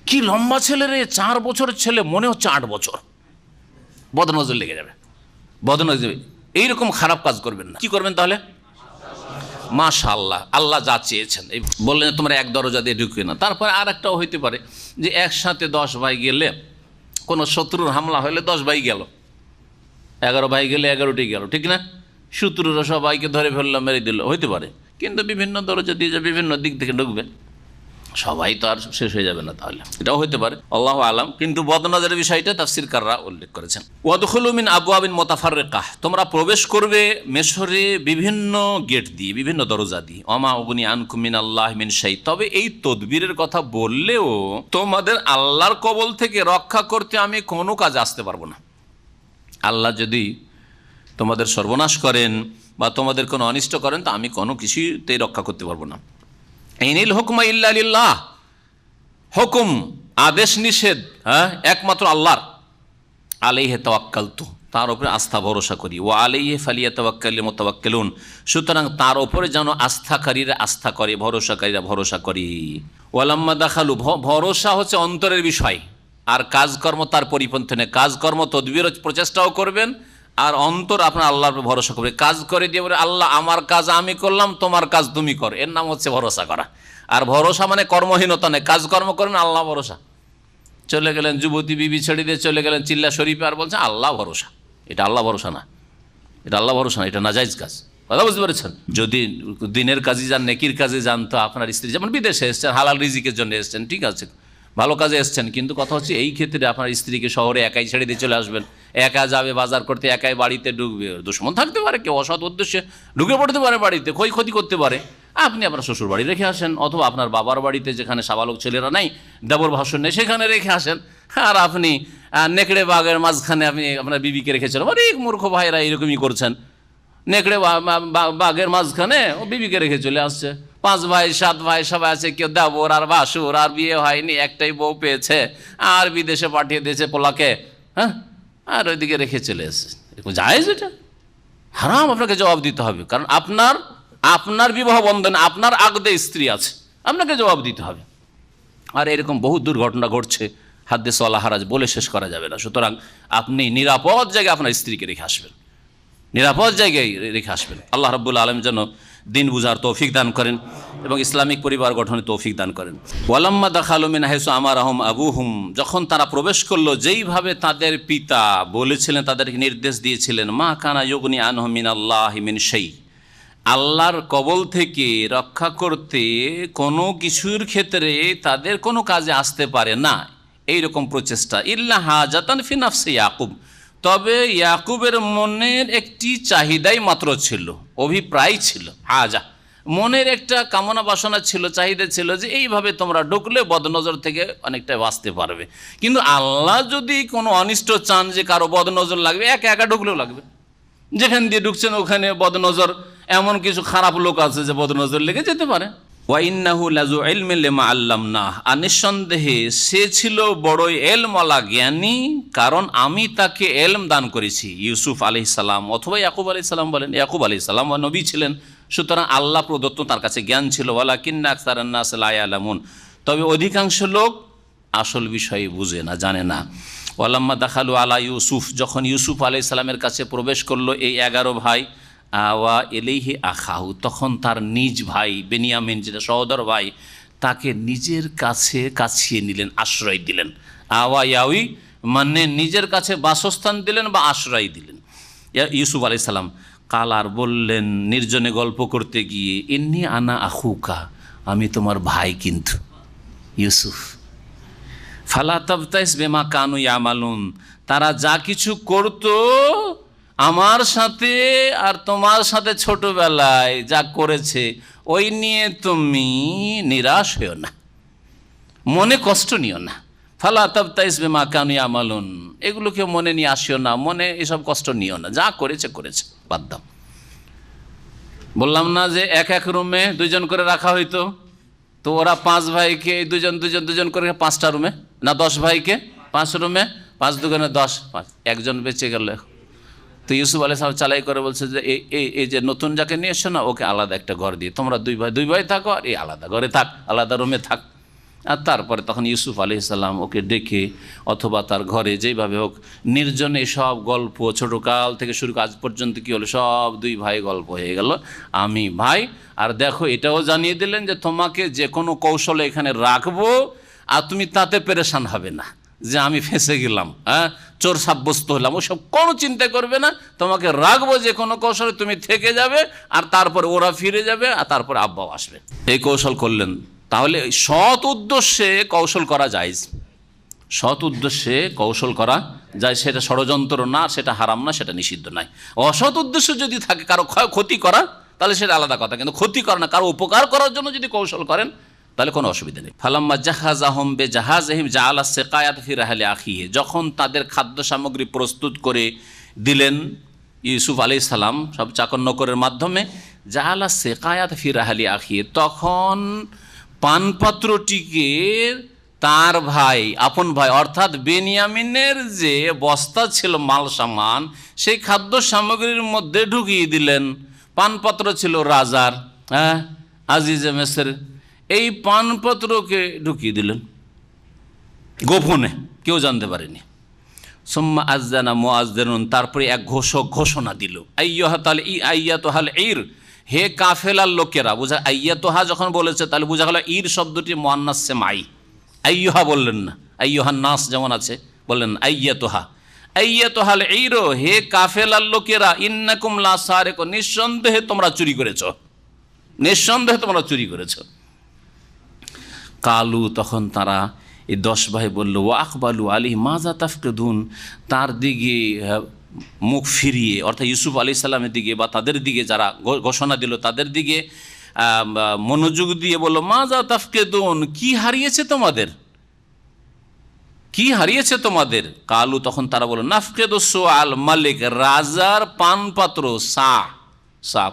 কি লম্বা ছেলে রে, 4 বছরের ছেলে মনে হচ্ছে 8 বছর, বদনজর লেগে যাবে, বদনজর। এইরকম খারাপ কাজ করবেন না। কি করবেন তাহলে? মাশাআল্লাহ, আল্লাহ যা চেয়েছেন। এই বললেন তোমরা এক দরজা দিয়ে ঢুকবে না। তারপরে আর একটাও হইতে পারে যে একসাথে 10 ভাই গেলে, কোনো শত্রুর হামলা হলে 10 ভাই গেল, 11 ভাই গেলে 11টি গেল, ঠিক না? শত্রুরা সবাইকে ধরে ফেললো, মেরে দিল, হইতে পারে। কিন্তু বিভিন্ন দরজা দিয়ে যে বিভিন্ন দিক থেকে ঢুকবে, সবাই তো আর শেষ হয়ে যাবে না, তাহলে এটাও হতে পারে, আল্লাহু আলাম। কিন্তু বদনজরের বিষয়টা তাফসীরকাররা উল্লেখ করেছেন। ওয়াদখুলু মিন আবওয়াবিন মুতাফাররিকাহ, তোমরা প্রবেশ করবে মিশরে বিভিন্ন গেট দিয়ে, বিভিন্ন দরজা দিয়ে। ওমা উগনি আনকুম মিনাল্লাহি মিন শাই, তবে এই তদবিরের কথা বললেও তোমাদের আল্লাহর কবল থেকে রক্ষা করতে আমি কোনো কাজে আসতে পারবো না। আল্লাহ যদি তোমাদের সর্বনাশ করেন বা তোমাদের কোনো অনিষ্ট করেন, তা আমি কোনো কিছুতেই রক্ষা করতে পারবো না। ইনিল হুকমা ইল্লা লিল্লাহ, হুকুম আদেশ নিষেধ একমাত্র আল্লাহর। আলাইহি তাওয়াক্কালতু, তার উপরে আস্থা ভরসা করি। ওয়া আলাইহি ফালিয়াতাওয়াক্কালিল মুতাওয়াক্কিলুন, সুতরাং তার উপরে যেন আস্থাকারীরা আস্থা করে, ভরসাকারীরা ভরসা করে। ওয়ালাম্মা দাখালু, ভরসা হচ্ছে অন্তরের বিষয়, আর কাজকর্ম তার পরিপন্থী নেই। কাজকর্ম তদবির প্রচেষ্টাও করবেন, আর অন্তর আপনার আল্লাহর উপর ভরসা করবে। কাজ করে দিয়ে বলে আল্লাহ আমার কাজ আমি করলাম, তোমার কাজ তুমি করো, এর নাম হচ্ছে ভরসা করা। আর ভরসা মানে কর্মহীনতা নেই, কাজকর্ম করেন আল্লাহ ভরসা। চলে গেলেন যুবতী বিবি ছেড়ে দিয়ে চলে গেলেন চিল্লা শরীফে, আর বলছেন আল্লাহ ভরসা। এটা আল্লাহ ভরসা না, এটা আল্লাহ ভরসা না, এটা নাজাইজ কাজ। কথা বুঝতে পেরেছেন? যদি দিনের কাজে যান, নেকির কাজে যান, তো আপনার স্ত্রী যেমন বিদেশে এসছেন, হালাল রিজিকের জন্য এসছেন, ঠিক আছে, ভালো কাজে এসছেন, কিন্তু কথা হচ্ছে এই ক্ষেত্রে আপনার স্ত্রীকে শহরে একাই ছেড়ে দিয়ে চলে আসবেন, একা যাবে বাজার করতে, একাই বাড়িতে ঢুকবে। দুশ্মন থাকতে পারে, কেউ অসৎ উদ্দেশ্যে ঢুকে পড়তে পারে বাড়িতে, ক্ষতি করতে পারে। আপনি আপনার শ্বশুর বাড়ি রেখে আসেন, অথবা আপনার বাবার বাড়িতে যেখানে সাবালক ছেলেরা নাই, দেবর ভাষণ নেই, সেখানে রেখে আসেন। আর আপনি নেকড়ে বাঘের মাঝখানে আপনি আপনার বিবিকে রেখেছেন। অনেক মূর্খ ভাইরা এরকমই করছেন, নেকড়ে বাঘের মাঝখানে ও বিবিকে রেখে চলে আসছে। 5 ভাই 7 ভাই সবাই আছে, কেউ দেবর আর ভাসুর, আর বিয়ে হয়নি, একটাই বউ পেয়েছে, আর বিদেশে পাঠিয়ে দিয়েছে পোলাকে, আর ওইদিকে রেখে চলে এসছে। জায়েজ? এটা হারাম, আপনাকে জবাব দিতে হবে। কারণ আপনার বিবাহ বন্ধনে আপনার আগদে স্ত্রী আছে, আপনাকে জবাব দিতে হবে। আর এরকম বহু দুর্ঘটনা ঘটছে, হাদ্দিস ওয়ালা হারাজ, বলে শেষ করা যাবে না। সুতরাং আপনি নিরাপদ জায়গায় আপনার স্ত্রীকে রেখে আসবেন, নিরাপদ জায়গায় রেখে আসবেন। আল্লাহ রাব্বুল আলামিন যেন দিন বুঝার তৌফিক দান করেন এবং ইসলামিক পরিবার গঠনের তৌফিক দান করেন। ওয়ালাম্মা দাখালু মিন হাইসু আমারাহুম আবুহুম, যখন তারা প্রবেশ করলো যেইভাবে তাদের পিতা বলেছিলেন, তাদেরকে নির্দেশ দিয়েছিলেন, মা কানা ইউগনি আনহুম মিনাল্লাহি মিন শাই, আল্লাহর কবল থেকে রক্ষা করতে কোনো কিছুর ক্ষেত্রে তাদের কোনো কাজে আসতে পারে না, এইরকম প্রচেষ্টা। ইল্লা হাজাতান ফি নাফসি ইয়াকুব, তবে ইয়াকুবের মনের একটি চাহিদাই মাত্র ছিল, অভিপ্রায় ছিল, হাজা, মনের একটা কামনা বাসনা ছিল, চাহিদা ছিল যে এইভাবে তোমরা ঢুকলে বদনজর থেকে অনেকটা বাঁচতে পারবে। কিন্তু আল্লাহ যদি কোনো অনিষ্ট চান যে কারো বদনজর লাগবে, একা একা ঢুকলেও লাগবে। যেখান দিয়ে ঢুকছেন ওখানে বদনজর, এমন কিছু খারাপ লোক আছে যে বদনজর লেগে যেতে পারে। ওয়া ইন্নাহু লাযু ইলমিন লিমা আল্লামনাহ, আর নিঃসন্দেহে সে ছিল বড়ই এলমওয়ালা জ্ঞানী, কারণ আমি তাকে এলম দান করেছি। ইউসুফ আলাইহিস সালাম অথবা ইয়াকুব আলাইহিস সালাম বলেন, ইয়াকুব আলাইহিস সালাম নবী ছিলেন, সুতরাং আল্লাহ প্রদত্ত তার কাছে জ্ঞান ছিল। ওয়ালাকিন্না আকসারান নাস লা ইয়ালামুন, তবে অধিকাংশ লোক আসল বিষয় বুঝে না, জানে না। ওয়ালাম্মা দাখালু আলা ইউসুফ, যখন ইউসুফ আলাইহিস সালামের কাছে প্রবেশ করলো এই 11 ভাই, আওয়া এলাইহি আখাহু, তখন তার নিজ ভাই বেনিয়ামিন, যেটা সহোদর ভাই, তাকে নিজের কাছে কাছিয়ে নিলেন, আশ্রয় দিলেন। আওয়া ইয়াউই মানে নিজের কাছে বাসস্থান দিলেন বা আশ্রয় দিলেন ইউসুফ আলাইহিস সালাম। কাল আর বললেন নির্জনে গল্প করতে গিয়ে, ইন্নী আনা আখুকা, আমি তোমার ভাই কিন্তু ইউসুফ। ফালা তাবতাইস বিমা কানু ইয়ামালুন, তারা যা কিছু করতো আমার সাথে আর তোমার সাথে ছোটবেলায় যা করেছে, ওই নিয়ে তুমি নিরাশ হইও না, মনে কষ্ট নিও না। ফালা তাবতাইস বিমা কানু ইয়ামালুন, এগুলোকে মনে নিয়ে আসিও না, মনে এসব কষ্ট নিও না, যা করেছে বাদ দাও। বললাম না যে এক রুমে 2 জন করে রাখা হইতো, তো ওরা 5 ভাইকে 2 জন করে 5টা রুমে, না 10 ভাইকে 5 রুমে, 5 দুগুণে 10, 5, একজন বেঁচে গেল। তো ইউসুফ আলাইহিস সালাম চালাই করে বলছে যে এই যে নতুন যাকে নিয়ে এসছো না, ওকে আলাদা একটা ঘর দিয়ে, তোমরা 2 ভাই থাকো, আর এই আলাদা ঘরে থাক, আলাদা রুমে থাক। আর তারপরে তখন ইউসুফ আলাইহিস সালাম ওকে ডেকে অথবা তার ঘরে যেইভাবে হোক নির্জনে সব গল্প, ছোটোকাল থেকে শুরু আজ পর্যন্ত কী হলো, সব 2 ভাই গল্প হয়ে গেল, আমি ভাই। আর দেখো এটাও জানিয়ে দিলেন যে তোমাকে যে কোনো কৌশলে এখানে রাখবো, আর তুমি তাতে পেরেশান হবে না যে আমি ফেঁসে গেলাম, চোর সাব্যস্ত হলাম, ওসব কোনো চিন্তা করবে না, তোমাকে রাখবো যে কোনো কৌশলে, তুমি থেকে যাবে, আর তারপর ওরা ফিরে যাবে, আর তারপর আব্বাও আসবে। এই কৌশল করলেন তাহলে সৎ উদ্দেশ্যে কৌশল করা যায়, সৎ উদ্দেশ্যে কৌশল করা যায়, সেটা ষড়যন্ত্র না, সেটা হারাম না, সেটা নিষিদ্ধ নয়। অসৎ উদ্দেশ্য যদি থাকে কারো ক্ষতি করা, তাহলে সেটা আলাদা কথা, কিন্তু ক্ষতি করা না, কারো উপকার করার জন্য যদি কৌশল করেন তাহলে কোনো অসুবিধা নেই। ফালাম্মা জাহাজাহুম বিজাহাজিহিম জাআলা সিকায়াত ফি রাহলি আখিহি, যখন তাদের খাদ্য সামগ্রী প্রস্তুত করে দিলেন ইউসুফ আলাইহিস সালাম সব চাকর নকরের মাধ্যমে, জাআলা সিকায়াত ফি রাহলি আখিহি, তখন পানপাত্রটিকে তার ভাই, আপন ভাই অর্থাৎ বেনিয়ামিনের যে বস্তা ছিল মাল সামান, সেই খাদ্য সামগ্রীর মধ্যে ঢুকিয়ে দিলেন। পানপাত্র ছিল রাজার, আজিজে মেসের, এই পানপত্রকে ঢুকিয়ে দিলেন গোপনে, কেউ জানতে পারেনি। সুম্মা আযানা মুআযযিনুন, তারপরে এক ঘোষক ঘোষণা দিল, আইয়াহাতাল আইয়াতুহাল ঈর, হে কাফেলার লোকেরা। বুঝা, আইয়াতুহা যখন বলেছে তাহলে বোঝা গেল ঈর শব্দটি মুআন্নাস সেমাই, আইয়ুহা বললেন না, আইয়ুহান নাস যেমন আছে বললেন আইয়াতুহা, আইয়াতুহাল ঈর, হে কাফেলার লোকেরা, ইন্নাকুম লাসারিকুন, নিঃসন্দেহে তোমরা চুরি করেছ, নিঃসন্দেহে তোমরা চুরি করেছ। কালু, তখন তারা এই 10 ভাই বলল, ওয়া আকবালু আলী মাজা তাফকিদুন, তার দিকে মুখ ফিরিয়ে, অর্থাৎ ইউসুফ আলাইহিস সালামের দিকে বা তাদের দিকে যারা ঘোষণা দিল তাদের দিকে মনোযোগ দিয়ে বলল, মাজা তাফকিদুন, কি হারিয়েছে তোমাদের, কি হারিয়েছে তোমাদের। কালু, তখন তারা বলল, নাফকিদু সুআল মালিক, রাজার পানপাত্র,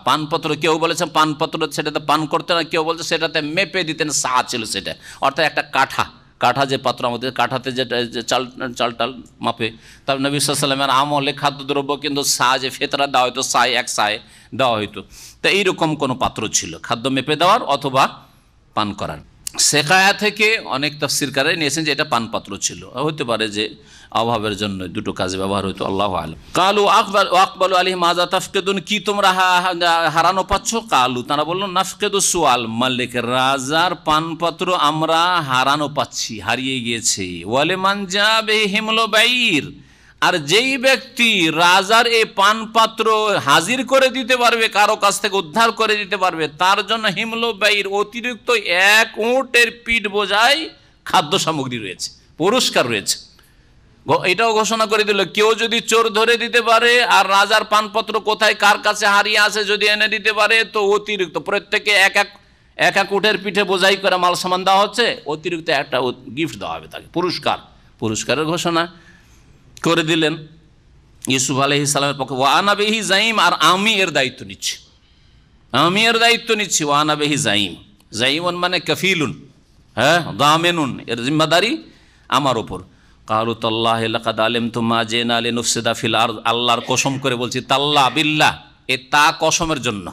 পানপত্র, কেউ বলেছে পানপত্র সেটাতে পান করতে না, কেউ বলছে সেটাতে মেপে দিতেন, ছিল সেটা, অর্থাৎ একটা কাঠা যে পাত্র আমাদের কাঠাতে যেটা চালটাল মাপে, তার নবী সাল্লাল্লাহু আলাইহি ওয়াসাল্লামের আমলে খাদ্যদ্রব্য কিন্তু যে ফেতরা দেওয়া হয়তো এক সায় দেওয়া হইতো, তো এইরকম কোনো পাত্র ছিল খাদ্য মেপে দেওয়ার অথবা পান করার। সেকায়া থেকে অনেক তাফসীরকারে নিয়েছেন যে এটা পানপাত্র ছিল, হতে পারে যে অভাবের জন্য দুটো কাজে ব্যবহার হইতো, আল্লাহু আ'লাম। কালু আকবালু আলাইহি মাজা তাফকিদুন, কি তোমরা হারানো পাচ্ছ। কালু, তারা বললো, নাফকিদু সুআল মালিক, রাজার পানপাত্র আমরা হারানো পাচ্ছি, হারিয়ে গিয়েছে। ওয়ালিমান জাবিহি হিমলু বাইর, আর যেই ব্যক্তি রাজার এই পানপাত্র হাজির করে দিতে পারবে, কারো কাছ থেকে উদ্ধার করে দিতে পারবে, তার জন্য হিমলু বাইর, অতিরিক্ত 1 উটের পিঠ বোঝাই খাদ্য সামগ্রী রয়েছে, পুরস্কার রয়েছে। এটাও ঘোষণা করে দিল, কেউ যদি চোর ধরে দিতে পারে আর রাজার পানপত্র কোথায় কার কাছে হারিয়ে আছে যদি এনে দিতে পারে, তো অতিরিক্ত প্রত্যেকে এক এক উটের পিঠে বোঝাই করে মাল সামান দেওয়া হচ্ছে, অতিরিক্ত একটা গিফট দেওয়া হবে তাকে, পুরস্কারের ঘোষণা করে দিলেন ইউসুফ আলাইহিস সালামের পক্ষে। ওয়া আনা বিহি যাইম, আর আমি এর দায়িত্ব নিচ্ছি, ওয়া আনা বিহি যাইম, যাইমুন মানে কাফিলুন, দামিনুন, এর জিম্মাদারি আমার ওপর। কালু তাল্লাহি লাকাদ আলিমতুম মা জিনা লিনুফসিদা ফিল আরদ, আল্লাহর কসম করে বলছি, তাল্লাহ বিল্লাহ, এ তা কসমের জন্য,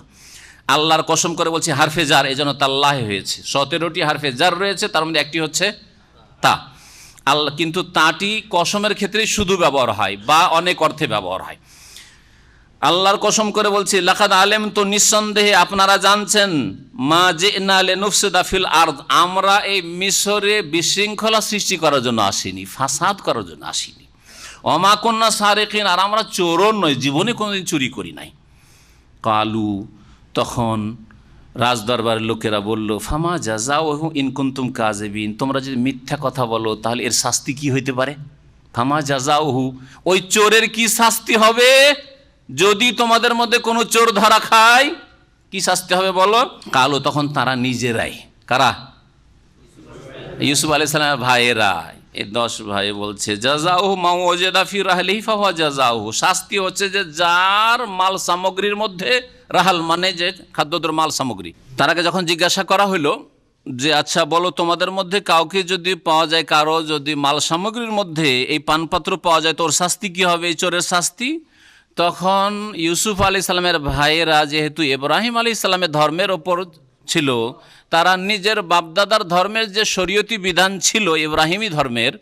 আল্লাহর কসম করে বলছি, হারফে জার, এই জন্য তাল্লাহ হয়েছে। 17টি হারফে জার রয়েছে, তার মধ্যে একটি হচ্ছে তা। আল্লাহ, কিন্তু তাটি কসমের ক্ষেত্রে শুধু ব্যবহার হয় বা অনেক অর্থে ব্যবহার হয়। আল্লাহর কসম করে বলছি, লাকাদ আলিমতু, নিঃসন্দেহে আপনারা জানছেন, মা জিনা লিনুফসিদা ফিল আরদ, আমরা এই মিশরে বিশৃঙ্খলা সৃষ্টি করার জন্য আসিনি, ফাসাদ করার জন্য আসিনি। ওমা কুন্না সারিকিন, আর আমরা চোরও নই, জীবনে কোনোদিন চুরি করি নাই। কালু, তখন রাজদরবারের লোকেরা বলল, ফামা জাযাউহু ইন কুনতুম কাযিবিন, তোমরা যদি মিথ্যা কথা বলো তাহলে এর শাস্তি কি হইতে পারে। ফামা জাযাউহু, ওই চোরের কি শাস্তি হবে যদি তোমাদের মধ্যে কোনো চোর ধরা খায়, কি শাস্তি হবে বলো। কালো, তখন তারা নিজেরাই, কারা, ইউসুফ আলাইহিস সালামের ভাইয়েরা, এই 10 ভাই বলছে, জাযাউহু মা ওয়াজাদা ফি রাহলিহি ফাহুয়া জাযাউহু, শাস্তি হচ্ছে যে যার মাল সামগ্রীর মধ্যে, রাহাল মানে যে খাদ্যদ্রব্য মাল সামগ্রী। তারাকে যখন জিজ্ঞাসা করা হইলো যে আচ্ছা বলো, তোমাদের মধ্যে কাউকে যদি পাওয়া যায়, কারো যদি মাল সামগ্রীর মধ্যে এই পানপাত্র পাওয়া যায়, তো ওর শাস্তি কী হবে, এই চোরের শাস্তি। তখন ইউসুফ আলাইহিস সালামের ভাইয়েরা যেহেতু ইব্রাহিম আলাইহিস সালামের ধর্মের ওপর ছিল, তারা নিজের বাপদাদার ধর্মের যে শরীয়তি বিধান ছিল ইব্রাহিমী ধর্মের,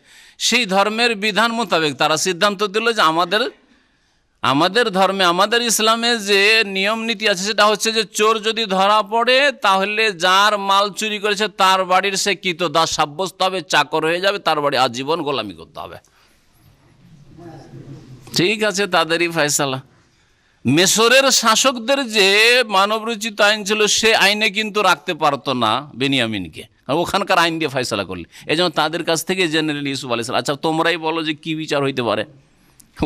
সেই ধর্মের বিধান মোতাবেক তারা সিদ্ধান্ত দিল যে আমাদের ধর্মে, আমাদের ইসলামে যে নিয়ম নীতি আছে সেটা হচ্ছে যে চোর যদি ধরা পড়ে তাহলে যার মাল চুরি করেছে তার বাড়ির সে কৃতদাস সাব্যস্ত হবে, চাকর হয়ে যাবে, তার বাড়ি আজীবন গোলামি করতে হবে। ঠিক আছে, তাদেরই ফয়সালা। মিশরের শাসকদের যে মানবরচিত আইন ছিল সে আইনে কিন্তু রাখতে পারতো না বেনিয়ামিনকে, ওখানকার আইন দিয়ে ফয়সালা করলে। এই জন্য তাদের কাছ থেকে জেনারেল ইউসুফ আলাইহিস সালাম, আচ্ছা তোমরাই বলো যে কী বিচার হইতে পারে।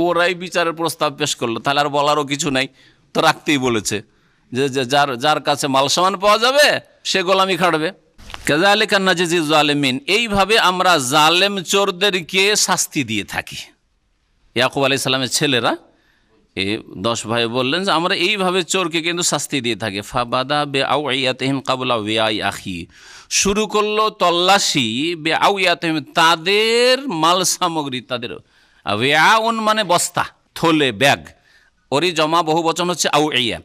ওরাই বিচারের প্রস্তাব পেশ করলো, তাহলে আর বলারও কিছু নাই, তো রাখতেই বলেছে যে যার যার কাছে মাল সামান পাওয়া যাবে সে গোলামি খাটবে। কাযালিকা নাজজি যালিমিন, এইভাবে আমরা জালেম চোরদেরকে শাস্তি দিয়ে থাকি। ইয়াকুব আলাইহিস সালামের ছেলেরা এই 10 ভাই বললেন যে আমরা এইভাবে চোরকে কিন্তু শাস্তি দিয়ে থাকি। ফাবাদা বিআউয়াতিহিম ক্বাবলা ওয়াই আখি, শুরু করলো তল্লাশি বিআউয়াতিহিম, তাদের মাল সামগ্রী, তাদের ওয়াউন মানে বস্তা, থলে, ব্যাগ, ওরই জমা বহু বচন হচ্ছে আউইয়া,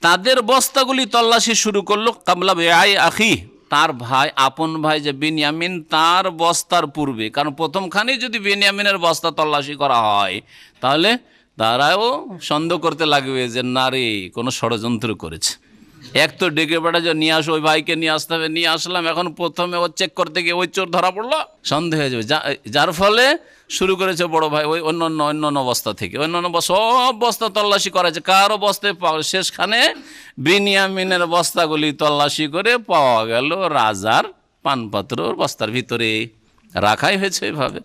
তাদের বস্তাগুলি তল্লাশি শুরু করলো। ক্বাবলা ওয়াই আখি, তার ভাই, আপন ভাই যে বিনয়ামিন, তার বস্তার পূর্বে। কারণ প্রথমখানেই যদি বিনয়ামিনের বস্তা তল্লাশি করা হয় তাহলে তারাও সন্দেহ করতে লাগবে যে না রে কোনো ষড়যন্ত্র করেছে। এক তো ডেকে বেড়া যে নিয়ে আসো, ওই ভাইকে নিয়ে আসতে হবে, নিয়ে আসলাম, এখন প্রথমে ও চেক করতে গিয়ে ওই চোর ধরা পড়লো, সন্দেহ হয়ে যাবে। যার ফলে শুরু করেছে বড় ভাই ওই অন্য বস্তা থেকে, অন্য সব বস্তা তল্লাশি করা হয়েছে, কারো বস্তায় পাওয়া, শেষখানে বিনিয়ামিনের বস্তাগুলি তল্লাশি করে পাওয়া গেল রাজার পানপাত্রর বস্তার ভিতরে রাখাই হয়েছে এভাবে,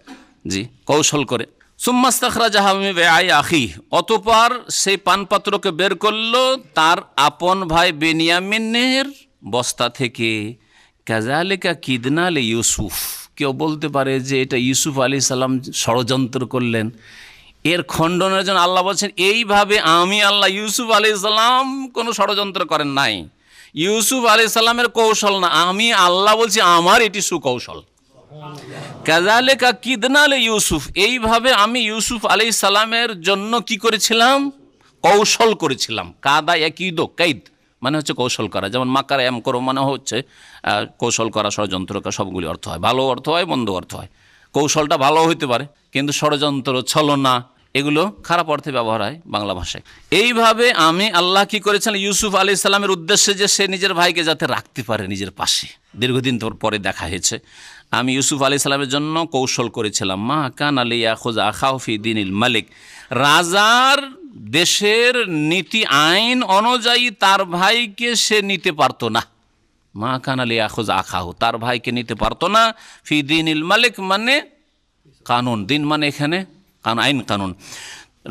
জি, কৌশল করে। সুম্মাস্তাখরাজাহা মিন বিআই আখি, অতঃপর সেই পানপাত্রকে বের করলো তার আপন ভাই বেনিয়ামিনের বস্তা থেকে। কাযালিকা কিদনা লি ইউসুফ, কেউ বলতে পারে যে এটা ইউসুফ আলাইহিস সালাম ষড়যন্ত্র করলেন। এর খণ্ডনের জন্য আল্লাহ বলছেন এইভাবে আমি আল্লাহ, ইউসুফ আলাইহিস সালাম কোনো ষড়যন্ত্র করেন নাই, ইউসুফ আলাইহিস সালামের কৌশল না, আমি আল্লাহ বলছি আমার এটি সুকৌশল। কাযালিকা কিদনা লি ইউসুফ, এইভাবে আমি ইউসুফ আলাইহিস সালামের জন্য কি করেছিলাম, কৌশল করেছিলাম। কাদা ইয়াকিদু, কাইদ মানে হচ্ছে কৌশল করা, যেমন মাকার এম করো মানে হচ্ছে কৌশল করা, ষড়যন্ত্র করা, সবগুলি অর্থ হয়, ভালো অর্থ হয়, মন্দ অর্থ হয়। কৌশলটা ভালো হইতে পারে, কিন্তু ষড়যন্ত্র, ছলনা এগুলো খারাপ অর্থে ব্যবহার হয় বাংলা ভাষায়। এইভাবে আমি আল্লাহ কি করেছিলাম ইউসুফ আলাইহিস সালামের উদ্দেশ্যে, যে সে নিজের ভাইকে যাতে রাখতে পারে নিজের পাশে। দীর্ঘদিন পরে দেখা হয়েছে, আমি ইউসুফ আলাইহিস সালামের জন্য কৌশল করেছিলাম। মা কানা লিয়াখুযা আখাহু ফি দীনিল মালিক, রাজার দেশের নীতি আইন অনুযায়ী তার ভাইকে সে নিতে পারতো না। মা কানা লিয়াখুযা আখাহু, তার ভাইকে নিতে পারতো না। ফি দীনিল মালিক মানে কানুন, দিন মানে এখানে আইন কানুন,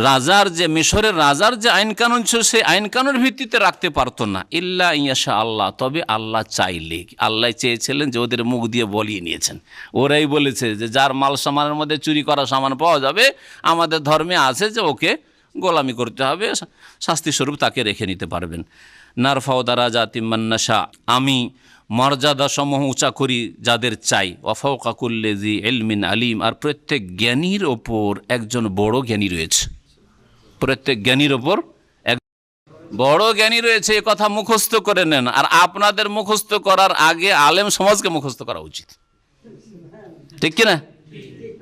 রাজার যে মিশরের রাজার যে আইন কানুন ছিল সেই আইন কানুনের ভিত্তিতে রাখতে পারতো না। ইল্লা ইয়াশা আল্লাহ, তবে আল্লাহ চাইলে, আল্লাহ চেয়েছিলেন যে ওদের মুখ দিয়ে বলিয়ে নিয়েছেন, ওরাই বলেছে যে যার মাল সামানের মধ্যে চুরি করা সামান পাওয়া যাবে আমাদের ধর্মে আছে যে ওকে গোলামি করতে হবে, শাস্তিস্বরূপ তাকে রেখে নিতে পারবেন। নারফাউ দারাজাতিম মান নাশা, আমি মর্যাদা সমূহ উঁচা করি যাদের চাই। ওয়া ফাওকা কুল্লি যি ইলমিন আলিম, আর প্রত্যেক জ্ঞানীর ওপর একজন বড় জ্ঞানী রয়েছে, প্রত্যেক জ্ঞানীর ওপর এক বড় জ্ঞানী রয়েছে, এ কথা মুখস্থ করে নেন। আর আপনাদের মুখস্থ করার আগে আলেম সমাজকে মুখস্থ করা উচিত, ঠিক কিনা?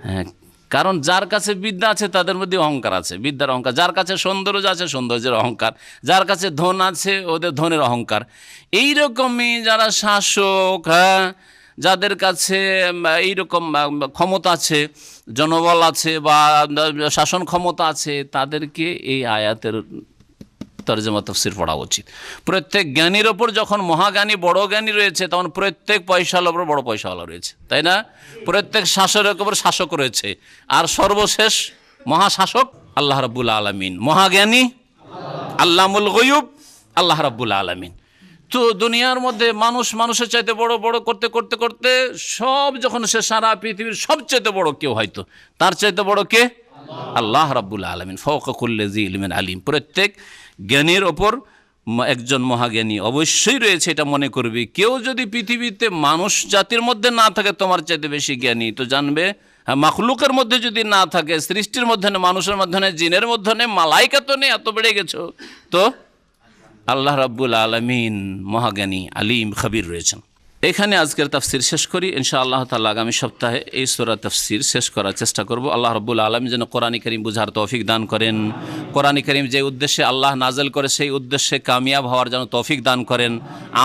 হ্যাঁ, কারণ যার কাছে বিদ্যা আছে তাদের মধ্যে অহংকার আছে, বিদ্যার অহংকার, যার কাছে সৌন্দর্য আছে সৌন্দর্যের অহংকার, যার কাছে ধন আছে ওদের ধনের অহংকার। এইরকমই যারা শাসক, হ্যাঁ, যাদের কাছে এইরকম ক্ষমতা আছে, জনবল আছে বা শাসন ক্ষমতা আছে, তাদেরকে এই আয়াতের তরজমা তাফসীর পড়া উচিত। প্রত্যেক জ্ঞানীর ওপর যখন মহাজ্ঞানী বড় জ্ঞানী রয়েছে, তখন প্রত্যেক পয়সাওয়ালার ওপর বড় পয়সাওয়ালা রয়েছে, তাই না? প্রত্যেক শাসকের ওপর শাসক রয়েছে, আর সর্বশেষ মহাশাসক আল্লাহ রাব্বুল আলামিন, মহাজ্ঞানী আল্লামুল গায়ুব আল্লাহ রাব্বুল আলামিন। তো দুনিয়ার মধ্যে মানুষ মানুষের চাইতে বড় বড় করতে করতে করতে সব যখন সে সারা পৃথিবীর সবচাইতে বড় কেউ, হয়তো তার চাইতে বড় কে? আল্লাহ রাব্বুল আলামিন। ফাওকা কুল্লি যি ইলমিন আলিম, প্রত্যেক জ্ঞানীর ওপর একজন মহাজ্ঞানী অবশ্যই রয়েছে, এটা মনে করবে। কেউ যদি পৃথিবীতে মানুষ জাতির মধ্যে না থাকে তোমার চাইতে বেশি জ্ঞানী, তো জানবে মাখলুকের মধ্যে যদি না থাকে, সৃষ্টির মধ্যে নেই, মানুষের মধ্যে নেই, জিনের মধ্যে নেই, মালাইকা তো নেই, এত বেড়ে গেছো, তো আল্লাহ রাব্বুল আলামিন মহাজ্ঞানী আলিম খবির রয়েছেন। এখানে আজকের তাফসির শেষ করি, ইনশাআল্লাহ তাআলা আগামী সপ্তাহে এই সূরা তাফসির শেষ করার চেষ্টা করব। আল্লাহ রাব্বুল আলামিন যেন কোরআন কারীম বুঝার তৌফিক দান করেন, কোরআন কারীম যে উদ্দেশ্যে আল্লাহ নাযিল করে সেই উদ্দেশ্যে কামিয়াব হওয়ার যেন তৌফিক দান করেন,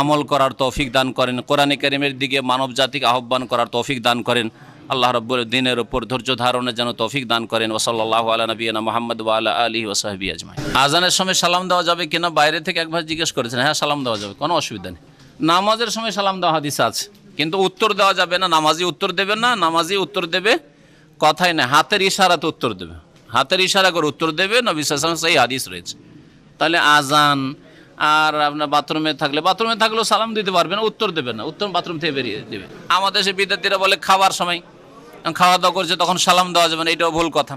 আমল করার তৌফিক দান করেন, কোরআন কারীমের দিকে মানব জাতিকে আহ্বান করার তৌফিক দান করেন। আল্লাহ রাব্বুল দিনের উপর ধৈর্য ধারণের যেন তৌফিক দান করেন। ওয়া সাল্লাল্লাহু আলা নবিয়িনা মুহাম্মদ ওয়া আলা আলিহি ওয়া সাহবিহি আজমাইন। আজানের সময় সালাম দেওয়া যাবে কিনা বাইরে থেকে একবার জিজ্ঞেস করেছেন, হ্যাঁ সালাম দেওয়া যাবে, কোনো অসুবিধা নেই। নামাজের সময় সালাম দেওয়া হাদিস আছে, কিন্তু উত্তর দেওয়া যাবে না, নামাজি উত্তর দেবে না, নামাজি উত্তর দেবে কথাই না, হাতের ইশারাতে উত্তর দেবে, হাতের ইশারা করে উত্তর দেবে। নবী সাল্লাল্লাহু আলাইহি ওয়াসাল্লাম সেই হাদিস রয়েছে। তাহলে আজান আর আপনার বাথরুমে থাকলেও সালাম দিতে পারবে না, উত্তর দেবে না, উত্তর বাথরুম থেকে বেরিয়ে দেবে। আমাদের দেশে বিদ্যার্থীরা বলে খাওয়ার সময় খাওয়া দাওয়া করছে তখন সালাম দেওয়া যাবে না, এটাও ভুল কথা।